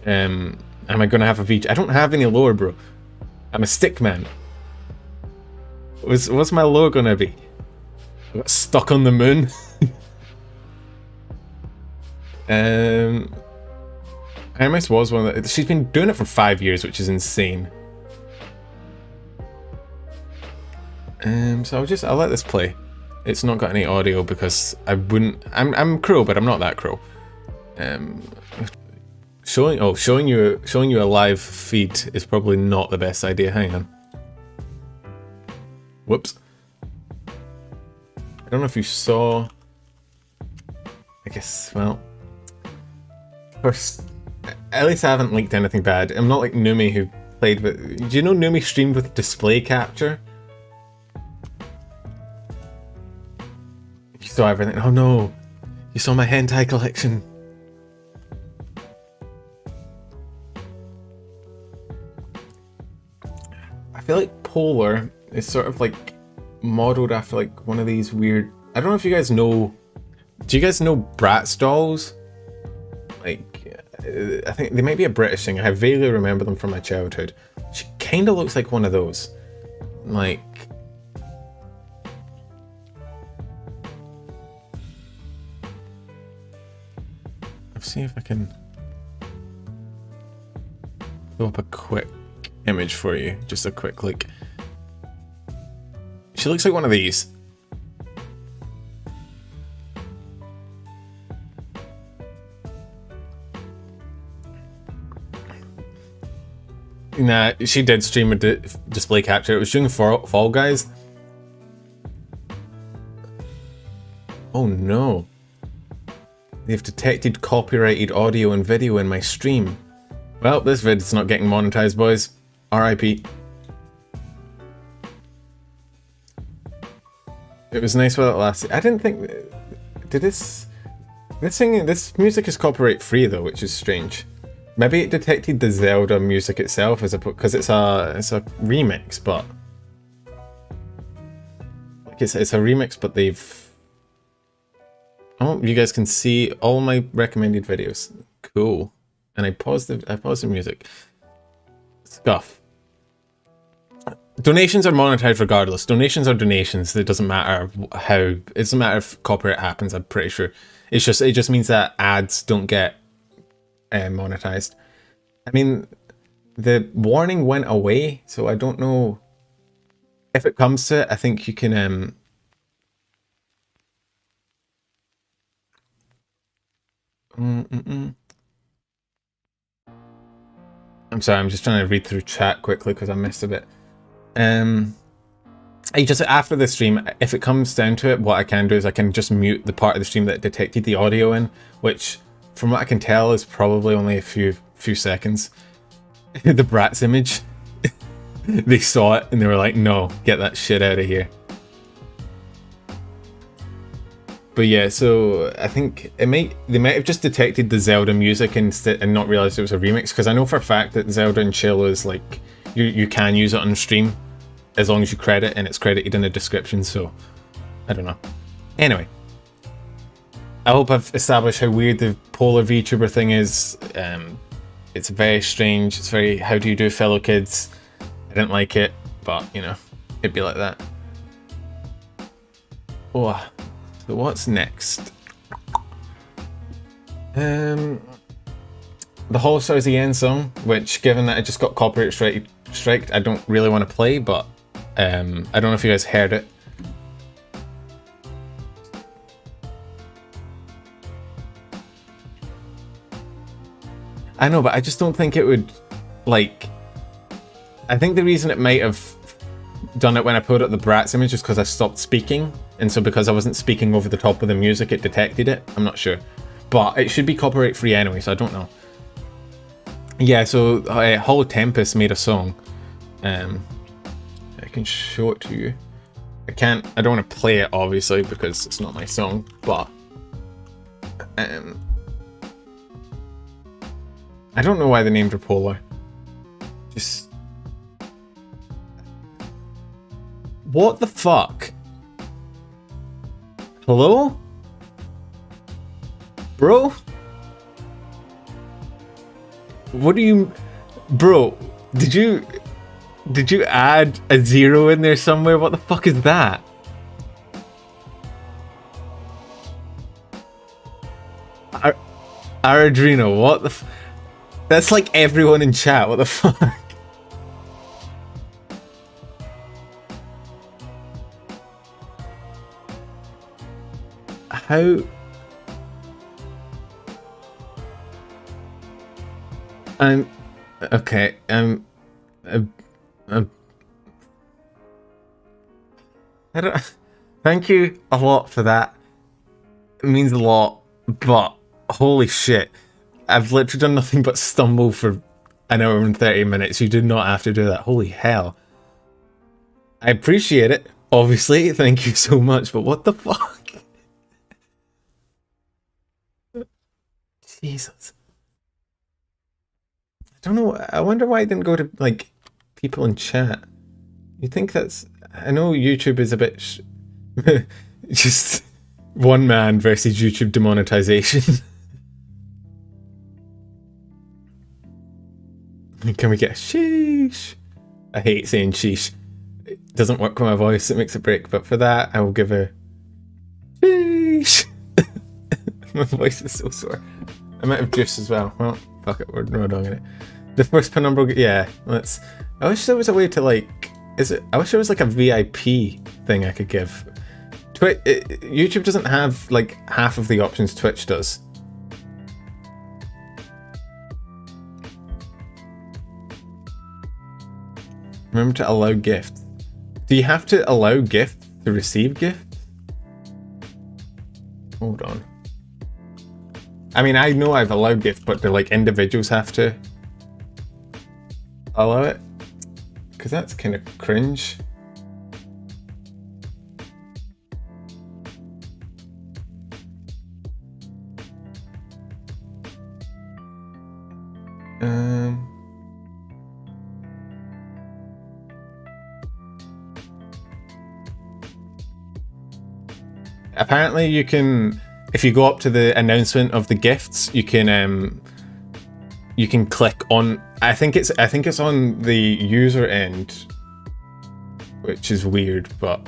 am I gonna have a VTuber? I don't have any lore, bro. I'm a stick man. What's my lore gonna be? I got stuck on the moon. Ironmouse was one that she's been doing it for 5 years, which is insane. So I'll let this play. It's not got any audio because I wouldn't. I'm cruel, but I'm not that cruel. Showing you a live feed is probably not the best idea. Hang on. Whoops. I don't know if you saw. I guess, well, first, at least I haven't leaked anything bad. I'm not like Numi who played with. Do you know Numi streamed with display capture? You saw everything. Oh no, you saw my hentai collection. I feel like Polar is sort of like modeled after like one of these weird. I don't know if you guys know. Do you guys know Bratz dolls? Like, I think they might be a British thing. I vaguely remember them from my childhood. She kind of looks like one of those. Like, let's see if I can pull up a quick image for you. Just a quick click. She looks like one of these. Nah, she did stream a display capture. It was during Fall Guys. Oh no. They've detected copyrighted audio and video in my stream. Well, this vid's not getting monetized, boys. RIP. It was nice while it lasted. I didn't think... Did this... This music is copyright free though, which is strange. Maybe it detected the Zelda music itself as a because it's a remix, but like it's a remix, but they've. Oh, you guys can see all my recommended videos. Cool. And I paused the music. Scuff. Donations are monetized regardless. Donations are donations. It doesn't matter how. It doesn't matter if copyright happens. I'm pretty sure. It just means that ads don't get monetized. I mean, the warning went away, so I don't know if it comes to it. I think you can. I'm sorry. I'm just trying to read through chat quickly because I missed a bit. I just after the stream, if it comes down to it, what I can do is I can just mute the part of the stream that detected the audio in, which, from what I can tell, is probably only a few seconds. The Bratz image, they saw it and they were like, "No, get that shit out of here." But yeah, so I think they might have just detected the Zelda music and not realized it was a remix, because I know for a fact that Zelda and Chill is like you can use it on stream as long as you credit, and it's credited in the description, so I don't know. Anyway, I hope I've established how weird the polar VTuber thing is. It's very strange. It's very, how do you do, fellow kids? I didn't like it, but you know, it'd be like that. Oh, so what's next? The Hollow Stars the End song, which, given that I just got copyright striked, I don't really want to play, but I don't know if you guys heard it. I know, but I just don't think it would, like, I think the reason it might have done it when I put up the Bratz image is because I stopped speaking, and so because I wasn't speaking over the top of the music, it detected it. I'm not sure, but it should be copyright free anyway, so I don't know. Yeah, so Hollow Tempest made a song. I can show it to you. I don't want to play it obviously because it's not my song, but I don't know why they named her Polar. Just, what the fuck? Hello? Bro? What do you... Bro, did you add a 0 in there somewhere? What the fuck is that? Aradrino, what the that's like everyone in chat, what the fuck? How... okay, I don't... Thank you a lot for that. It means a lot, but holy shit. I've literally done nothing but stumble for an hour and 30 minutes. You did not have to do that. Holy hell. I appreciate it, obviously. Thank you so much, but what the fuck? Jesus. I don't know. I wonder why I didn't go to, like, people in chat. You think that's... I know YouTube is a bit... just one man versus YouTube demonetization. Can we get a sheesh? I hate saying sheesh. It doesn't work with my voice, it makes a break, but for that, I will give a sheesh. My voice is so sore. I'm out of juice as well. Well, fuck it, we're no doing it. The first penumbral, yeah, let's... I wish there was a way to, like... I wish there was, like, a VIP thing I could give. YouTube doesn't have, like, half of the options Twitch does. Remember to allow gifts. Do you have to allow gifts to receive gifts? Hold on. I mean, I know I've allowed gifts, but do, like, individuals have to allow it? Because that's kind of cringe. Apparently you can, if you go up to the announcement of the gifts, you can click on, I think it's on the user end, which is weird, but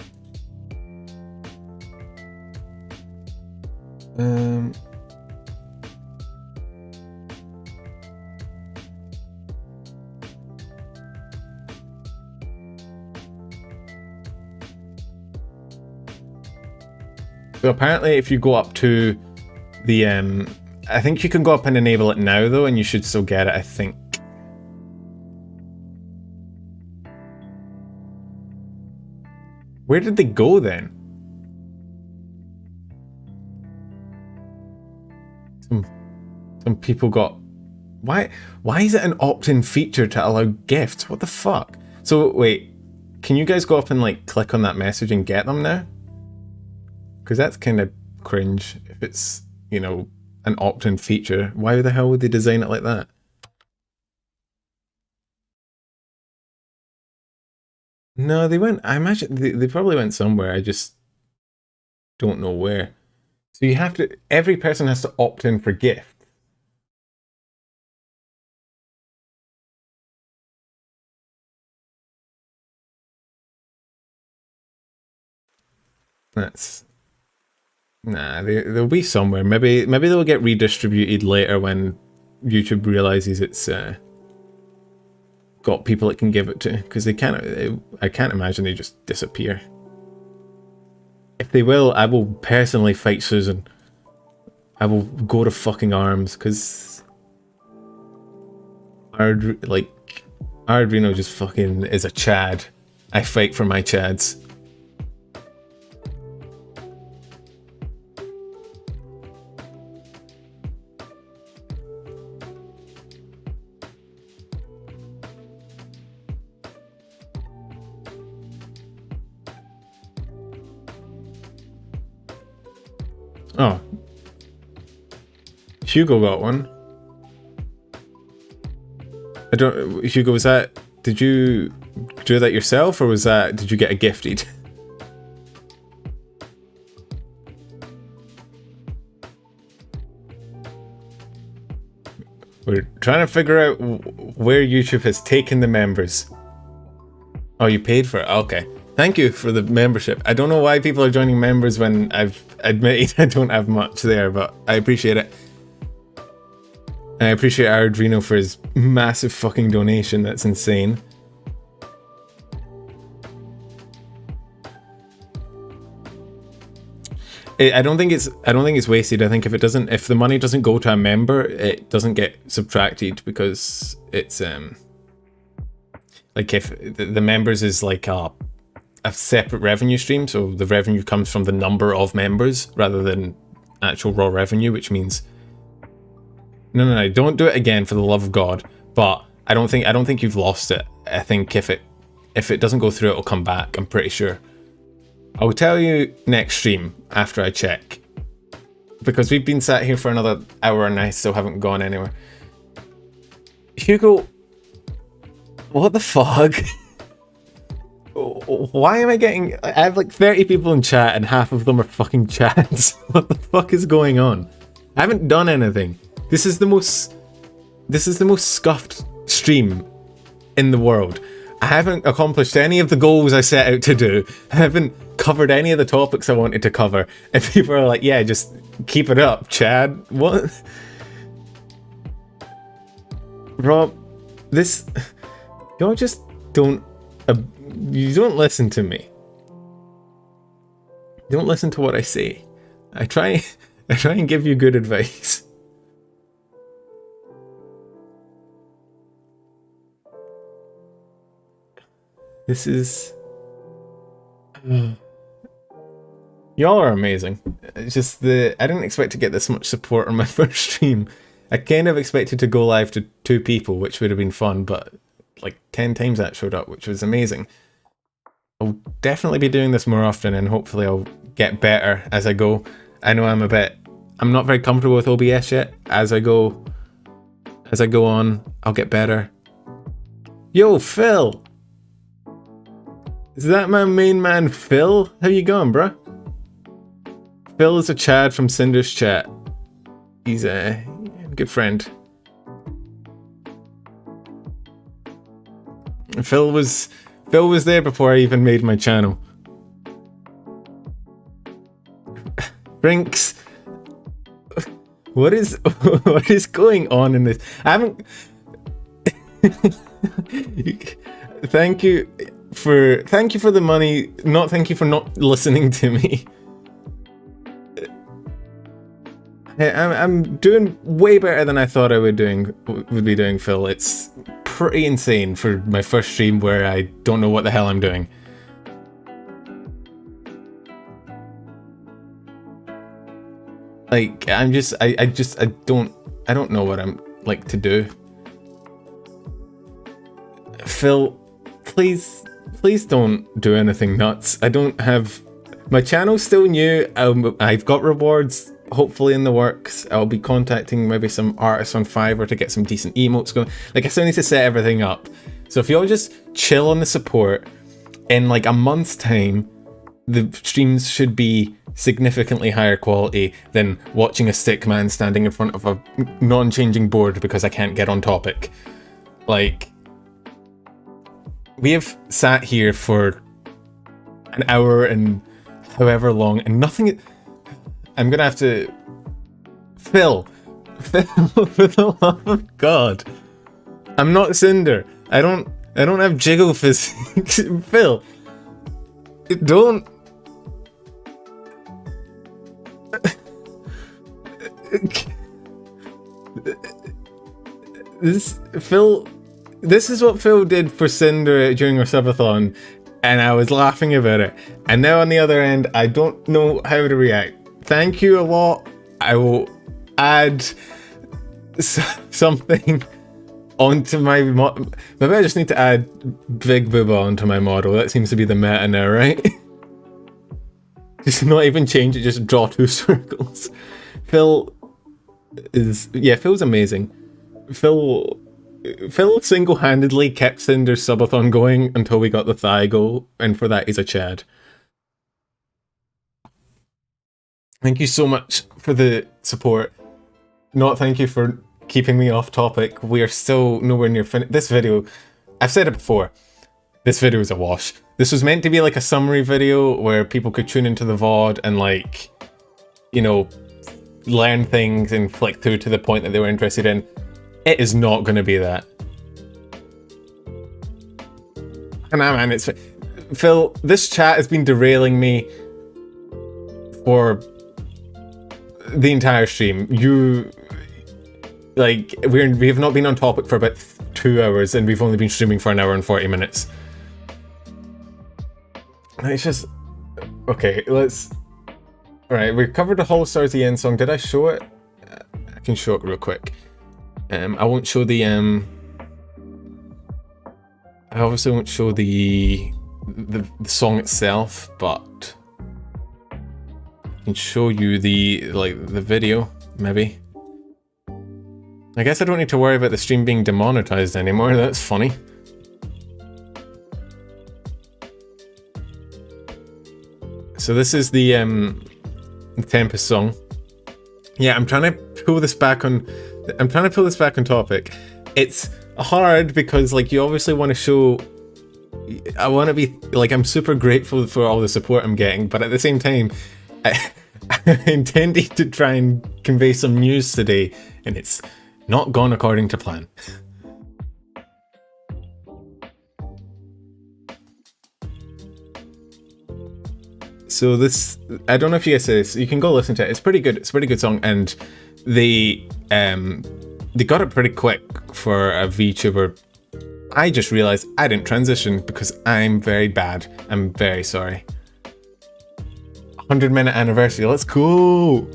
so apparently if you go up to the I think you can go up and enable it now though, and you should still get it, I think. Where did they go then? Some people got... Why is it an opt-in feature to allow gifts? What the fuck? So wait, can you guys go up and like click on that message and get them now? Because that's kind of cringe if it's, you know, an opt-in feature. Why the hell would they design it like that? No, they went, I imagine they probably went somewhere. I just don't know where. So you have to, every person has to opt in for gift. That's, nah, they'll be somewhere. Maybe they'll get redistributed later when YouTube realizes it's got people it can give it to, because I can't imagine they just disappear. If they will, I will personally fight Susan. I will go to fucking arms, because Ardrino just fucking is a Chad. I fight for my Chads. Oh. Hugo got one. I don't... Hugo, was that... Did you do that yourself, or was that... Did you get a gifted? We're trying to figure out where YouTube has taken the members. Oh, you paid for it? Okay. Thank you for the membership. I don't know why people are joining members when I've admitted I don't have much there, but I appreciate it. And I appreciate Ardrino for his massive fucking donation. That's insane. I don't think it's wasted. I think if the money doesn't go to a member, it doesn't get subtracted, because it's like if the members is like a separate revenue stream, so the revenue comes from the number of members rather than actual raw revenue, which means no, don't do it again, for the love of God. But I don't think you've lost it. I think if it doesn't go through, it'll come back, I'm pretty sure. I'll tell you next stream after I check, because we've been sat here for another hour and I still haven't gone anywhere. Hugo, what the fuck? Why am I getting... I have like 30 people in chat and half of them are fucking Chads. What the fuck is going on? I haven't done anything. This is the most scuffed stream in the world. I haven't accomplished any of the goals I set out to do. I haven't covered any of the topics I wanted to cover. And people are like, yeah, just keep it up, Chad. What? Rob, this... Y'all just don't... you don't listen to me. You don't listen to what I say. I try and give you good advice. This is... Y'all are amazing. It's just I didn't expect to get this much support on my first stream. I kind of expected to go live to 2 people, which would have been fun, but like 10 times that showed up, which was amazing. I'll definitely be doing this more often, and hopefully I'll get better as I go. I know I'm not very comfortable with OBS yet. As I go on, I'll get better. Yo, Phil! Is that my main man, Phil? How you going, bruh? Phil is a Chad from Cinder's chat. He's a good friend. Phil was there before I even made my channel. Brinks, what is going on in this? I haven't. Thank you for the money. Not thank you for not listening to me. I'm doing way better than I thought I would be doing, Phil. It's pretty insane for my first stream where I don't know what the hell I'm doing. Like, I don't know what I'm like to do. Phil, please don't do anything nuts. I don't have, my channel's still new. I've got rewards hopefully in the works. I'll be contacting maybe some artists on Fiverr to get some decent emotes going. Like, I still need to set everything up. So if y'all just chill on the support, in like a month's time, the streams should be significantly higher quality than watching a stick man standing in front of a non-changing board because I can't get on topic. Like, we have sat here for an hour and however long and nothing. I'm gonna have to... Phil, for the love of God. I'm not Cinder. I don't have jiggle physics. Phil, don't... This is what Phil did for Cinder during our subathon, and I was laughing about it. And now on the other end, I don't know how to react. Thank you a lot. I will add something onto my maybe I just need to add Big Booba onto my model. That seems to be the meta now, right? Just not even change it, just draw 2 circles. Phil's amazing. Phil single-handedly kept Cinder's subathon going until we got the thigh goal, and for that he's a Chad. Thank you so much for the support. Not thank you for keeping me off topic. We are still nowhere near finished. This video, I've said it before, this video is a wash. This was meant to be like a summary video where people could tune into the VOD and, like, you know, learn things and flick through to the point that they were interested in. It is not going to be that. And man, it's... Phil, this chat has been derailing me for the entire stream. We have not been on topic for about 2 hours and we've only been streaming for 1 hour and 40 minutes. It's just... Okay, let's... Alright, we covered the Hollow Stars the end song. Did I show it? I can show it real quick. I won't show the I obviously won't show the song itself, but I can show you the video, maybe. I guess I don't need to worry about the stream being demonetized anymore. That's funny. So this is the Tempest song. Yeah, I'm trying to pull this back on topic. It's hard because, like, you obviously want to show... I want to be... Like, I'm super grateful for all the support I'm getting, but at the same time, I intended to try and convey some news today, and it's not gone according to plan. So this... I don't know if you guys say this. You can go listen to it. It's pretty good. It's a pretty good song, and they got it pretty quick for a VTuber. I just realized I didn't transition because I'm very bad. I'm very sorry. 100-minute anniversary. Let's go.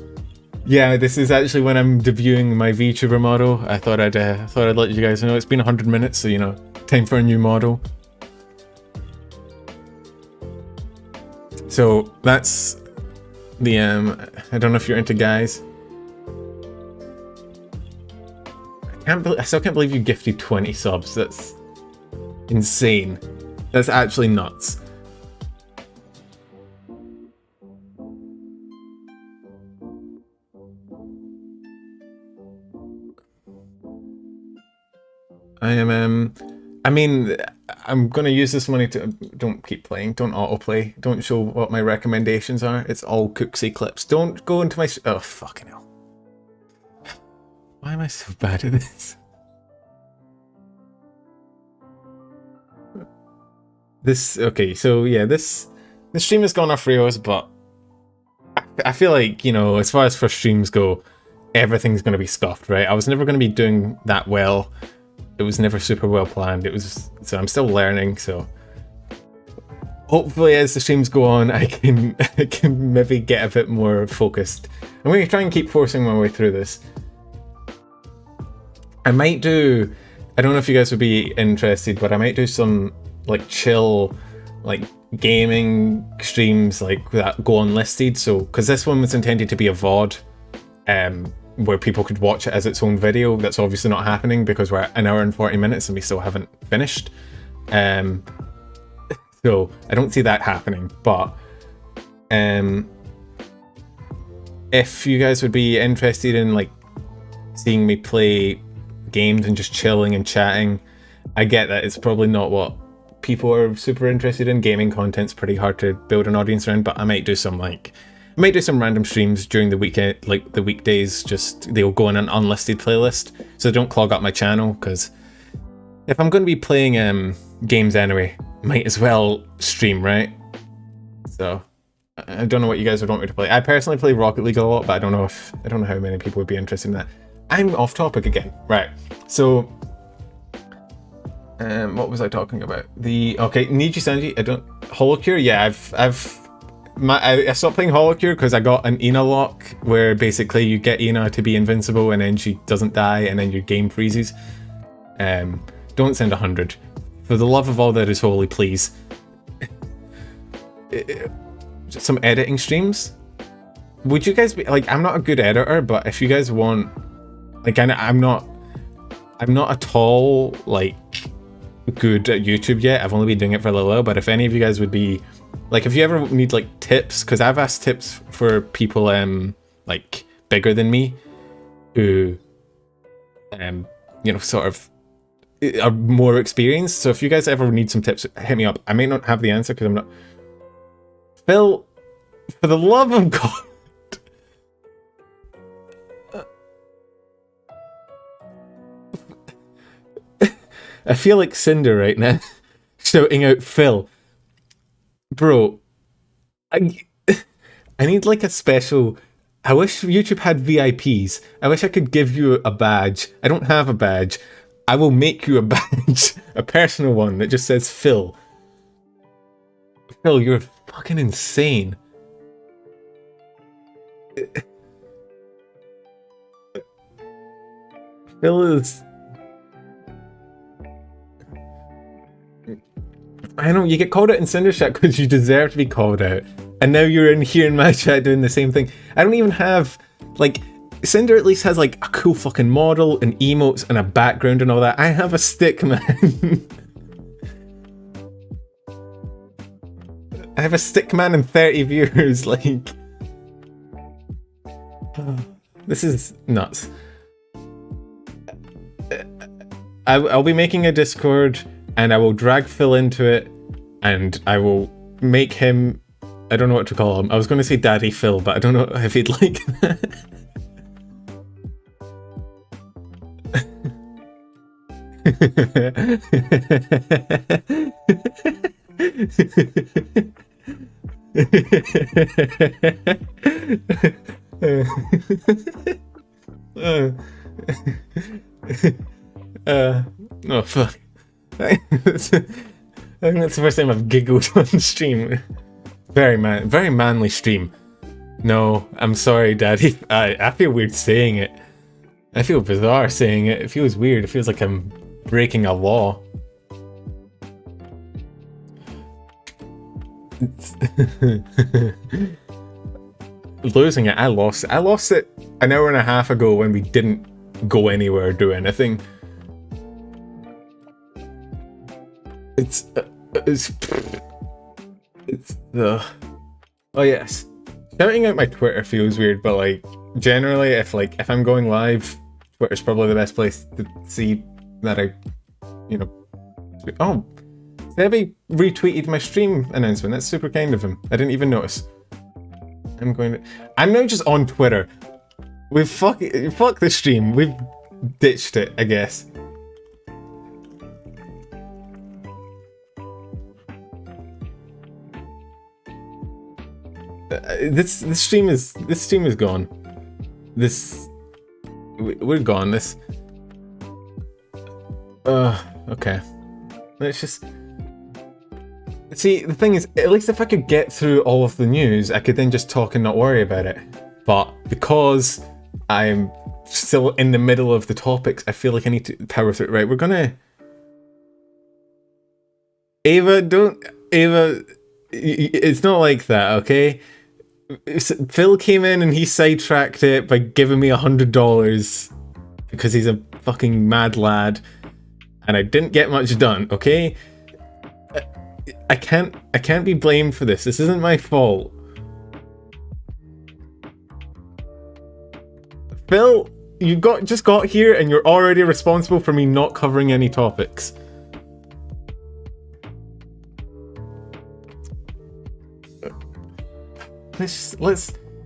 Yeah, this is actually when I'm debuting my VTuber model. I thought I'd let you guys know it's been 100 minutes, so you know, time for a new model. So that's the I don't know if you're into guys. I still can't believe you gifted 20 subs. That's insane. That's actually nuts. I mean, I'm gonna use this money to, don't keep playing, don't autoplay, don't show what my recommendations are, it's all Cooksy clips, don't go into my, oh fucking hell. Why am I so bad at this? Okay, so yeah, this stream has gone off rails, but I feel like, you know, as far as first streams go, everything's gonna be scuffed, right? I was never gonna be doing that well. It was never super well planned. So I'm still learning. So hopefully, as the streams go on, I can maybe get a bit more focused. I'm going to try and keep forcing my way through this. I might do. I don't know if you guys would be interested, but I might do some like chill, like gaming streams like that go unlisted. So because this one was intended to be a VOD. Where people could watch it as its own video. That's obviously not happening because we're at 1 hour and 40 minutes and we still haven't finished. So I don't see that happening, but if you guys would be interested in like seeing me play games and just chilling and chatting, I get that it's probably not what people are super interested in. Gaming content's pretty hard to build an audience around, but I might do some random streams during the weekend, like the weekdays. Just they'll go in an unlisted playlist, so don't clog up my channel. Because if I'm going to be playing games anyway, might as well stream, right? So I don't know what you guys would want me to play. I personally play Rocket League a lot, but I don't know how many people would be interested in that. I'm off topic again, right? So what was I talking about? Nijisanji. Holocure. Yeah, I stopped playing Holocure because I got an Ina lock where basically you get Ina to be invincible and then she doesn't die and then your game freezes. Don't send 100. For the love of all that is holy, please. Some editing streams? Would you guys be like, I'm not a good editor, but if you guys want, like, I'm not at all like good at YouTube yet. I've only been doing it for a little while, but if any of you guys would be like, if you ever need like tips, because I've asked tips for people like bigger than me who you know, sort of are more experienced. So if you guys ever need some tips, hit me up. I may not have the answer because I'm not. Phil, for the love of God. I feel like Cinder right now, shouting out Phil. Bro, I need like a special. I wish YouTube had VIPs. I wish I could give you a badge. I don't have a badge. I will make you a badge, a personal one that just says Phil. Phil, you're fucking insane. Phil is... I know, you get called out in Cinder chat because you deserve to be called out. And now you're in here in my chat doing the same thing. I don't even have, like, Cinder at least has, like, a cool fucking model and emotes and a background and all that. I have a stick, man. I have a stick man and 30 viewers, like... This is nuts. I'll be making a Discord and I will drag Phil into it and I will make him... I don't know what to call him. I was going to say Daddy Phil, but I don't know if he'd like that. Oh fuck. I think that's the first time I've giggled on stream. Very manly stream. No, I'm sorry, Daddy. I feel weird saying it. I feel bizarre saying it. It feels weird. It feels like I'm breaking a law. Losing it. I lost it an hour and a half ago when we didn't go anywhere or do anything. It's oh yes, shouting out my Twitter feels weird, but like generally if I'm going live, Twitter's probably the best place to see that I, you know. Oh, Debbie retweeted my stream announcement. That's super kind of him. I didn't even notice. I'm now just on Twitter. Fuck the stream. We've ditched it, I guess. This stream is gone. We're gone. Okay. Let's just see. The thing is, at least if I could get through all of the news, I could then just talk and not worry about it. But because I'm still in the middle of the topics, I feel like I need to power through it. Right, we're gonna. Ava, it's not like that, okay? Phil came in and he sidetracked it by giving me $100 because he's a fucking mad lad, and I didn't get much done, okay? I can't be blamed for this. This isn't my fault. Phil, you just got here and you're already responsible for me not covering any topics.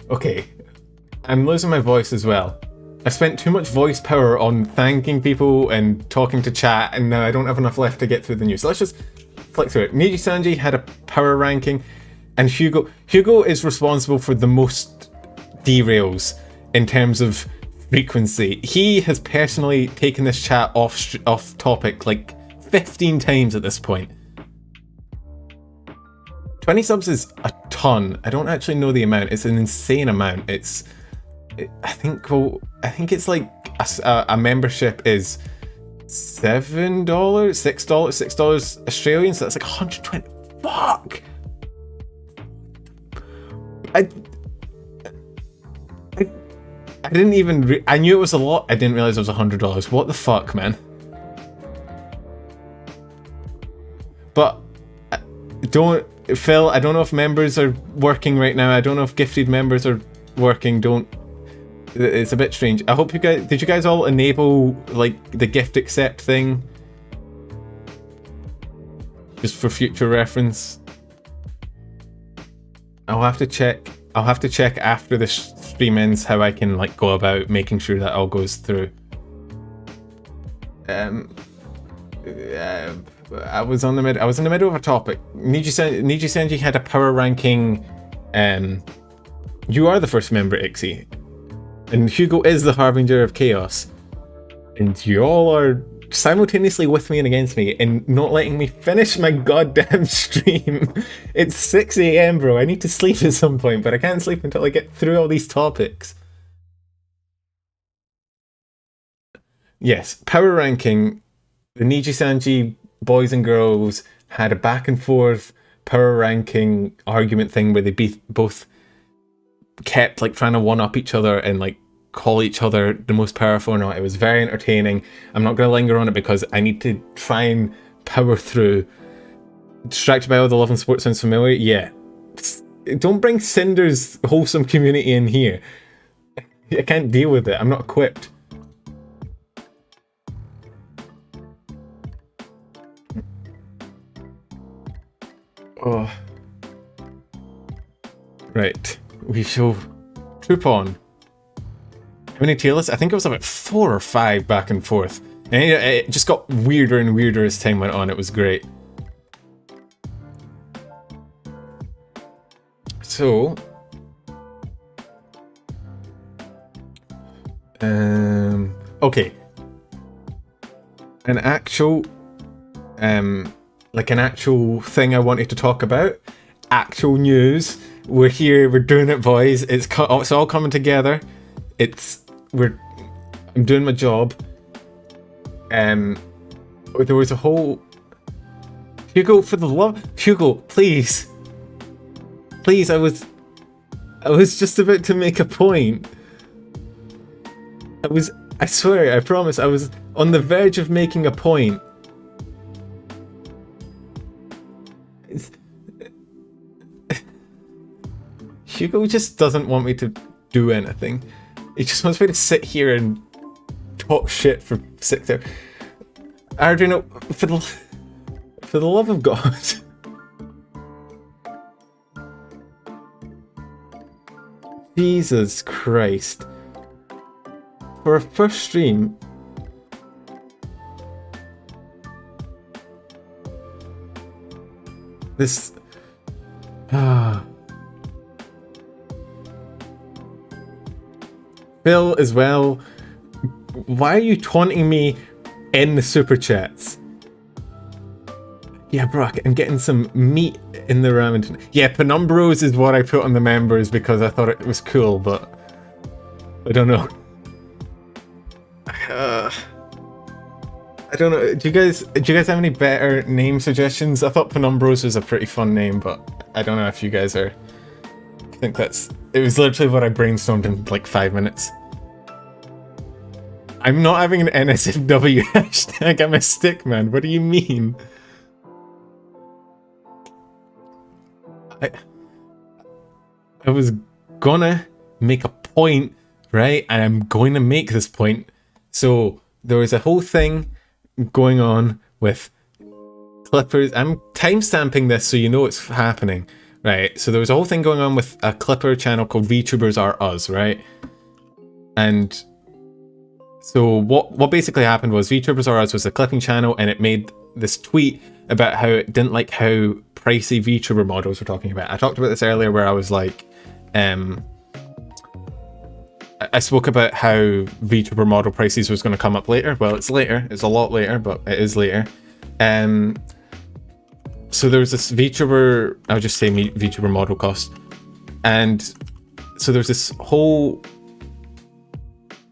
Okay, I'm losing my voice as well. I spent too much voice power on thanking people and talking to chat, and now I don't have enough left to get through the news. So let's just flick through it. Nijisanji had a power ranking, and Hugo is responsible for the most derails in terms of frequency. He has personally taken this chat off topic like 15 times at this point. 20 subs is a ton. I don't actually know the amount. It's an insane amount. I think it's like a membership is $7, $6 Australian, so that's like 120. Fuck! I didn't even I knew it was a lot. I didn't realize it was $100. What the fuck, man? But Phil, I don't know if members are working right now. I don't know if gifted members are working. It's a bit strange. I hope did you guys all enable like the gift accept thing? Just for future reference. I'll have to check after the stream ends how I can like go about making sure that all goes through. I was in the middle of a topic. Nijisanji had a power ranking. You are the first member, Ixie. And Hugo is the harbinger of chaos. And you all are simultaneously with me and against me and not letting me finish my goddamn stream. It's 6 AM, bro. I need to sleep at some point, but I can't sleep until I get through all these topics. Yes, power ranking. The Nijisanji boys and girls had a back and forth power ranking argument thing where they both kept like trying to one up each other and like call each other the most powerful or not. It was very entertaining. I'm not going to linger on it because I need to try and power through. Distracted by all the love and support sounds familiar? Yeah. Don't bring Cinder's wholesome community in here. I can't deal with it. I'm not equipped. Oh. Right. We shall troop on. How many tier lists? I think it was about 4 or 5 back and forth. And it just got weirder and weirder as time went on. It was great. So... okay. An actual thing I wanted to talk about. Actual news. We're here, we're doing it, boys. It's all coming together. I'm doing my job. There was a whole... Hugo, for the love... Hugo, please. Please, I was just about to make a point. I swear, I promise, I was on the verge of making a point. Hugo just doesn't want me to do anything. He just wants me to sit here and talk shit for 6 hours. Arduino, for the love of God. Jesus Christ. For a first stream, this... Phil as well, why are you taunting me in the super chats? Yeah, bro, I'm getting some meat in the ramen. Yeah, Penumbros is what I put on the members because I thought it was cool, but I don't know. I don't know. Do you guys have any better name suggestions? I thought Penumbros was a pretty fun name, but I don't know if you guys are. I think it was literally what I brainstormed in like 5 minutes. I'm not having an NSFW hashtag. I'm a stick man. What do you mean? I was gonna make a point, right? And I'm going to make this point. So there was a whole thing going on with Clippers. I'm timestamping this so you know it's happening, right? So there was a whole thing going on with a Clipper channel called VTubers Are Us, right? And so what basically happened was VTubers Are Us was a clipping channel, and it made this tweet about how it didn't like how pricey VTuber models were talking about. I talked about this earlier where I was like, I spoke about how VTuber model prices was going to come up later. Well, it's later. It's a lot later, but it is later. So there was this VTuber, I'll just say VTuber model cost. And so there's this whole...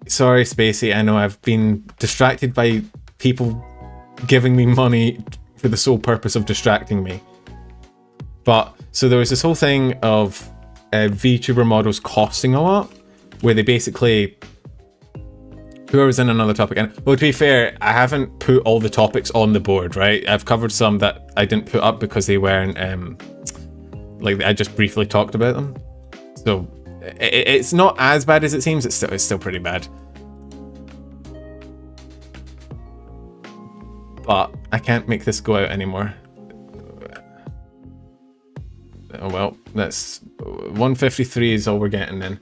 Sorry, Spacey, I know I've been distracted by people giving me money for the sole purpose of distracting me. But, so there was this whole thing of VTuber models costing a lot, where they basically... Whoever's in another topic, and well, to be fair, I haven't put all the topics on the board, right? I've covered some that I didn't put up because they weren't, like, I just briefly talked about them. So, it's not as bad as it seems, it's still pretty bad. But I can't make this go out anymore. Oh well, that's 153 is all we're getting then.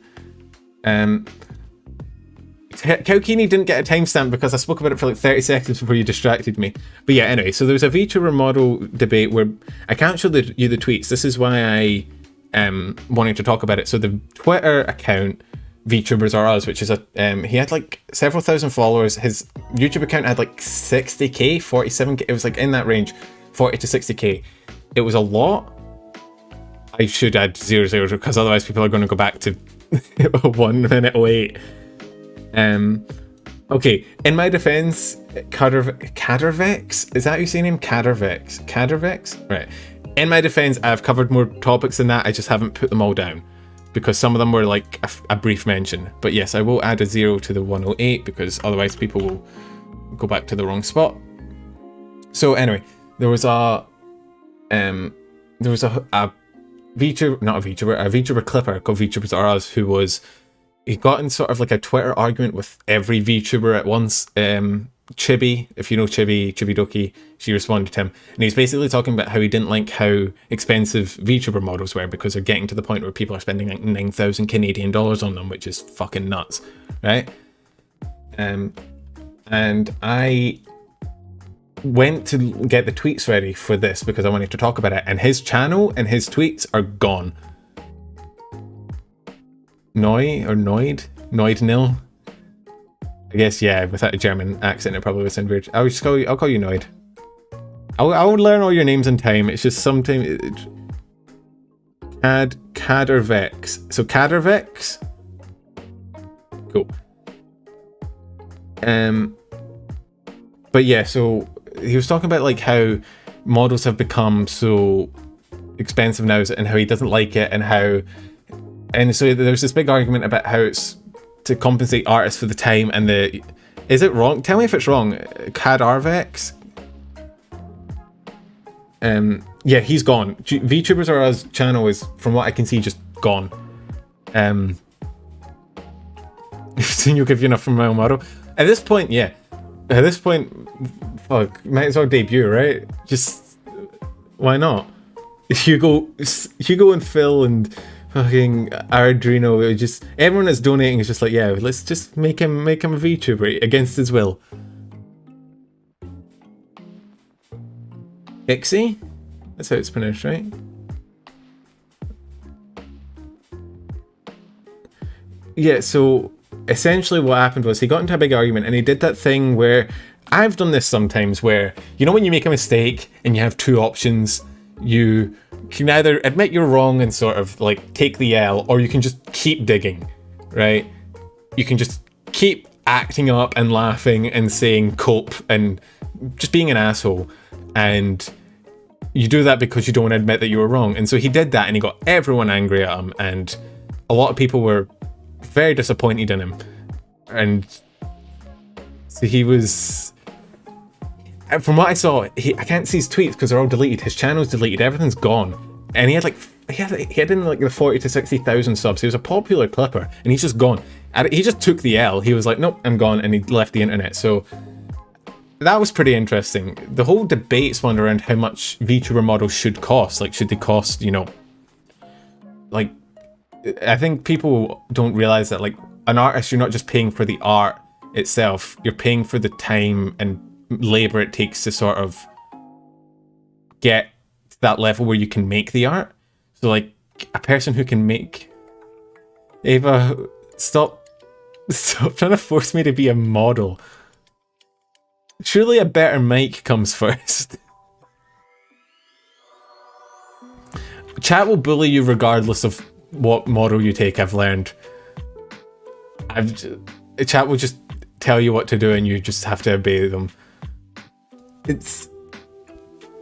Kaukini didn't get a timestamp because I spoke about it for like 30 seconds before you distracted me. But yeah, anyway, so there's a VTuber model debate where I can't show you the tweets. This is why I wanted to talk about it. So the Twitter account, VTubers Are Us, which is he had like several thousand followers. His YouTube account had like 60k, 47k. It was like in that range, 40 to 60k. It was a lot. I should add 00 because otherwise people are going to go back to 1 minute wait. Okay, in my defense, Kadervex, is that how you say your name? Kadervex? Right. In my defense, I've covered more topics than that, I just haven't put them all down, because some of them were like a brief mention. But yes, I will add a 0 to the 108, because otherwise people will go back to the wrong spot. So anyway, there was a VTuber, not a VTuber, a VTuber clipper called VTubers Are Us, he got in sort of like a Twitter argument with every VTuber at once. Chibi, if you know Chibi Doki, she responded to him, and he's basically talking about how he didn't like how expensive VTuber models were, because they're getting to the point where people are spending like 9,000 Canadian dollars on them, which is fucking nuts, right? And I went to get the tweets ready for this because I wanted to talk about it, and his channel and his tweets are gone. Noid nil. I guess, yeah, without a German accent it probably would sound weird. I'll call you Noid. I'll learn all your names in time. It's just sometimes Kadervex. So Kadervex. Cool. But yeah, so he was talking about like how models have become so expensive now, and how he doesn't like it, and so there's this big argument about how it's to compensate artists for the time and the... Is it wrong? Tell me if it's wrong. Cad Arvex? Yeah, he's gone. VTubers Are Us channel is, from what I can see, just gone. Soon you'll give you enough from my own model. At this point, yeah. At this point, fuck, might as well debut, right? Just, why not? Hugo and Phil and fucking Ardrino, just everyone that's donating is just like, yeah, let's just make him a VTuber against his will. Ixie? That's how it's pronounced, right? Yeah, so essentially what happened was he got into a big argument and he did that thing where, I've done this sometimes, where, you know when you make a mistake and you have two options, you can either admit you're wrong and sort of like take the L, or you can just keep digging, right? You can just keep acting up and laughing and saying cope and just being an asshole, and you do that because you don't want to admit that you were wrong. And so he did that and he got everyone angry at him, and a lot of people were very disappointed in him. And so he was, from what I saw, I can't see his tweets because they're all deleted. His channel's deleted, everything's gone. And he had like, he had in like the 40 to 60,000 subs. He was a popular clipper and he's just gone. He just took the L. He was like, nope, I'm gone, and he left the internet. So that was pretty interesting. The whole debate spun around how much VTuber models should cost. Like, should they cost, you know, like, I think people don't realize that, like, an artist, you're not just paying for the art itself, you're paying for the time and labor it takes to sort of get to that level where you can make the art. So, like, a person who can make... Ava, stop trying to force me to be a model. Surely a better mic comes first. Chat will bully you regardless of what model you take, I've learned. Chat will just tell you what to do and you just have to obey them.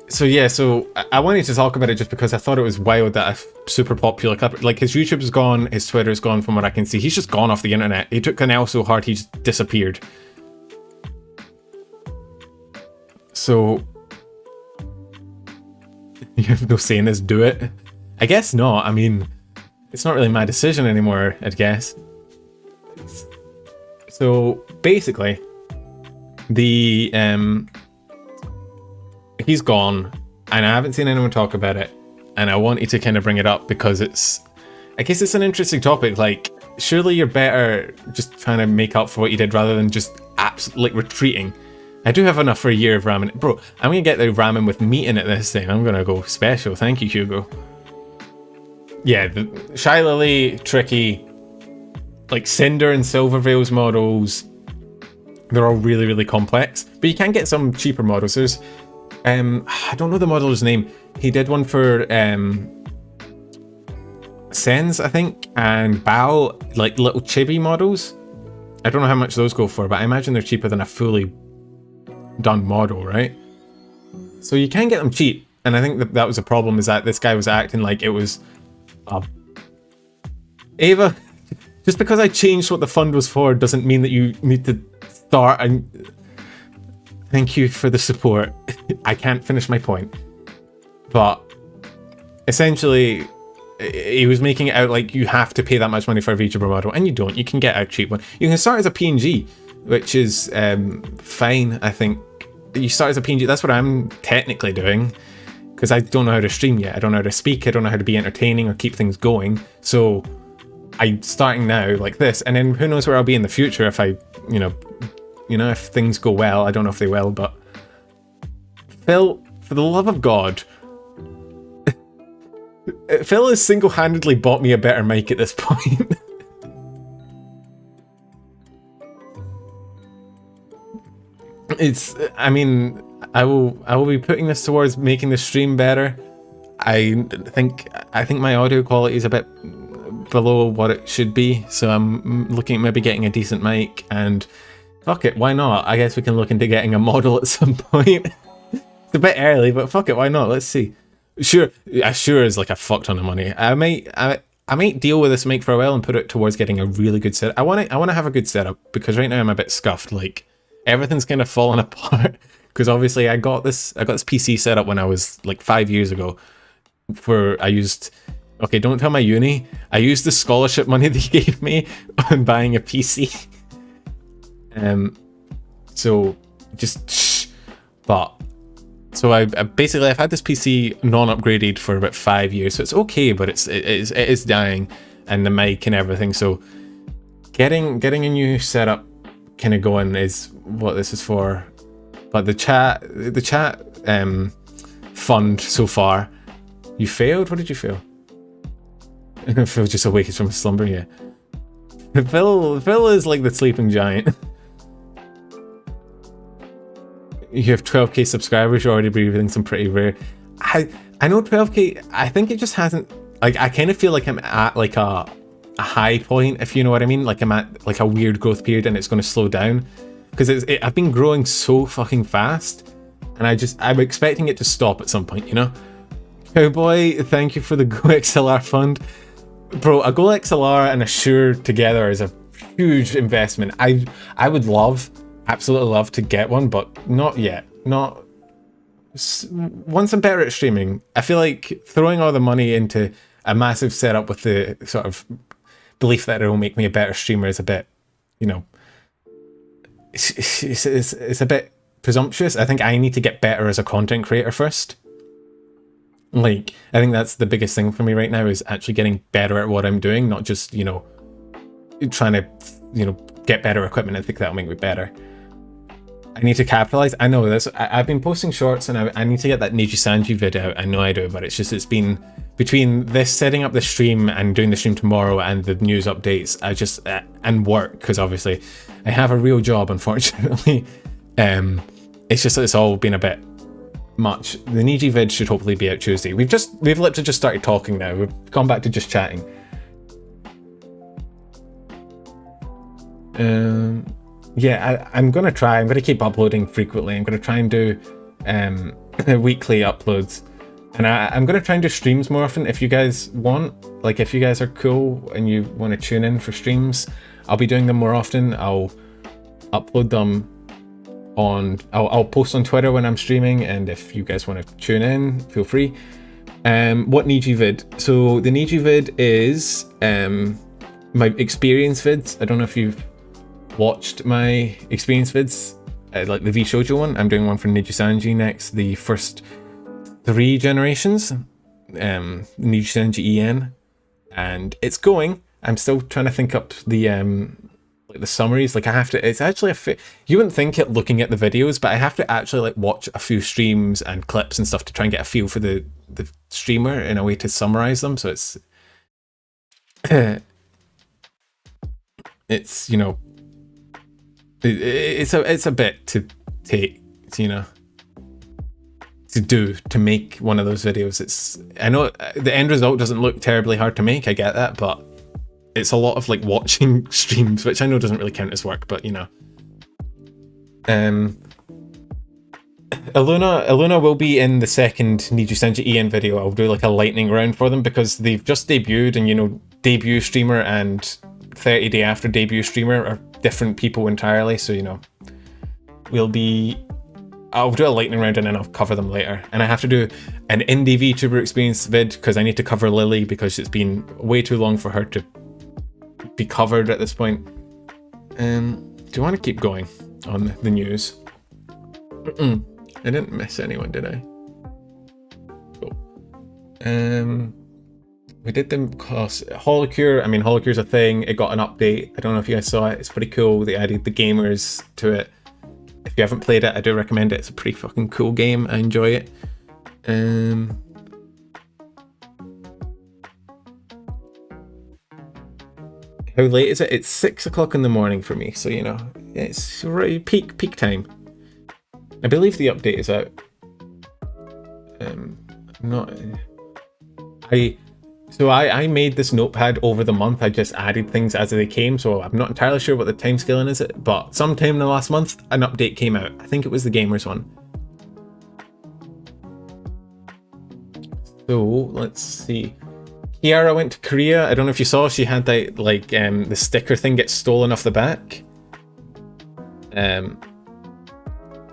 So yeah, so I wanted to talk about it just because I thought it was wild that a super popular clip, like his YouTube's gone, his Twitter's gone from what I can see. He's just gone off the internet. He took an L so hard he just disappeared. So you have no say in this, do it? I guess not. I mean, it's not really my decision anymore, I guess. So basically, he's gone, and I haven't seen anyone talk about it, and I wanted to kind of bring it up because I guess it's an interesting topic. Like, surely you're better just trying to make up for what you did rather than just like retreating. I do have enough for a year of ramen. Bro, I'm gonna get the ramen with meat in it this time. I'm gonna go special. Thank you, Hugo. Yeah, the Shy Lily, Tricky, like Cinder and Silvervale's models, they're all really, really complex. But you can get some cheaper models. There's, I don't know the model's name. He did one for Sens, I think, and Bao, like little chibi models. I don't know how much those go for, but I imagine they're cheaper than a fully done model, right? So you can get them cheap, and I think that was a problem, is that this guy was acting like it was Ava, just because I changed what the fund was for doesn't mean that you need to start. And thank you for the support. I can't finish my point, but essentially he was making it out like you have to pay that much money for a VTuber model, and you don't. You can get a cheap one. You can start as a PNG, which is fine. I think you start as a PNG. That's what I'm technically doing, because I don't know how to stream yet. I don't know how to speak. I don't know how to be entertaining or keep things going. So I'm starting now like this, and then who knows where I'll be in the future if I, you know, if things go well. I don't know if they will, but Phil, for the love of God, Phil has single-handedly bought me a better mic at this point. I mean, I will be putting this towards making the stream better. I think my audio quality is a bit below what it should be, so I'm looking at maybe getting a decent mic, and fuck it, why not? I guess we can look into getting a model at some point. It's a bit early, but fuck it, why not? Let's see. Sure is like a fuck ton of money. I I might deal with this mic for a while and put it towards getting a really good setup. I want to have a good setup, because right now I'm a bit scuffed. Like, everything's kind of falling apart, because obviously I got this PC set up when I was like 5 years ago, where I used, okay, don't tell my uni, I used the scholarship money they gave me on buying a PC. So just shh. But so I basically, I've had this PC non-upgraded for about 5 years, so it's okay, but it is dying, and the mic and everything. So getting a new setup kind of going is what this is for. But the chat fund so far, you failed. What did you fail? Phil just awakens from a slumber. Yeah, Phil is like the sleeping giant. You have 12k subscribers, you're already breathing some pretty rare. I know 12k, I think it just hasn't, like, I kind of feel like I'm at like a high point, if you know what I mean. Like I'm at like a weird growth period and it's going to slow down, because I've been growing so fucking fast, and I'm expecting it to stop at some point, you know. Cowboy, thank you for the Go XLR fund. Bro, a Go XLR and a Shure together is a huge investment. I would absolutely love to get one, but not yet. Not once I'm better at streaming. I feel like throwing all the money into a massive setup with the sort of belief that it will make me a better streamer is a bit, you know, it's a bit presumptuous. I think I need to get better as a content creator first. Like, I think that's the biggest thing for me right now, is actually getting better at what I'm doing, not just, you know, trying to, you know, get better equipment and think that'll make me better. I need to capitalize. I know this. I've been posting shorts, and I need to get that Nijisanji video out. I know I do, but it's been between this, setting up the stream and doing the stream tomorrow, and the news updates. And work, because obviously I have a real job, unfortunately. It's all been a bit much. The Niji vid should hopefully be out Tuesday. We've literally just started talking now. We've gone back to just chatting. Yeah, I'm gonna keep uploading frequently. I'm gonna try and do weekly uploads, and I'm gonna try and do streams more often. If you guys want, like, if you guys are cool and you want to tune in for streams, I'll be doing them more often. I'll upload them on, I'll post on Twitter when I'm streaming, and if you guys want to tune in, feel free. What Niji vid? So the Niji vid is my experience vids. I don't know if you've watched my experience vids, like the vshojo one. I'm doing one for Nijisanji next, the first 3 generations, Nijisanji EN, and it's going. I'm still trying to think up the like the summaries. Like, I have to, it's actually you wouldn't think it looking at the videos, but I have to actually like watch a few streams and clips and stuff to try and get a feel for the streamer in a way to summarize them. So it's you know, it's a bit to take, you know, to do, to make one of those videos. I know the end result doesn't look terribly hard to make, I get that, but it's a lot of like watching streams, which I know doesn't really count as work, but you know. Illuna will be in the second Nijisanji EN video. I'll do like a lightning round for them, because they've just debuted, and you know, debut streamer and 30 day after debut streamer are different people entirely, so you know, I'll do a lightning round and then I'll cover them later. And I have to do an indie VTuber experience vid, because I need to cover Lily, because it's been way too long for her to be covered at this point. Do you want to keep going on the news? I didn't miss anyone, did I? Cool. We did them cause Holocure. I mean, Holocure's a thing. It got an update. I don't know if you guys saw it. It's pretty cool. They added the gamers to it. If you haven't played it, I do recommend it. It's a pretty fucking cool game. I enjoy it. How late is it? It's 6 o'clock in the morning for me, so you know, it's right peak time. I believe the update is out. I made this notepad over the month. I just added things as they came, so I'm not entirely sure what the time scaling is, but sometime in the last month an update came out. I think it was the gamers one. So let's see. Kiara went to Korea. I don't know if you saw, she had that, like, the sticker thing get stolen off the back.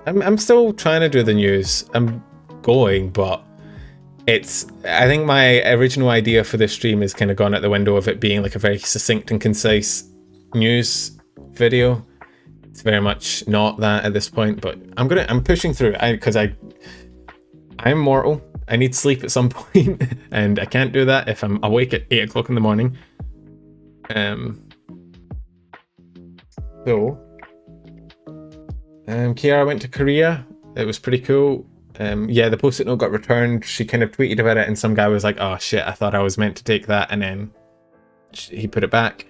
I'm still trying to do the news. I'm going, but I think my original idea for this stream is kind of gone out the window of it being like a very succinct and concise news video. It's very much not that at this point, but I'm pushing through because I'm mortal. I need sleep at some point, and I can't do that if I'm awake at 8 o'clock in the morning. Kiara went to Korea. It was pretty cool. Yeah, the post-it note got returned. She kind of tweeted about it, and some guy was like, "Oh shit, I thought I was meant to take that," and then he put it back.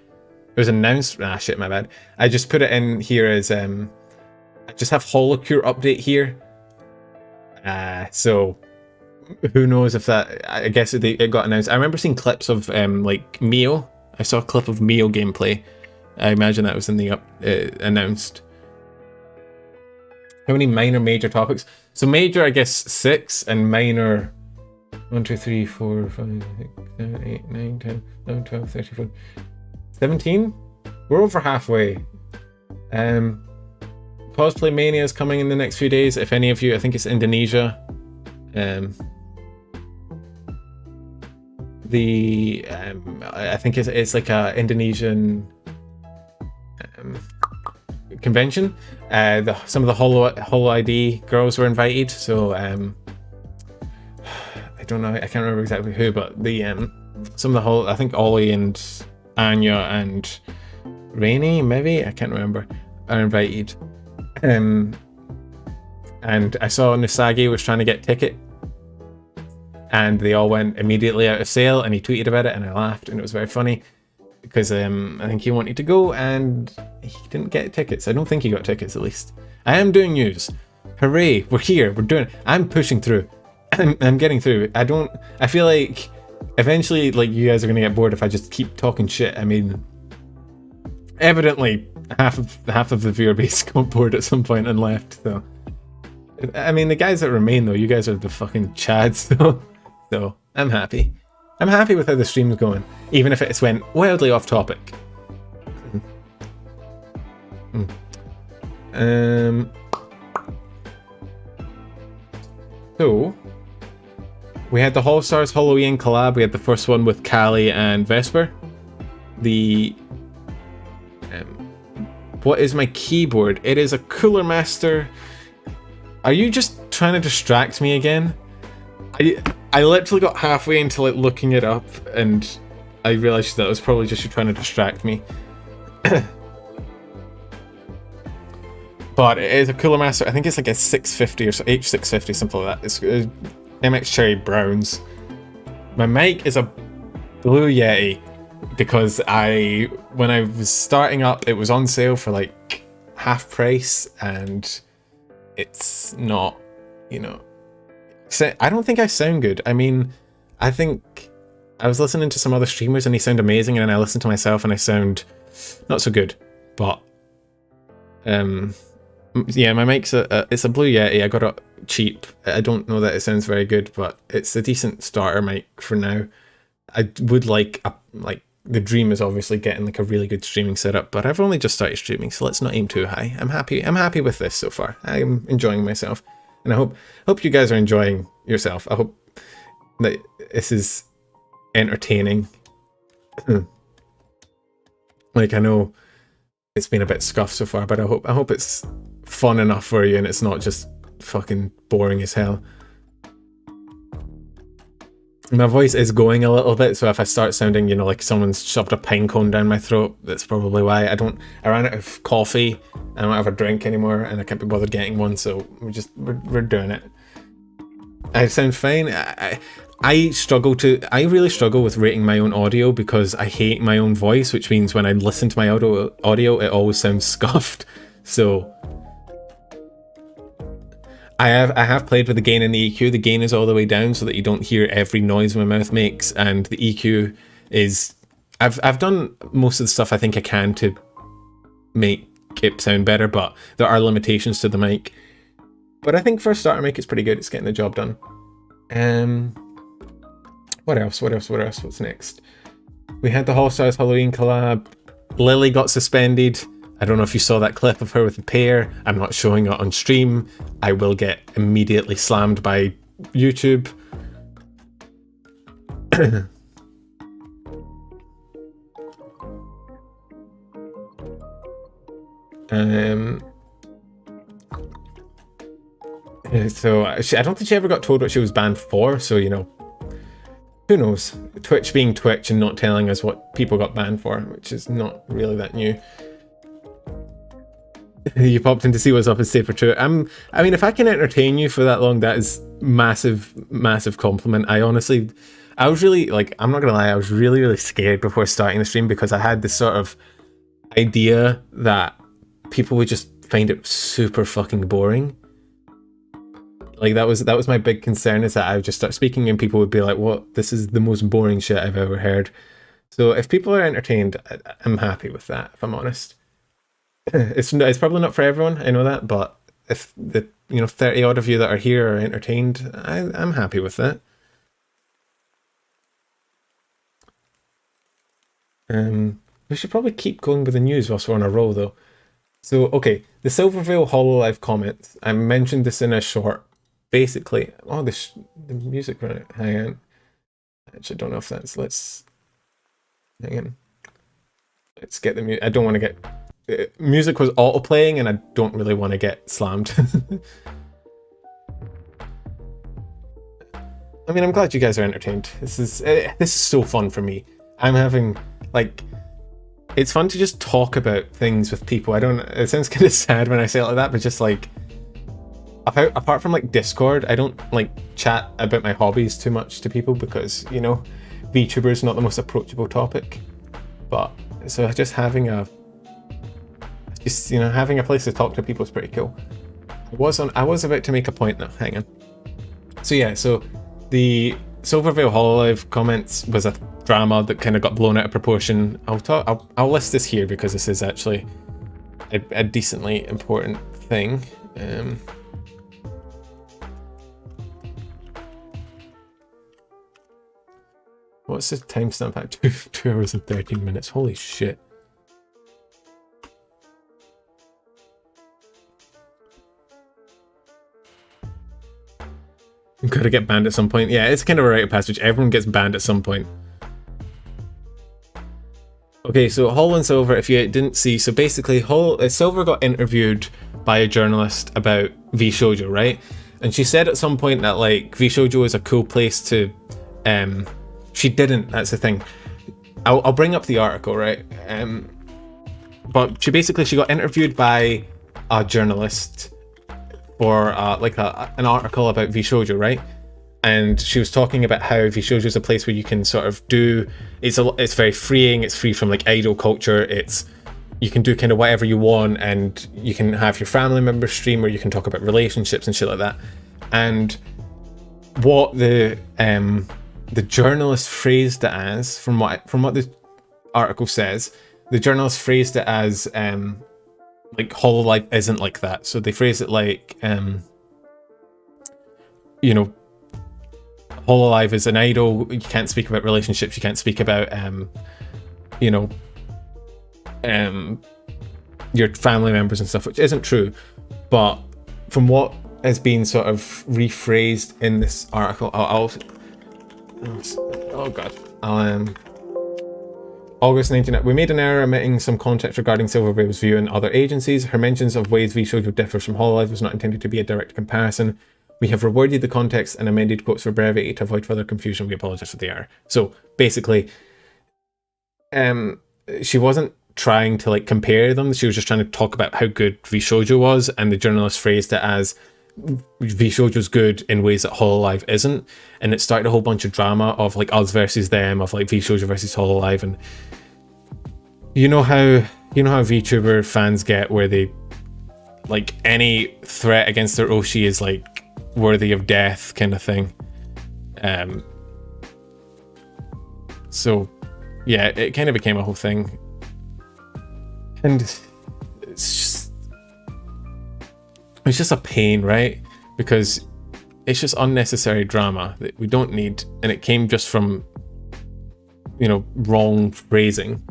It was announced. Ah, shit, my bad. I just put it in here as I just have Holocure update here. So who knows if that? I guess it got announced. I remember seeing clips of like Mio. I saw a clip of Mio gameplay. I imagine that was in the announced. How many minor major topics? So major, I guess 6, and minor 1, 2, 3, 4, 5, 6, 7, 8, 9, 10, 11, 12, 13, 14, 17. We're over halfway. Cosplay Mania is coming in the next few days. If any of you, I think it's Indonesia. I think it's like a Indonesian convention. Some of the Holo ID girls were invited, so I don't know, I can't remember exactly who, but some of the I think Ollie and Anya and Rainy, maybe, I can't remember, are invited. And I saw Nisagi was trying to get a ticket, and they all went immediately out of sale, and he tweeted about it, and I laughed, and it was very funny because I think he wanted to go and he didn't get tickets. I don't think he got tickets, at least. I am doing news. Hooray, we're here, we're doing it. I'm pushing through. I'm getting through. I feel like eventually, like, you guys are gonna get bored if I just keep talking shit. I mean, evidently half of the viewer base got bored at some point and left, so I mean, the guys that remain, though, you guys are the fucking chads, though. So I'm happy. I'm happy with how the stream's going, even if it's went wildly off topic. So we had the Hall Stars Halloween collab. We had the first one with Callie and Vesper. What is my keyboard? It is a Cooler Master. Are you just trying to distract me again? I literally got halfway into like looking it up, and I realized that it was probably just you trying to distract me. But it is a Cooler Master. I think it's like a 650 or so, H650, something like that. It's MX Cherry Browns. My mic is a Blue Yeti because when I was starting up, it was on sale for like half price, and it's not, you know, I don't think I sound good. I mean, I think I was listening to some other streamers and they sound amazing, and then I listened to myself and I sound not so good. But yeah, my mic's it's a Blue Yeti. I got it cheap. I don't know that it sounds very good, but it's a decent starter mic for now. I would like the dream is obviously getting like a really good streaming setup, but I've only just started streaming, so let's not aim too high. I'm happy with this so far. I'm enjoying myself, and I hope you guys are enjoying yourself. I hope that this is entertaining. Like, I know it's been a bit scuffed so far, but I hope it's fun enough for you and it's not just fucking boring as hell. My voice is going a little bit, so if I start sounding, you know, like someone's shoved a pine cone down my throat, that's probably why. I ran out of coffee, I don't have a drink anymore, and I can't be bothered getting one, so we're doing it. I sound fine. I really struggle with rating my own audio because I hate my own voice, which means when I listen to my audio, it always sounds scuffed. So I have played with the gain and the EQ. The gain is all the way down so that you don't hear every noise my mouth makes, and the EQ is I've done most of the stuff I think I can to make it sound better, but there are limitations to the mic. But I think for a starter mic it's pretty good. It's getting the job done. What else? What's next? We had the Hostile Halloween collab. Lily got suspended. I don't know if you saw that clip of her with the pear. I'm not showing it on stream. I will get immediately slammed by YouTube. So I don't think she ever got told what she was banned for, so you know, who knows? Twitch being Twitch and not telling us what people got banned for, which is not really that new. You popped in to see what's up and stay for true. I mean, if I can entertain you for that long, that is massive compliment. I was really, like, I'm not gonna lie, I was really scared before starting the stream because I had this sort of idea that people would just find it super fucking boring. Like that was my big concern, is that I would just start speaking and people would be like, "What? This is the most boring shit I've ever heard." So if people are entertained, I'm happy with that. If I'm honest, it's probably not for everyone. I know that, but if the 30 odd of you that are here are entertained, I'm happy with that. We should probably keep going with the news whilst we're on a roll, though. So okay, the Silvervale Hololive comments. I mentioned this in a short. Basically, the music right. Hang on. Actually, I don't know if that's. Hang on. Let's get the music. I don't want to get. Music was auto playing, and I don't really want to get slammed. I mean, I'm glad you guys are entertained. This is so fun for me. I'm having like. It's fun to just talk about things with people. It sounds kind of sad when I say it like that, but just like. Apart from like Discord, I don't like chat about my hobbies too much to people because, you know, VTuber is not the most approachable topic. But so just having a place to talk to people is pretty cool. I was about to make a point now. Hang on. So yeah, so the Silvervale Hololive comments was a drama that kind of got blown out of proportion. I'll list this here because this is actually a decently important thing. What's the timestamp at? 2 hours and 13 minutes. Holy shit. I'm gonna get banned at some point. Yeah, it's kind of a rite of passage. Everyone gets banned at some point. Okay, so Hol and Silver, if you didn't see, so basically Silver got interviewed by a journalist about vshojo, right? And she said at some point that like vshojo is a cool place to she didn't, that's the thing. I'll bring up the article, right? But she got interviewed by a journalist for an article about vshojo, right? And she was talking about how vshojo is a place where you can sort of do, it's very freeing, it's free from like idol culture, you can do kind of whatever you want, and you can have your family members stream, or you can talk about relationships and shit like that. And what the journalist phrased it as, from what the article says, the journalist phrased it as like Hololive isn't like that. So they phrased it like Hololive is an idol. You can't speak about relationships. You can't speak about your family members and stuff, which isn't true. But from what has been sort of rephrased in this article, August 19th, we made an error omitting some context regarding Silvervale's view and other agencies. Her mentions of ways vshojo differs from Hololive was not intended to be a direct comparison. We have reworded the context and amended quotes for brevity to avoid further confusion. We apologize for the error. So basically, she wasn't trying to like compare them. She was just trying to talk about how good vshojo was, and the journalist phrased it as vshojo's good in ways that Hololive isn't, and it started a whole bunch of drama of like us versus them, of like vshojo versus Hololive. And you know how VTuber fans get, where they like any threat against their Oshi is like worthy of death kind of thing. So yeah, it kind of became a whole thing, and it's just a pain, right? Because it's just unnecessary drama that we don't need, and it came just from, you know, wrong phrasing.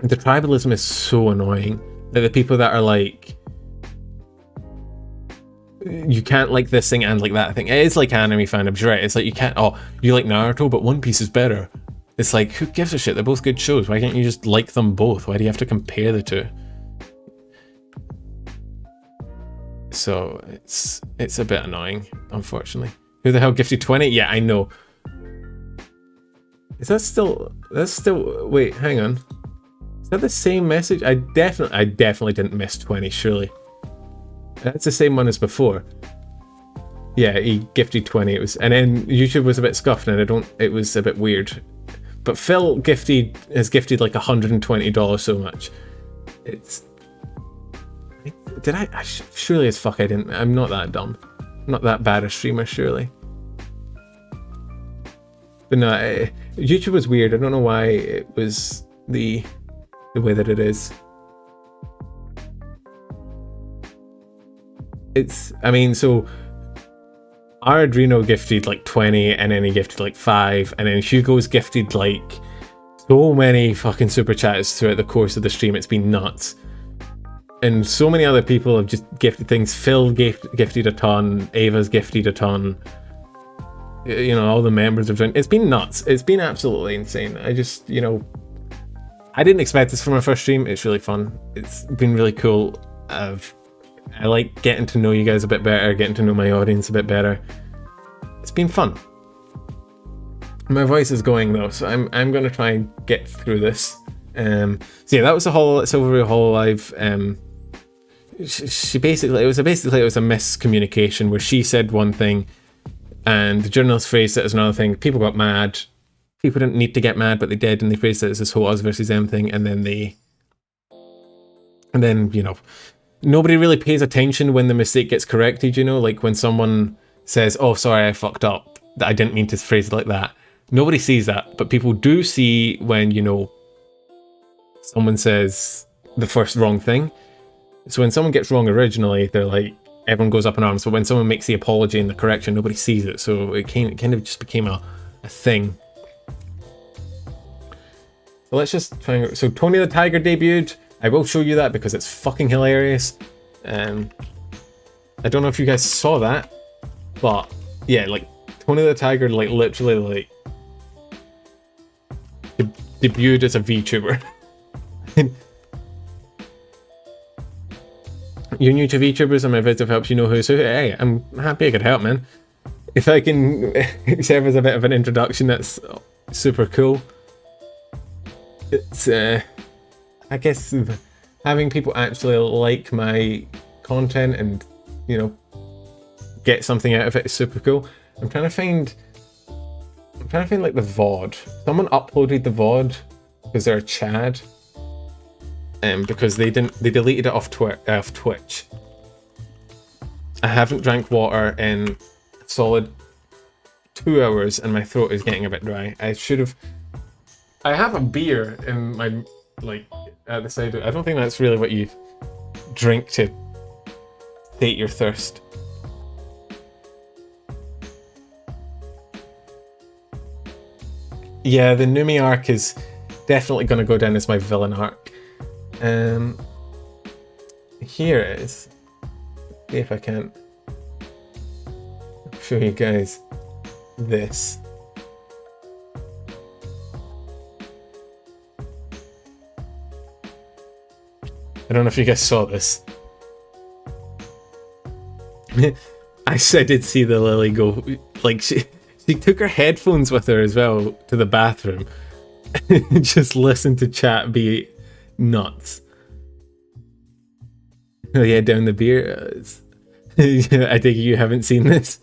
The tribalism is so annoying. That the people that are like, you can't like this thing and like that thing. It is like anime fandoms, right? It's like you can't, oh, you like Naruto, but One Piece is better. It's like, who gives a shit? They're both good shows. Why can't you just like them both? Why do you have to compare the two? So it's a bit annoying, unfortunately. Who the hell gifted 20? Yeah, I know. Is that still, that's still, wait, hang on. Is that the same message? I definitely didn't miss 20, surely. That's the same one as before. Yeah, he gifted 20. It was, and then YouTube was a bit scuffed, and it was a bit weird. But Phil has gifted like $120 so much. Surely as fuck I didn't. I'm not that dumb. I'm not that bad a streamer, surely. But no, YouTube was weird. I don't know why it was the way that it is. I mean, so Ardrino gifted like 20, and then he gifted like 5, and then Hugo's gifted like so many fucking super chats throughout the course of the stream. It's been nuts. And so many other people have just gifted things. Phil gifted a ton, Ava's gifted a ton. You know, all the members have done. It's been nuts. It's been absolutely insane. I just, you know, I didn't expect this for my first stream. It's really fun. It's been really cool. I like getting to know you guys a bit better, getting to know my audience a bit better. It's been fun. My voice is going though, so I'm gonna try and get through this. So yeah, that was the whole Silvervale Hololive. It was a miscommunication where she said one thing and the journalist phrased it as another thing. People got mad. People didn't need to get mad, but they did, and they phrased it as this whole us versus them thing, and then you know, nobody really pays attention when the mistake gets corrected, you know, like when someone says, oh, sorry, I fucked up. I didn't mean to phrase it like that. Nobody sees that, but people do see when, you know, someone says the first wrong thing. So when someone gets wrong originally, they're like, everyone goes up in arms. But when someone makes the apology and the correction, nobody sees it. So it kind of just became a thing. So let's just try and... So Tony the Tiger debuted. I will show you that because it's fucking hilarious. I don't know if you guys saw that, but yeah, like Tony the Tiger, like literally like debuted as a VTuber. You're new to VTubers and my visit helps you know who's who. Hey, I'm happy I could help, man. If I can serve as a bit of an introduction, that's super cool. It's I guess having people actually like my content and, you know, get something out of it is super cool. I'm trying to find like the VOD. Someone uploaded the VOD because they're a Chad. Because they deleted it off Twitch. I haven't drank water in a solid 2 hours and my throat is getting a bit dry. I have a beer in my, like, at the side. I don't think that's really what you drink to sate your thirst. Yeah, the Numi arc is definitely going to go down as my villain arc. Here it is. See if I can show you guys this. I don't know if you guys saw this. I did see the Lily go, like she took her headphones with her as well to the bathroom and just listened to chat be nuts. Oh yeah, down the beer. I think you haven't seen this.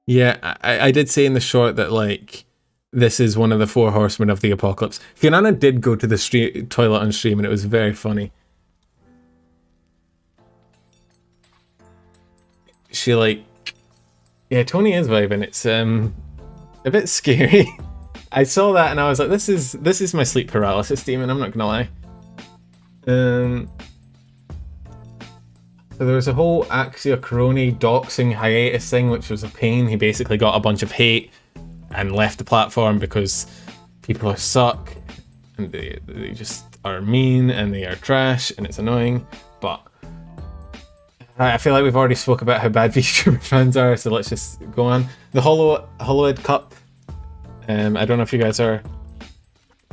Yeah, I did say in the short that, like, this is one of the 4 horsemen of the apocalypse. Fiona did go to the toilet on stream and it was very funny. She, like, Yeah, Tony is vibing. It's a bit scary. I saw that and I was like, this is my sleep paralysis demon, I'm not gonna lie. So there was a whole Axia Crony doxing hiatus thing, which was a pain. He basically got a bunch of hate and left the platform because people are suck and they just are mean and they are trash and it's annoying. But I feel like we've already spoke about how bad VTuber fans are, so let's just go on. The Hololive Cup. I don't know if you guys are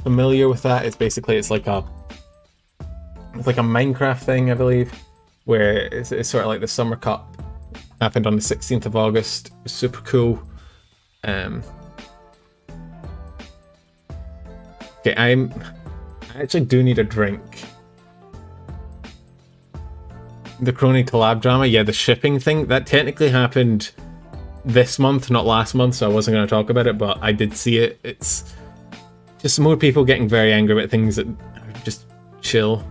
familiar with that. It's like a Minecraft thing, I believe, where it's sort of like the Summer Cup. Happened on the 16th of August. It was super cool. Okay, I actually do need a drink. The Crony collab drama, yeah, the shipping thing, that technically happened this month, not last month, so I wasn't going to talk about it, but I did see it. It's just more people getting very angry about things that are just chill.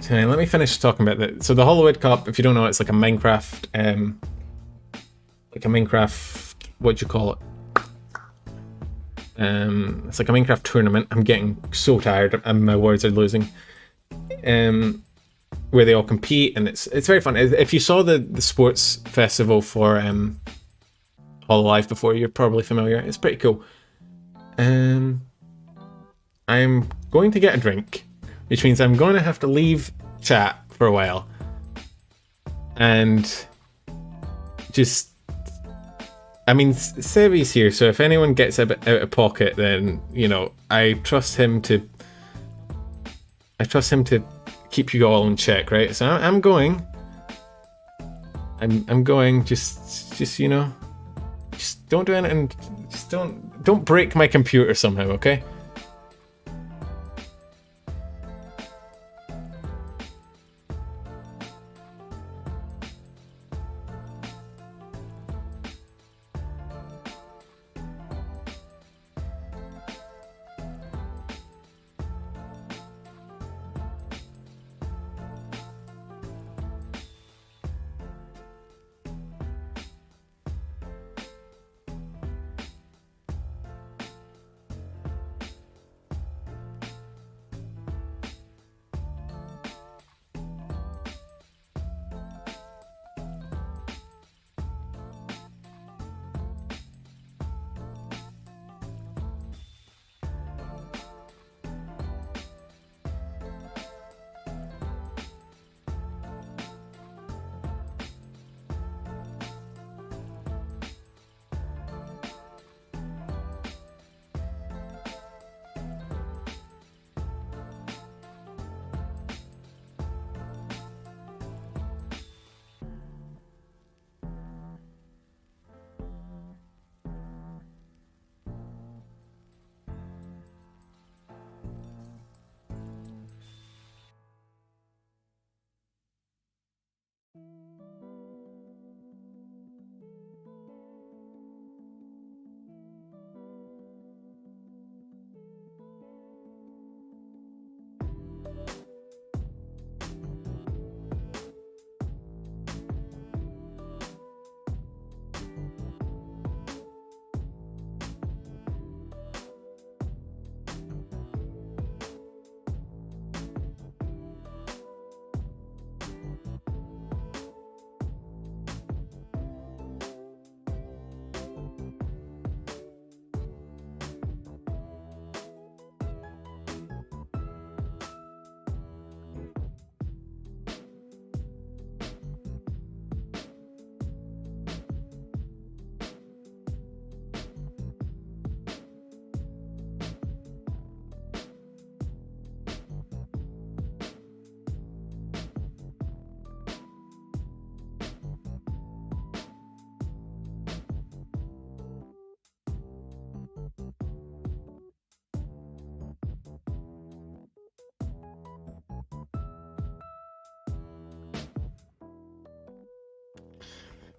Okay, let me finish talking about that. So the Hololive Cup, if you don't know, it's like a Minecraft, what do you call it? It's like a Minecraft tournament. I'm getting so tired and my words are losing. Where they all compete, and it's very fun. If you saw the sports festival for Hololive before, you're probably familiar. It's pretty cool. I'm going to get a drink, which means I'm going to have to leave chat for a while. And just, I mean, Sebi's here, so if anyone gets a bit out of pocket, then, you know, I trust him to keep you all in check, right? So I'm going. I'm going. Just you know, just don't do anything. Just don't break my computer somehow, okay?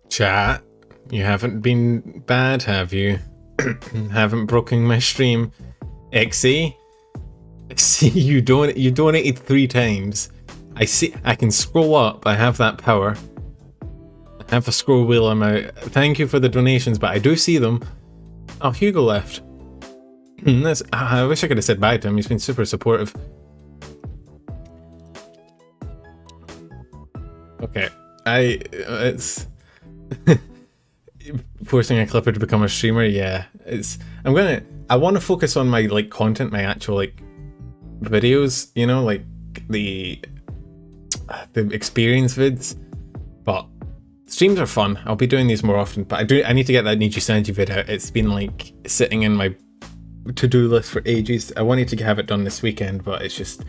Chat, you haven't been bad, have you? Haven't broken my stream. XE? See, you donated 3 times. I see, I can scroll up, I have that power. I have a scroll wheel on my... Thank you for the donations, but I do see them. Oh, Hugo left. I wish I could have said bye to him. He's been super supportive. Okay. It's... Forcing a clipper to become a streamer, yeah. I want to focus on my, like, content, my actual, like, videos, you know, like, the experience vids. But streams are fun. I'll be doing these more often, but I need to get that Nijisanji vid out. It's been, like, sitting in my to-do list for ages. I wanted to have it done this weekend, but it's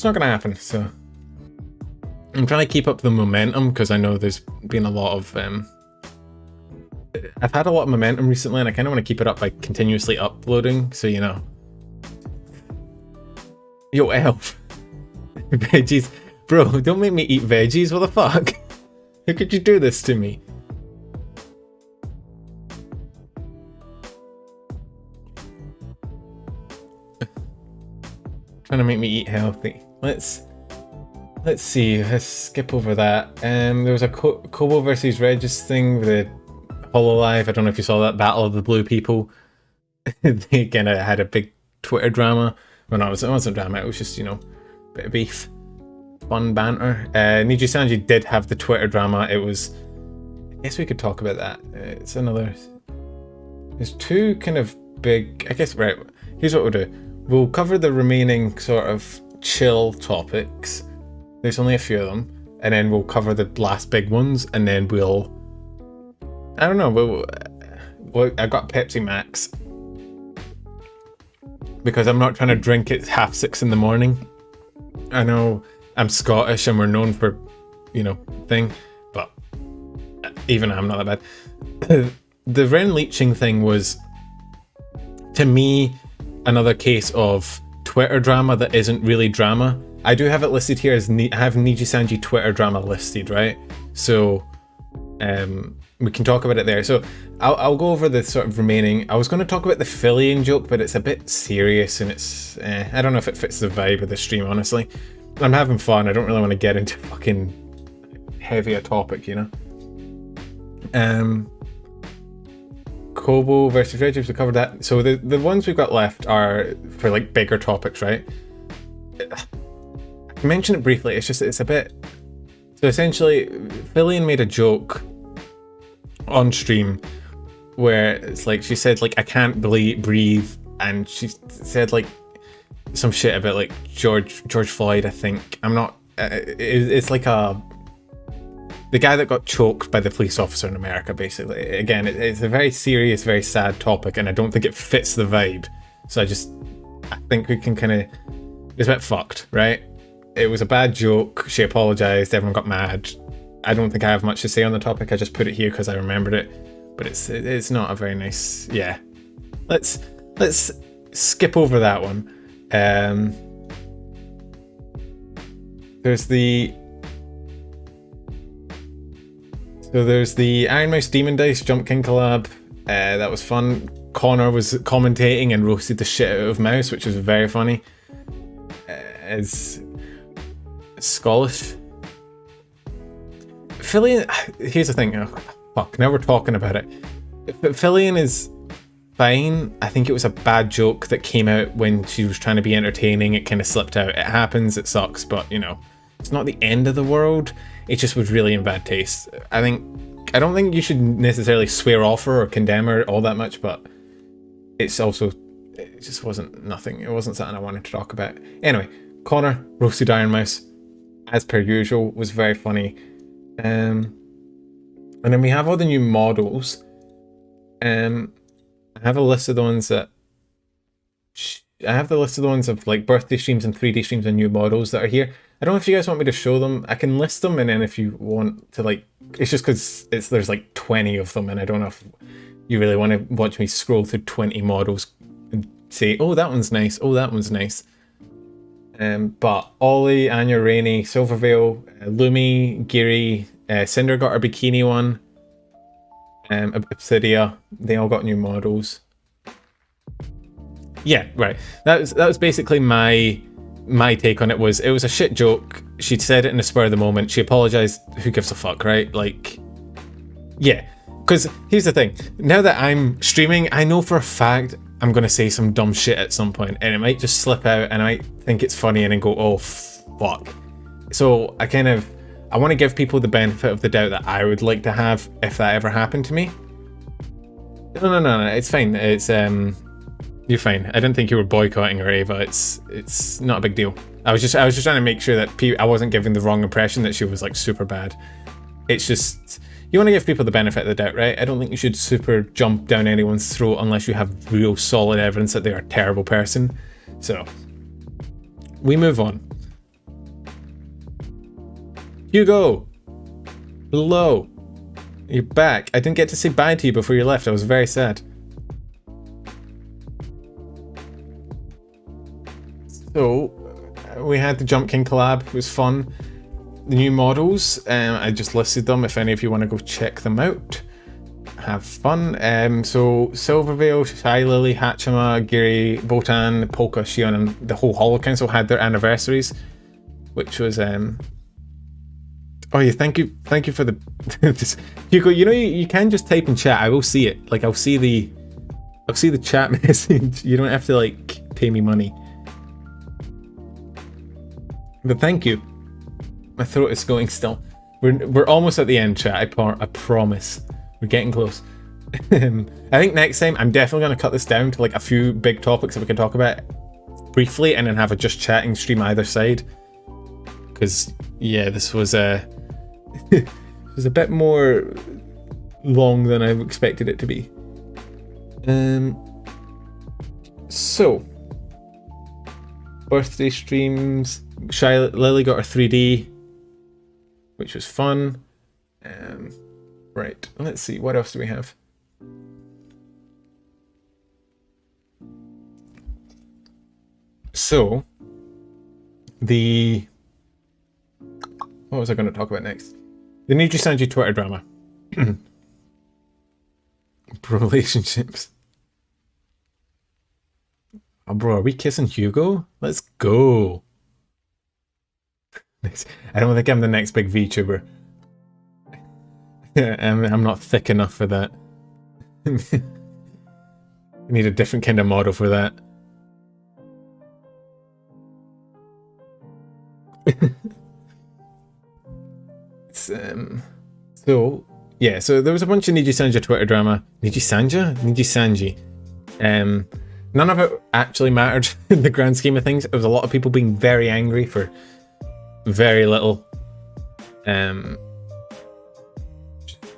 not gonna happen, so... I'm trying to keep up the momentum, because I know there's been a lot of, I've had a lot of momentum recently, and I kind of want to keep it up by continuously uploading, so you know. Yo, Elf. Veggies. Bro, don't make me eat veggies, what the fuck? How could you do this to me? Trying to make me eat healthy. Let's see, let's skip over that. There was a Kobo versus Regis thing with the Hololive. I don't know if you saw that, Battle of the Blue People. They kind of had a big Twitter drama. Well, no, it wasn't drama, it was just, you know, a bit of beef. Fun banter. Nijisanji did have the Twitter drama. It was... I guess we could talk about that. It's another... There's two kind of big... I guess, right, here's what we'll do. We'll cover the remaining sort of chill topics. There's only a few of them. And then we'll cover the last big ones. And then we'll... I don't know. I got Pepsi Max. Because I'm not trying to drink it 6:30 in the morning. I know I'm Scottish and we're known for, you know, thing. But even I'm not that bad. The Ren leeching thing was, to me, another case of Twitter drama that isn't really drama. I do have it listed here as I have Nijisanji Twitter drama listed, right? So we can talk about it there. So I'll go over the sort of remaining. I was going to talk about the Fillion joke, but it's a bit serious and it's I don't know if it fits the vibe of the stream, honestly. I'm having fun. I don't really want to get into fucking heavy a topic, you know. Kobo versus Regis, we covered that. So the ones we've got left are for like bigger topics, right? I mentioned it briefly, it's a bit... So essentially, Fillion made a joke on stream where it's like, she said like, I can't breathe, and she said like some shit about like George Floyd, I think. I'm not... it's like the guy that got choked by the police officer in America, basically. Again, it's a very serious, very sad topic, and I don't think it fits the vibe. So I think we can kind of... It's a bit fucked, right? It was a bad joke. She apologized. Everyone got mad. I don't think I have much to say on the topic. I just put it here because I remembered it. But it's not a very nice... Yeah. Let's skip over that one. There's the Ironmouse Demon Dice Jump King collab. That was fun. Connor was commentating and roasted the shit out of Mouse, which was very funny. It's Scottish. Fillion, here's the thing. Oh, fuck, now we're talking about it. Fillion is fine. I think it was a bad joke that came out when she was trying to be entertaining. It kind of slipped out. It happens, it sucks, but you know, it's not the end of the world. It just was really in bad taste. I don't think you should necessarily swear off her or condemn her all that much, but it just wasn't nothing. It wasn't something I wanted to talk about. Anyway, Connor roasted Ironmouse, as per usual, was very funny. And then we have all the new models. I have a list of the ones that... I have the list of the ones of like birthday streams and 3D streams and new models that are here. I don't know if you guys want me to show them. I can list them, and then if you want to like... It's just because there's like 20 of them, and I don't know if you really want to watch me scroll through 20 models and say, oh, that one's nice, oh, that one's nice. But Ollie, Anya, Rainey, Silvervale, Lumi, Giri, Cinder got her bikini one, Obsidia, they all got new models. Yeah, right. That was basically my take on it. It was a shit joke. She'd said it in the spur of the moment. She apologized. Who gives a fuck, right? Like, Yeah, because here's the thing. Now that I'm streaming, I know for a fact I'm going to say some dumb shit at some point, and it might just slip out, and I might think it's funny and then go, oh, fuck. So I want to give people the benefit of the doubt that I would like to have if that ever happened to me. No, it's fine. It's, you're fine. I didn't think you were boycotting her, Ava. It's not a big deal. I was just trying to make sure that I wasn't giving the wrong impression that she was like super bad. It's just, you want to give people the benefit of the doubt, right? I don't think you should super jump down anyone's throat unless you have real solid evidence that they're a terrible person. So, we move on. Hugo! Hello! You're back. I didn't get to say bye to you before you left. I was very sad. So, we had the Jump King collab. It was fun. The new models, I just listed them if any of you want to go check them out. Have fun. So Silvervale, Shy Lily, Hachima, Giri, Botan, Polka, Shion, and the whole Holo Council had their anniversaries, which was oh yeah, thank you for the Hugo, you know you can just type in chat. I will see it. Like I'll see the chat message. You don't have to like pay me money. But thank you. My throat is going still. We're almost at the end, chat. I promise. We're getting close. I think next time I'm definitely going to cut this down to like a few big topics that we can talk about briefly, and then have a just chatting stream either side. Because yeah, this was it was a bit more long than I expected it to be. So birthday streams. Shy Lily got her 3D, which was fun. Right, let's see, what else do we have? So, what was I going to talk about next? The Nijisanji Twitter drama. Relationships. Oh bro, are we kissing Hugo? Let's go. I don't think I'm the next big VTuber. I'm not thick enough for that. I need a different kind of model for that. So yeah, so there was a bunch of Nijisanji Twitter drama. Nijisanji. None of it actually mattered in the grand scheme of things. It was a lot of people being very angry for very little.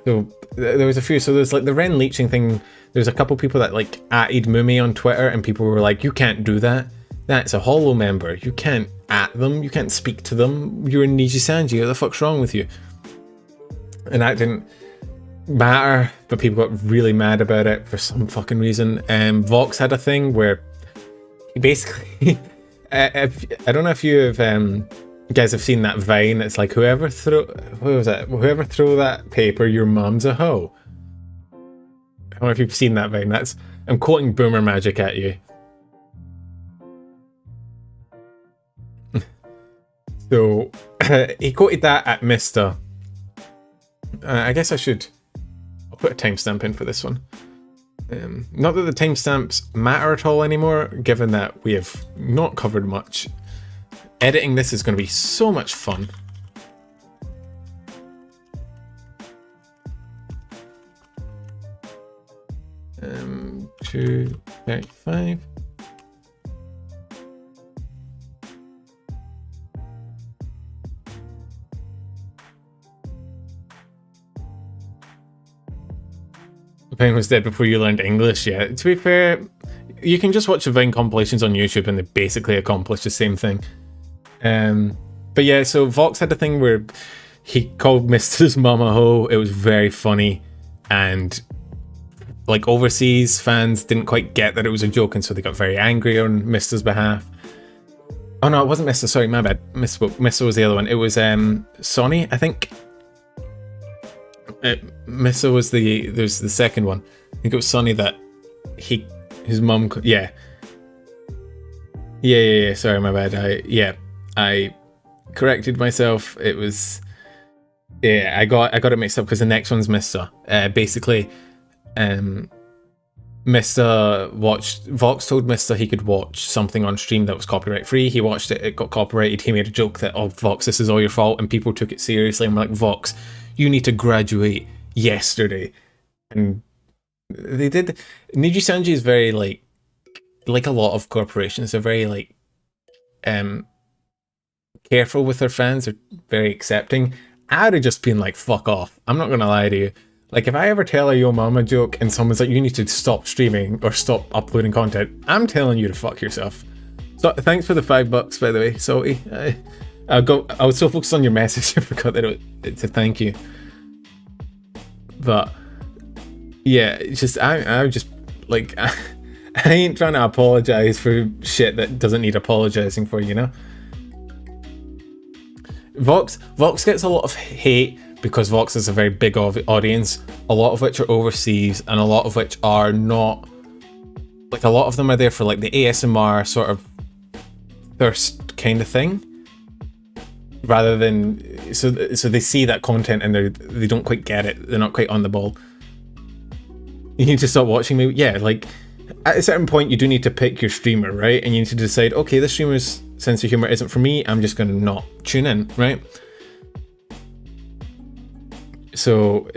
So there was a few. So there's like the Ren leeching thing. There's a couple people that like atted Mumei on Twitter, and people were like, "You can't do that. That's a Holo member. You can't at them. You can't speak to them. You're in Nijisanji. What the fuck's wrong with you?" And that didn't matter, but people got really mad about it for some fucking reason. Vox had a thing where he basically, I don't know if you have guys have seen that Vine. It's like whoever throw that paper, your mom's a hoe. I don't know if you've seen that Vine. I'm quoting Boomer Magic at you. So he quoted that at Mr. I guess I'll put a timestamp in for this one. Not that the timestamps matter at all anymore, given that we have not covered much. Editing this is going to be so much fun. 235. Vine was dead before you learned English. Yeah, to be fair, you can just watch the Vine compilations on YouTube and they basically accomplish the same thing. But yeah, so Vox had a thing where he called Mister's mum a hoe. It was very funny, and like overseas fans didn't quite get that it was a joke, and so they got very angry on Mister's behalf. Oh no, it wasn't Mister. Sorry, my bad. Misspoke. Mister was the other one. It was Sonny, I think. Mister was there's the second one. I think it was Sonny that his mum. Yeah. Sorry, my bad. I corrected myself. It was Yeah, I got it mixed up because the next one's Mr. Basically, Mr. watched, Vox told Mr. he could watch something on stream that was copyright free. He watched it, it got copyrighted. He made a joke that, oh, Vox, this is all your fault, and people took it seriously and were like, Vox, you need to graduate yesterday. And they did. Nijisanji is very like a lot of corporations, they're very like careful with their fans, they're very accepting. I'd have just been like, fuck off. I'm not gonna lie to you. Like, if I ever tell a yo mama joke and someone's like, you need to stop streaming or stop uploading content, I'm telling you to fuck yourself. So thanks for the $5, by the way, Salty. I was so focused on your message, I forgot that it's a thank you. But yeah, it's just I just like I ain't trying to apologize for shit that doesn't need apologizing for, you know. Vox gets a lot of hate because Vox is a very big audience, a lot of which are overseas and a lot of which are not, like, a lot of them are there for like the ASMR sort of thirst kind of thing, rather than so they see that content and they don't quite get it, they're not quite on the ball. You need to stop watching me. Yeah, like at a certain point you do need to pick your streamer, right? And you need to decide, okay, this streamer's sense of humor isn't for me, I'm just gonna not tune in, right? So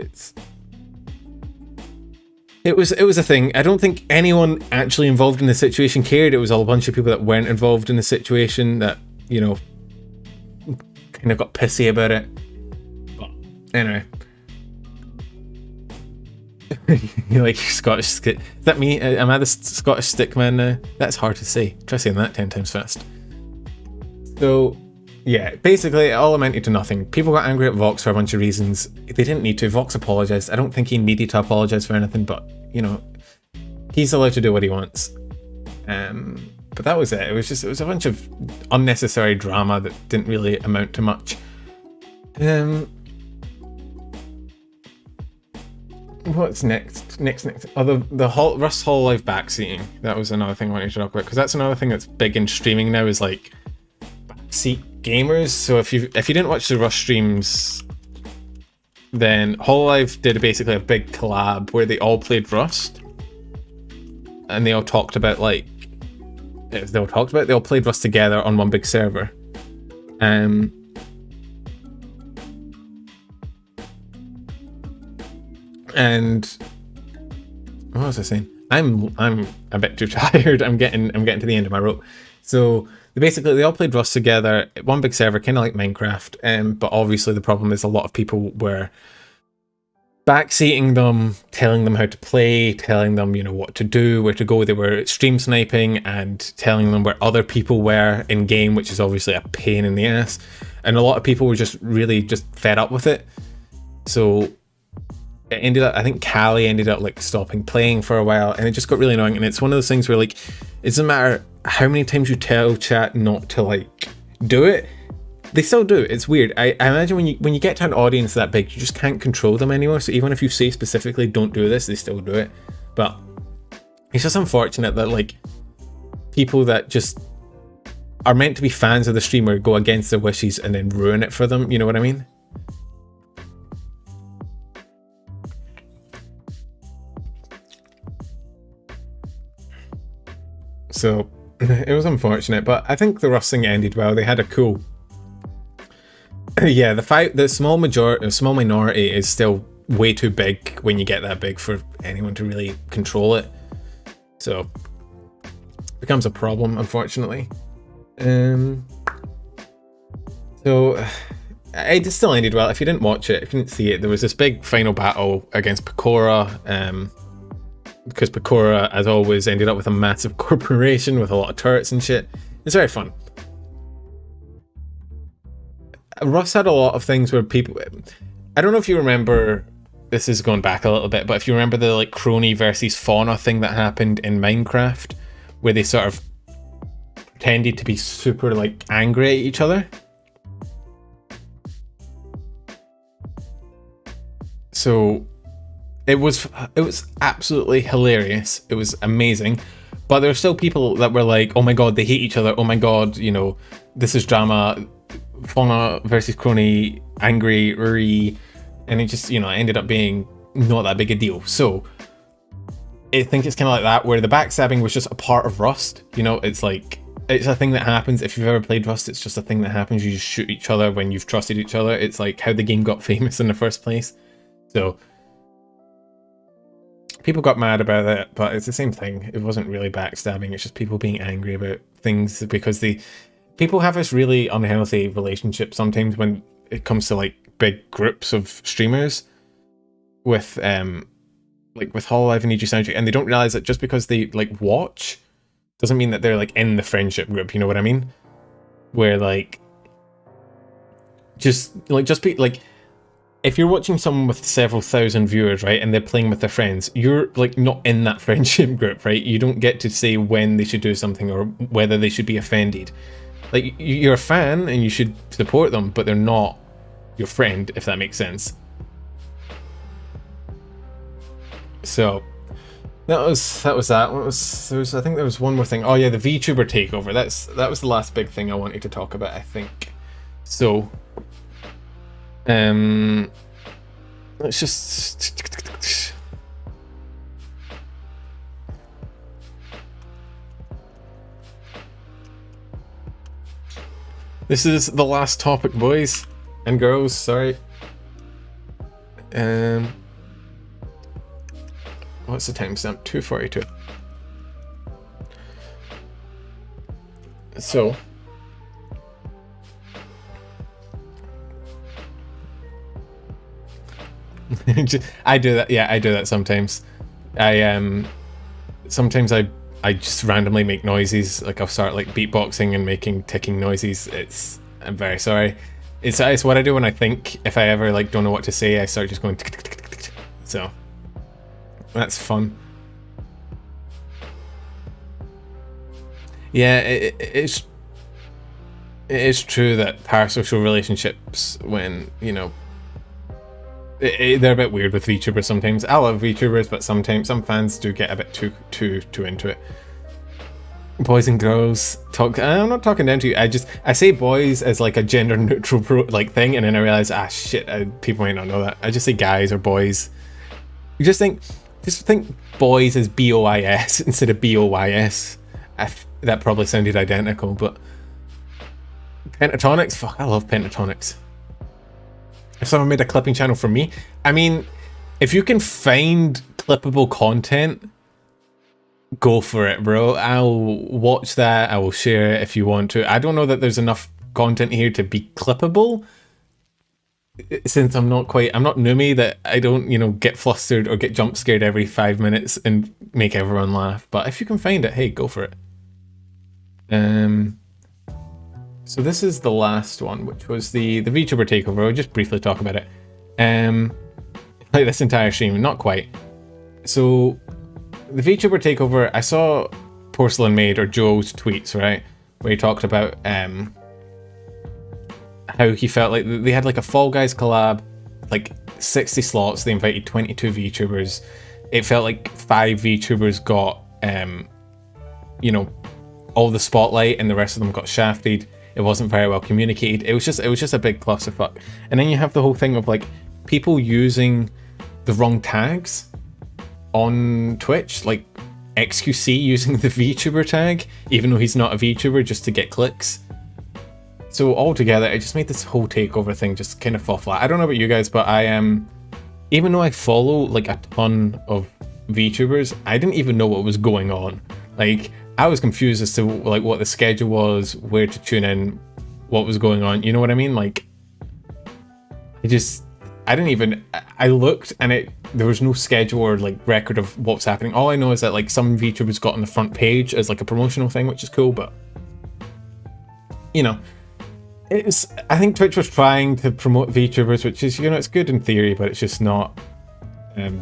it was a thing. I don't think anyone actually involved in the situation cared. It was a bunch of people that weren't involved in the situation that, you know, kind of got pissy about it. But anyway. You're like Scottish stick. Is that me? Am I the Scottish stickman now? That's hard to say. Try saying that 10 times fast. So yeah, basically it all amounted to nothing. People got angry at Vox for a bunch of reasons. They didn't need to. Vox apologized. I don't think he needed to apologize for anything, but you know, he's allowed to do what he wants. But that was it. It was a bunch of unnecessary drama that didn't really amount to much. What's next? Oh, the Rust Hololive backseating. That was another thing I wanted to talk about, because that's another thing that's big in streaming now, is like backseat gamers. So if you didn't watch the Rust streams, then Hololive did basically a big collab where they all played Rust, and they all talked about like they all played Rust together on one big server. And what was I saying? I'm a bit too tired. I'm getting to the end of my rope. So they all played Rust together, one big server, kind of like Minecraft. But obviously the problem is a lot of people were backseating them, telling them how to play, telling them, you know, what to do, where to go. They were stream sniping and telling them where other people were in game, which is obviously a pain in the ass. And a lot of people were just really just fed up with it. So it ended up, I think Callie ended up like stopping playing for a while, and it just got really annoying. And it's one of those things where like, it doesn't matter how many times you tell chat not to like do it, they still do. It's weird. I imagine when you get to an audience that big, you just can't control them anymore. So even if you say specifically don't do this, they still do it. But it's just unfortunate that like people that just are meant to be fans of the streamer go against their wishes and then ruin it for them. You know what I mean? So it was unfortunate, but I think the Rust thing ended well. They had a cool, yeah. The small minority is still way too big when you get that big for anyone to really control it. So it becomes a problem, unfortunately. So it still ended well. If you didn't watch it, if you didn't see it, there was this big final battle against Pecora. Because Pecora, as always, ended up with a massive corporation with a lot of turrets and shit. It's very fun. Rust had a lot of things where people... I don't know if you remember... This is going back a little bit, but if you remember the like crony versus fauna thing that happened in Minecraft, where they sort of pretended to be super like angry at each other. So... It was absolutely hilarious. It was amazing. But there were still people that were like, oh my god, they hate each other. Oh my god, you know, this is drama. Fauna versus Crony, angry, and it just, you know, it ended up being not that big a deal. So I think it's kind of like that, where the backstabbing was just a part of Rust. You know, it's like, it's a thing that happens. If you've ever played Rust, it's just a thing that happens. You just shoot each other when you've trusted each other. It's like how the game got famous in the first place. So people got mad about it, but it's the same thing. It wasn't really backstabbing. It's just people being angry about things because people have this really unhealthy relationship sometimes when it comes to like big groups of streamers with like with Hololive and Nijisanji, and they don't realize that just because they like watch doesn't mean that they're like in the friendship group, you know what I mean? Where like just be like, if you're watching someone with several thousand viewers, right, and they're playing with their friends, you're like not in that friendship group, right? You don't get to say when they should do something or whether they should be offended. Like, you're a fan and you should support them, but they're not your friend, if that makes sense. So that was that. I think there was one more thing. Oh yeah, the Vtuber Takeover. That was the last big thing I wanted to talk about, I think. So let's just this is the last topic, boys and girls, sorry. What's the timestamp? 2:42. So I do that. Yeah, I do that sometimes. Sometimes I just randomly make noises. Like, I'll start like beatboxing and making ticking noises. I'm very sorry. It's what I do when I think. If I ever like don't know what to say, I start just going tick, tick, tick, tick, tick. So that's fun. Yeah, it is true that parasocial relationships, when, you know, they're a bit weird with VTubers sometimes. I love VTubers, but sometimes some fans do get a bit too into it. Boys and girls talk. I'm not talking down to you. I say boys as like a gender neutral thing, and then I realize, shit, people might not know that. I just say guys or boys. You just think boys as BOIS instead of BOYS. That probably sounded identical, but pentatonics. Fuck, I love pentatonics. If someone made a clipping channel for me, I mean, if you can find clippable content, go for it, bro. I'll watch that. I will share it if you want to. I don't know that there's enough content here to be clippable, since I'm not Mumei, that I don't, you know, get flustered or get jump scared every 5 minutes and make everyone laugh. But if you can find it, hey, go for it. So this is the last one, which was the Vtuber Takeover. I'll just briefly talk about it. Like this entire stream, not quite. So the Vtuber Takeover, I saw Porcelain Maid or Joe's tweets, right, where he talked about how he felt like they had like a Fall Guys collab, like 60 slots. They invited 22 VTubers. It felt like 5 VTubers got you know, all the spotlight, and the rest of them got shafted. It wasn't very well communicated. It was just a big clusterfuck. And then you have the whole thing of like people using the wrong tags on Twitch, like XQC using the VTuber tag, even though he's not a VTuber, just to get clicks. So altogether, it just made this whole takeover thing just kind of fall flat. I don't know about you guys, but I am, even though I follow like a ton of VTubers, I didn't even know what was going on. Like, I was confused as to like what the schedule was, where to tune in, what was going on. You know what I mean? Like, I looked and there was no schedule or like record of what's happening. All I know is that like some VTubers got on the front page as like a promotional thing, which is cool, but you know, I think Twitch was trying to promote VTubers, which is, you know, it's good in theory, but it's just not, it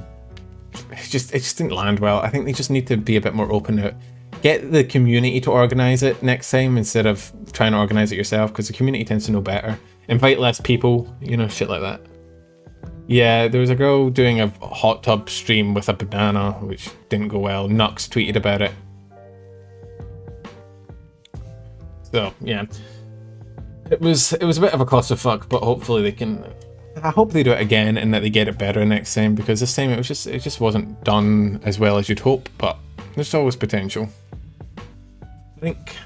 just didn't land well. I think they just need to be a bit more open to it. Get the community to organize it next time instead of trying to organize it yourself, because the community tends to know better. Invite less people, you know, shit like that. Yeah, there was a girl doing a hot tub stream with a banana, which didn't go well. Nux tweeted about it. So, yeah. It was a bit of a clusterfuck, but hopefully they can. I hope they do it again and that they get it better next time, because this time it just wasn't done as well as you'd hope. But there's always potential. I think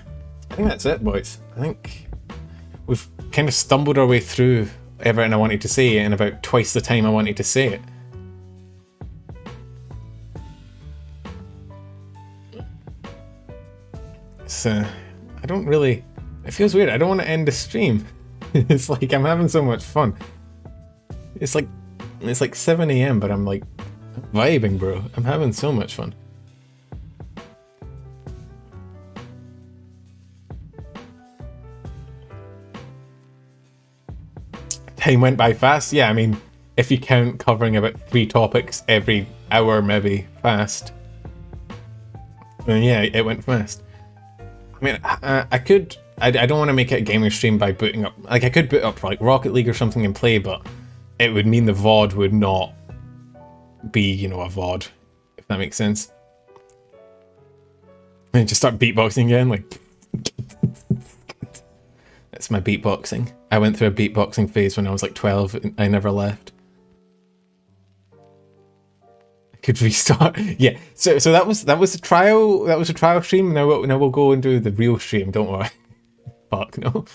that's it, boys. I think we've kind of stumbled our way through everything I wanted to say in about twice the time I wanted to say it. So I don't really. It feels weird. I don't want to end the stream. It's like I'm having so much fun. It's like 7 AM, but I'm like vibing, bro. I'm having so much fun. Time went by fast. Yeah, I mean, if you count covering about 3 topics every hour, maybe fast. Then yeah, it went fast. I mean, I don't want to make it a gaming stream by booting up. Like, I could boot up like Rocket League or something and play, but it would mean the VOD would not be, you know, a VOD, if that makes sense. And just start beatboxing again, like. That's my beatboxing. I went through a beatboxing phase when I was like 12 and I never left. I could restart. Yeah. So that was a trial. That was a trial stream. Now we'll go and do the real stream. Don't worry. Fuck no.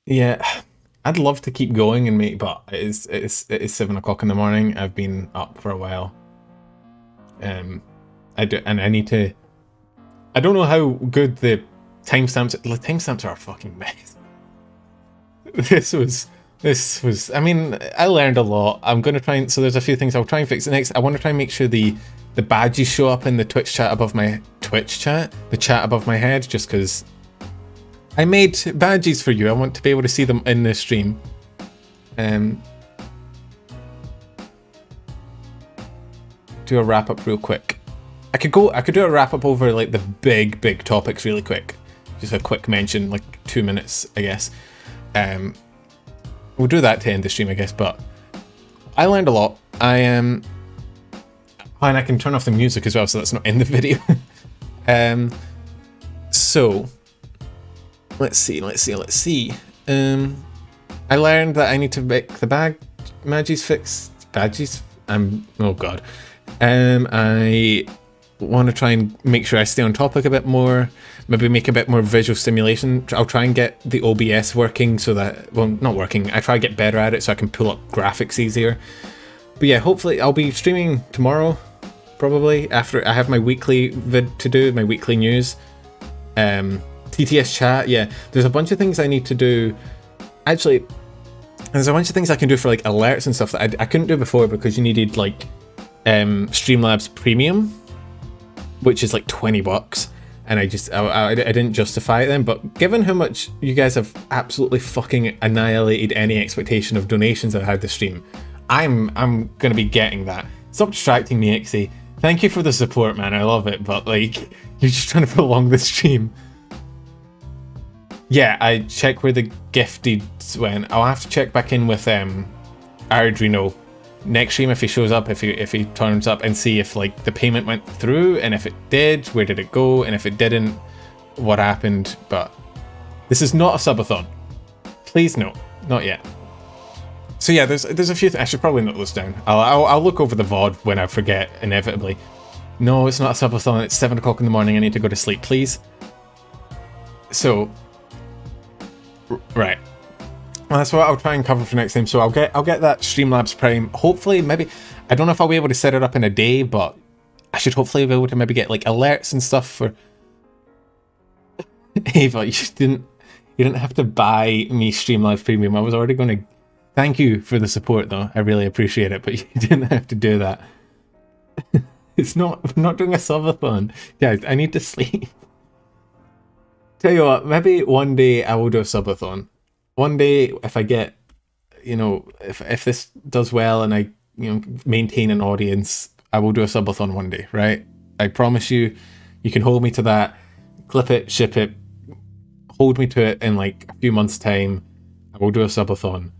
Yeah, I'd love to keep going and make, but it is 7 o'clock in the morning. I've been up for a while. I need to. I don't know how good the timestamps. The timestamps are a fucking mess. This was. I mean, I learned a lot. I'm gonna try and. So there's a few things I'll try and fix it next. I want to try and make sure the badges show up in the Twitch chat above my the chat above my head, just because I made badges for you. I want to be able to see them in the stream. Do a wrap up real quick. I could do a wrap up over like the big topics really quick. Just a quick mention, like 2 minutes, I guess. We'll do that to end the stream, I guess. But I learned a lot. And I can turn off the music as well, so that's not in the video. So let's see. I learned that I need to make the badges fixed. Badges? Oh god. I want to try and make sure I stay on topic a bit more, maybe make a bit more visual stimulation. I'll try and get the OBS working so that, well, not working, I try to get better at it so I can pull up graphics easier. But yeah, hopefully I'll be streaming tomorrow, probably, after I have my weekly vid to do, my weekly news. TTS chat, yeah, there's a bunch of things I need to do. Actually, there's a bunch of things I can do for like alerts and stuff that I couldn't do before because you needed like Streamlabs Premium, which is like $20, and I didn't justify it then. But given how much you guys have absolutely fucking annihilated any expectation of donations I had this stream, I'm gonna be getting that. Stop distracting me, Ixie. Thank you for the support, man. I love it, but like you're just trying to prolong the stream. Yeah, I check where the gifted went. I'll have to check back in with Ardrino next stream if he shows up, if he turns up, and see if like the payment went through, and if it did, where did it go, and if it didn't, what happened. But this is not a subathon. Please no, not yet. So yeah, there's a few I should probably note those down. I'll look over the VOD when I forget inevitably. No, it's not a subathon. It's 7 o'clock in the morning. I need to go to sleep, please. So right. Well, that's what I'll try and cover for next time. So I'll get that Streamlabs Prime. Hopefully, maybe, I don't know if I'll be able to set it up in a day, but I should hopefully be able to maybe get like alerts and stuff for. Ava, you didn't have to buy me Streamlabs Premium. I was already going to. Thank you for the support, though. I really appreciate it, but you didn't have to do that. We're not doing a subathon, guys. I need to sleep. Tell you what, maybe one day I will do a subathon. One day, if I get, you know, if this does well and I, you know, maintain an audience, I will do a subathon one day, right? I promise you, you can hold me to that. Clip it, ship it, hold me to it in like a few months' time. I will do a subathon.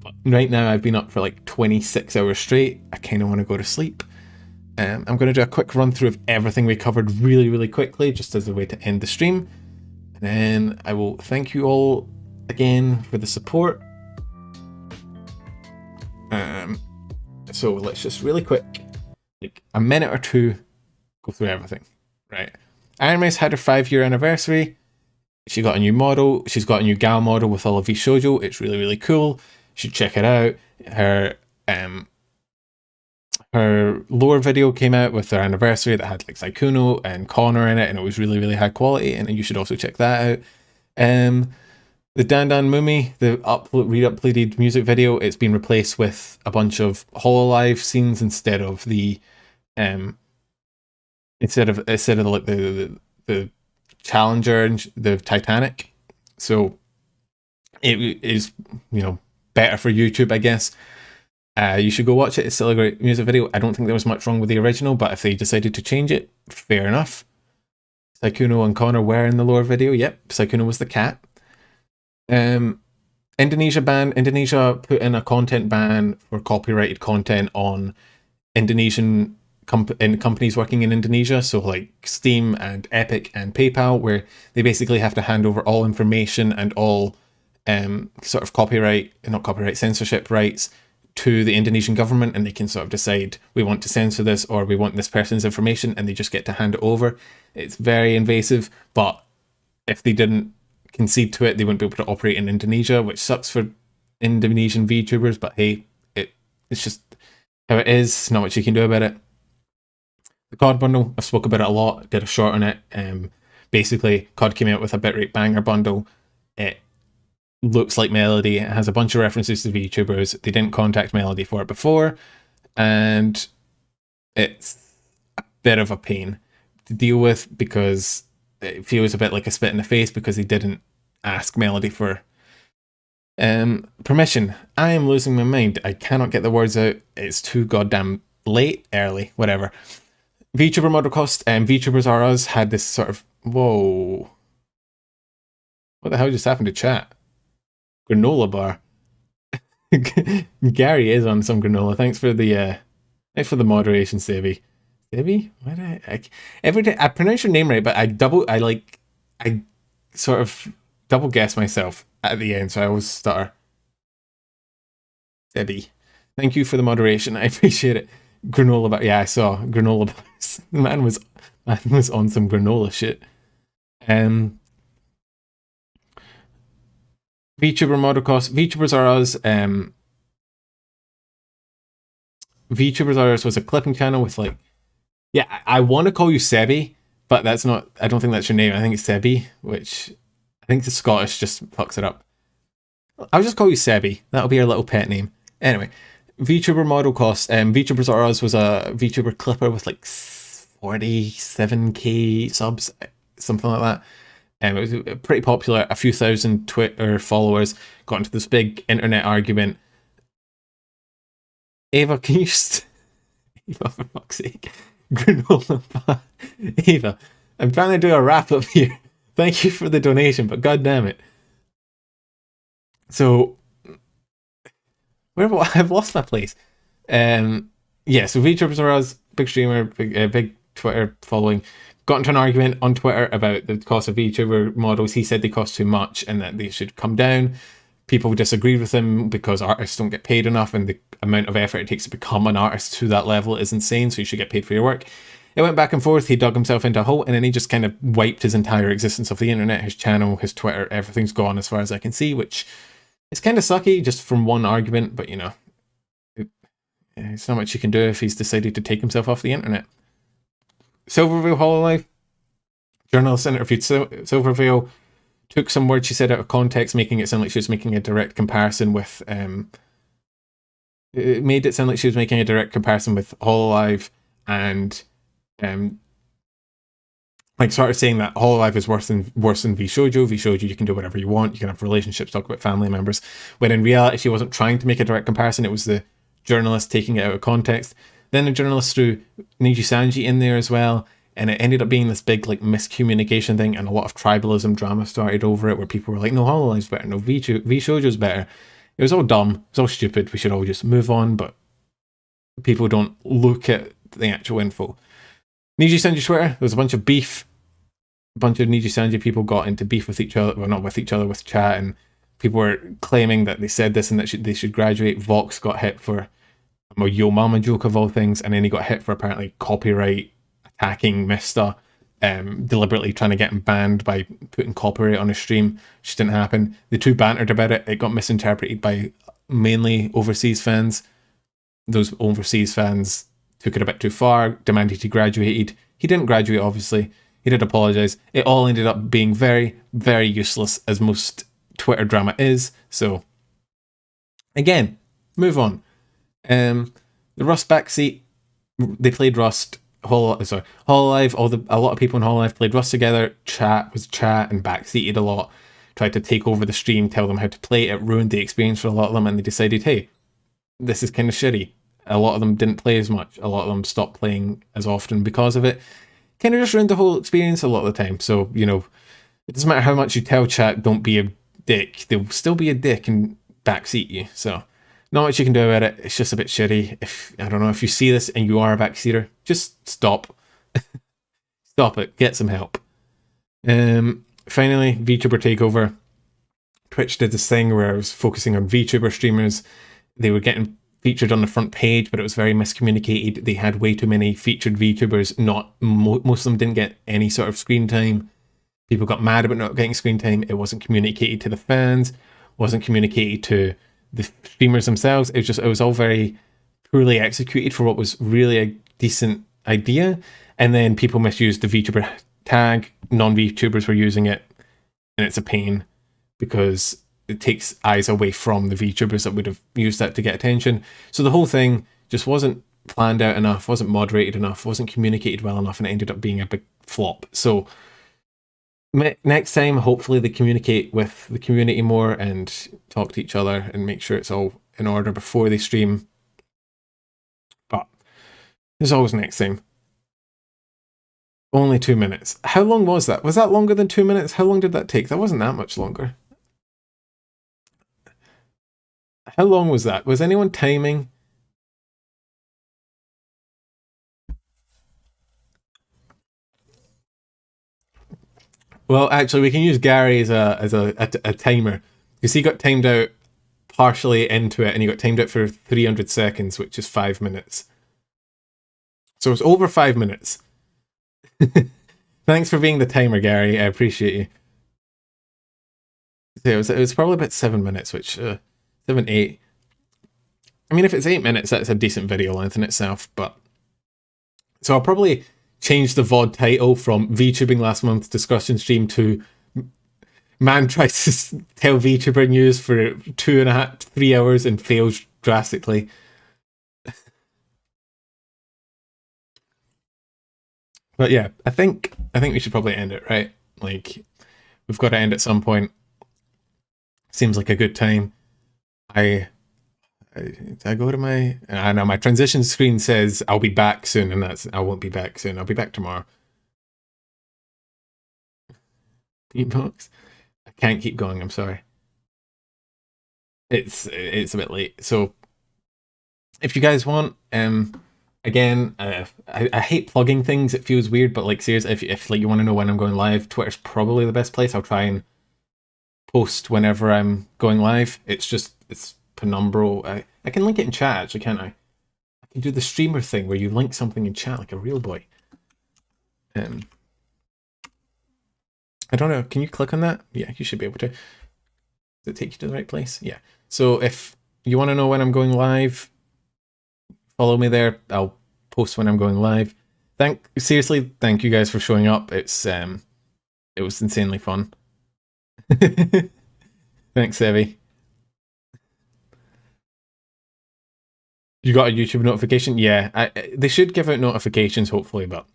But right now, I've been up for like 26 hours straight. I kind of want to go to sleep. I'm going to do a quick run through of everything we covered really quickly, just as a way to end the stream. And then I will thank you all again for the support. So let's just really quick, like a minute or two, go through everything. Right. Ironmouse had her 5-year anniversary. She got a new model. She's got a new gal model with all of vshojo. It's really cool. You should check it out. Her lore video came out with their anniversary that had like Sykkuno and Connor in it, and it was really high quality, and you should also check that out. The Dan Mumei, the re-uploaded music video, it's been replaced with a bunch of Hololive scenes instead of the instead of like the Challenger and the Titanic. So it is, you know, better for YouTube, I guess. You should go watch it. It's still a great music video. I don't think there was much wrong with the original, but if they decided to change it, fair enough. Sykkuno and Connor were in the lore video. Yep, Sykkuno was the cat. Indonesia put in a content ban for copyrighted content on Indonesian companies working in Indonesia, so like Steam and Epic and PayPal, where they basically have to hand over all information and all sort of censorship rights to the Indonesian government, and they can sort of decide, we want to censor this, or we want this person's information, and they just get to hand it over. It's very invasive, but if they didn't concede to it, they wouldn't be able to operate in Indonesia, which sucks for Indonesian VTubers, but hey, it's just how it is. Not much you can do about it. The Cod bundle, I've spoke about it a lot, did a short on it. Basically, Cod came out with a bitrate banger bundle. It looks like Melody. It has a bunch of references to VTubers. They didn't contact Melody for it before, and it's a bit of a pain to deal with because it feels a bit like a spit in the face because they didn't ask Melody for permission. I am losing my mind. I cannot get the words out. It's too goddamn early, whatever. VTuber model cost, VTubers Are Us had this sort of, whoa. What the hell just happened to chat? Granola bar. Gary is on some granola. Thanks for the moderation, Sebi. Sebi? Why did every day I pronounce your name right, but I sort of double guess myself at the end, so I always stutter. Sebi. Thank you for the moderation. I appreciate it. Granola bar. Yeah, I saw granola bars. The man was on some granola shit. VTuber model cost. VTubers Are Us. VTubers Are Us was a clipping channel with like, yeah, I want to call you Sebi, but that's not. I don't think that's your name. I think it's Sebi, which I think the Scottish just fucks it up. I'll just call you Sebi. That'll be our little pet name. Anyway, VTuber model cost. VTubers Are Us was a VTuber clipper with like 47k subs, something like that. It was pretty popular. A few thousand Twitter followers. Got into this big internet argument. Ava, can you just... Ava, for fuck's sake. Granola bar. Ava, I'm trying to do a wrap up here. Thank you for the donation, but god damn it. So, I've lost my place. So VTubers Are Us, big streamer, big Twitter following, got into an argument on Twitter about the cost of VTuber models. He said they cost too much and that they should come down. People disagreed with him because artists don't get paid enough, and the amount of effort it takes to become an artist to that level is insane, so you should get paid for your work. It went back and forth. He dug himself into a hole, and then he just kind of wiped his entire existence of the internet, his channel, his Twitter, everything's gone as far as I can see, which is kind of sucky just from one argument, but you know, it's not much you can do if he's decided to take himself off the internet. Silvervale Hololive. Journalist interviewed Silvervale, took some words she said out of context, making it sound like she was making a direct comparison with it made it sound like she was making a direct comparison with Hololive, and like sort of saying that Hololive is worse than vshojo. vshojo, you can do whatever you want, you can have relationships, talk about family members, when in reality she wasn't trying to make a direct comparison. It was the journalist taking it out of context. Then the journalist threw Nijisanji in there as well, and it ended up being this big like miscommunication thing, and a lot of tribalism drama started over it, where people were like, no, Hololive's better, no, vshojo's better. It was all dumb, it was all stupid, we should all just move on, but people don't look at the actual info. Nijisanji Twitter, there was a bunch of beef. A bunch of Nijisanji people got into beef with each other, well, not with each other, with chat, and people were claiming that they said this and that they should graduate. Vox got hit for a Yo Mama joke of all things, and then he got hit for apparently copyright attacking Mista, deliberately trying to get him banned by putting copyright on his stream, which didn't happen. The two bantered about it. It got misinterpreted by mainly overseas fans. Those overseas fans took it a bit too far, demanded he graduated. He didn't graduate, obviously. He did apologise. It all ended up being very, very useless, as most Twitter drama is. So, again, move on. The Rust backseat, they played Rust. Hololive. A lot of people in Hololive played Rust together. Chat and backseated a lot. Tried to take over the stream, tell them how to play. It ruined the experience for a lot of them, and they decided, hey, this is kind of shitty. A lot of them didn't play as much. A lot of them stopped playing as often because of it. Kind of just ruined the whole experience a lot of the time. So, you know, it doesn't matter how much you tell chat, don't be a dick. They'll still be a dick and backseat you. So, not much you can do about it. It's just a bit shitty. If you see this and you are a backseater, just stop. Stop it. Get some help. Finally, Vtuber Takeover. Twitch did this thing where I was focusing on VTuber streamers. They were getting featured on the front page, but it was very miscommunicated. They had way too many featured VTubers. Most of them didn't get any sort of screen time. People got mad about not getting screen time. It wasn't communicated to the fans. Wasn't communicated to the streamers themselves. It was all very poorly executed for what was really a decent idea. And then people misused the VTuber tag. Non-VTubers were using it, and it's a pain because it takes eyes away from the VTubers that would have used that to get attention. So the whole thing just wasn't planned out enough, wasn't moderated enough, wasn't communicated well enough, and it ended up being a big flop. So next time, hopefully they communicate with the community more and talk to each other and make sure it's all in order before they stream. But there's always next time. Only 2 minutes. How long was that? Was that longer than 2 minutes? How long did that take? That wasn't that much longer. How long was that? Was anyone timing? Well, actually, we can use Gary as a timer, because he got timed out partially into it, and he got timed out for 300 seconds, which is 5 minutes. So it's over 5 minutes. Thanks for being the timer, Gary. I appreciate you. It was probably about 7 minutes, which 7, 8. I mean, if it's 8 minutes, that's a decent video length in itself. But so I'll probably change the VOD title from VTubing last month's discussion stream to Man tries to tell VTuber news for 2.5, 3 hours and fails drastically. But yeah, I think we should probably end it, right? Like, we've got to end at some point. Seems like a good time. I go to I know my transition screen says I'll be back soon, and I won't be back soon. I'll be back tomorrow. Beatbox. I can't keep going. I'm sorry. It's a bit late. So if you guys want, again, I hate plugging things. It feels weird, but like seriously, if like you want to know when I'm going live, Twitter's probably the best place. I'll try and post whenever I'm going live. It's penumbral. I can link it in chat, actually, can't I? I can do the streamer thing where you link something in chat like a real boy. I don't know. Can you click on that? Yeah, you should be able to. Does it take you to the right place? Yeah. So if you want to know when I'm going live, follow me there. I'll post when I'm going live. Seriously, thank you guys for showing up. It was insanely fun. Thanks, Evie. You got a YouTube notification? Yeah, they should give out notifications, hopefully, but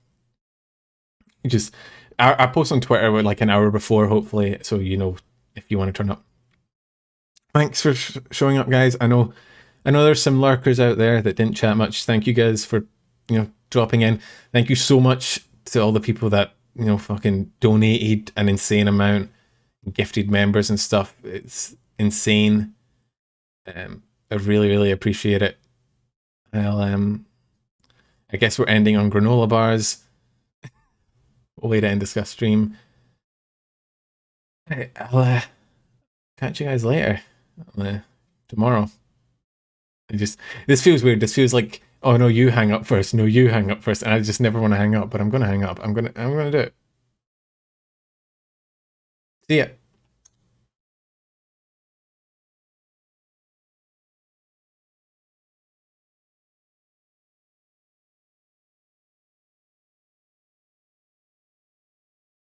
I post on Twitter with like an hour before, hopefully, so you know if you want to turn up. Thanks for showing up, guys. I know there's some lurkers out there that didn't chat much. Thank you guys for dropping in. Thank you so much to all the people that fucking donated an insane amount, gifted members and stuff. It's insane. I really, really appreciate it. I'll I guess we're ending on granola bars. We'll way to end this stream. I'll catch you guys later. Tomorrow. This feels weird. This feels like, oh no, you hang up first. No, you hang up first. And I just never want to hang up, but I'm gonna hang up. I'm gonna do it. See ya.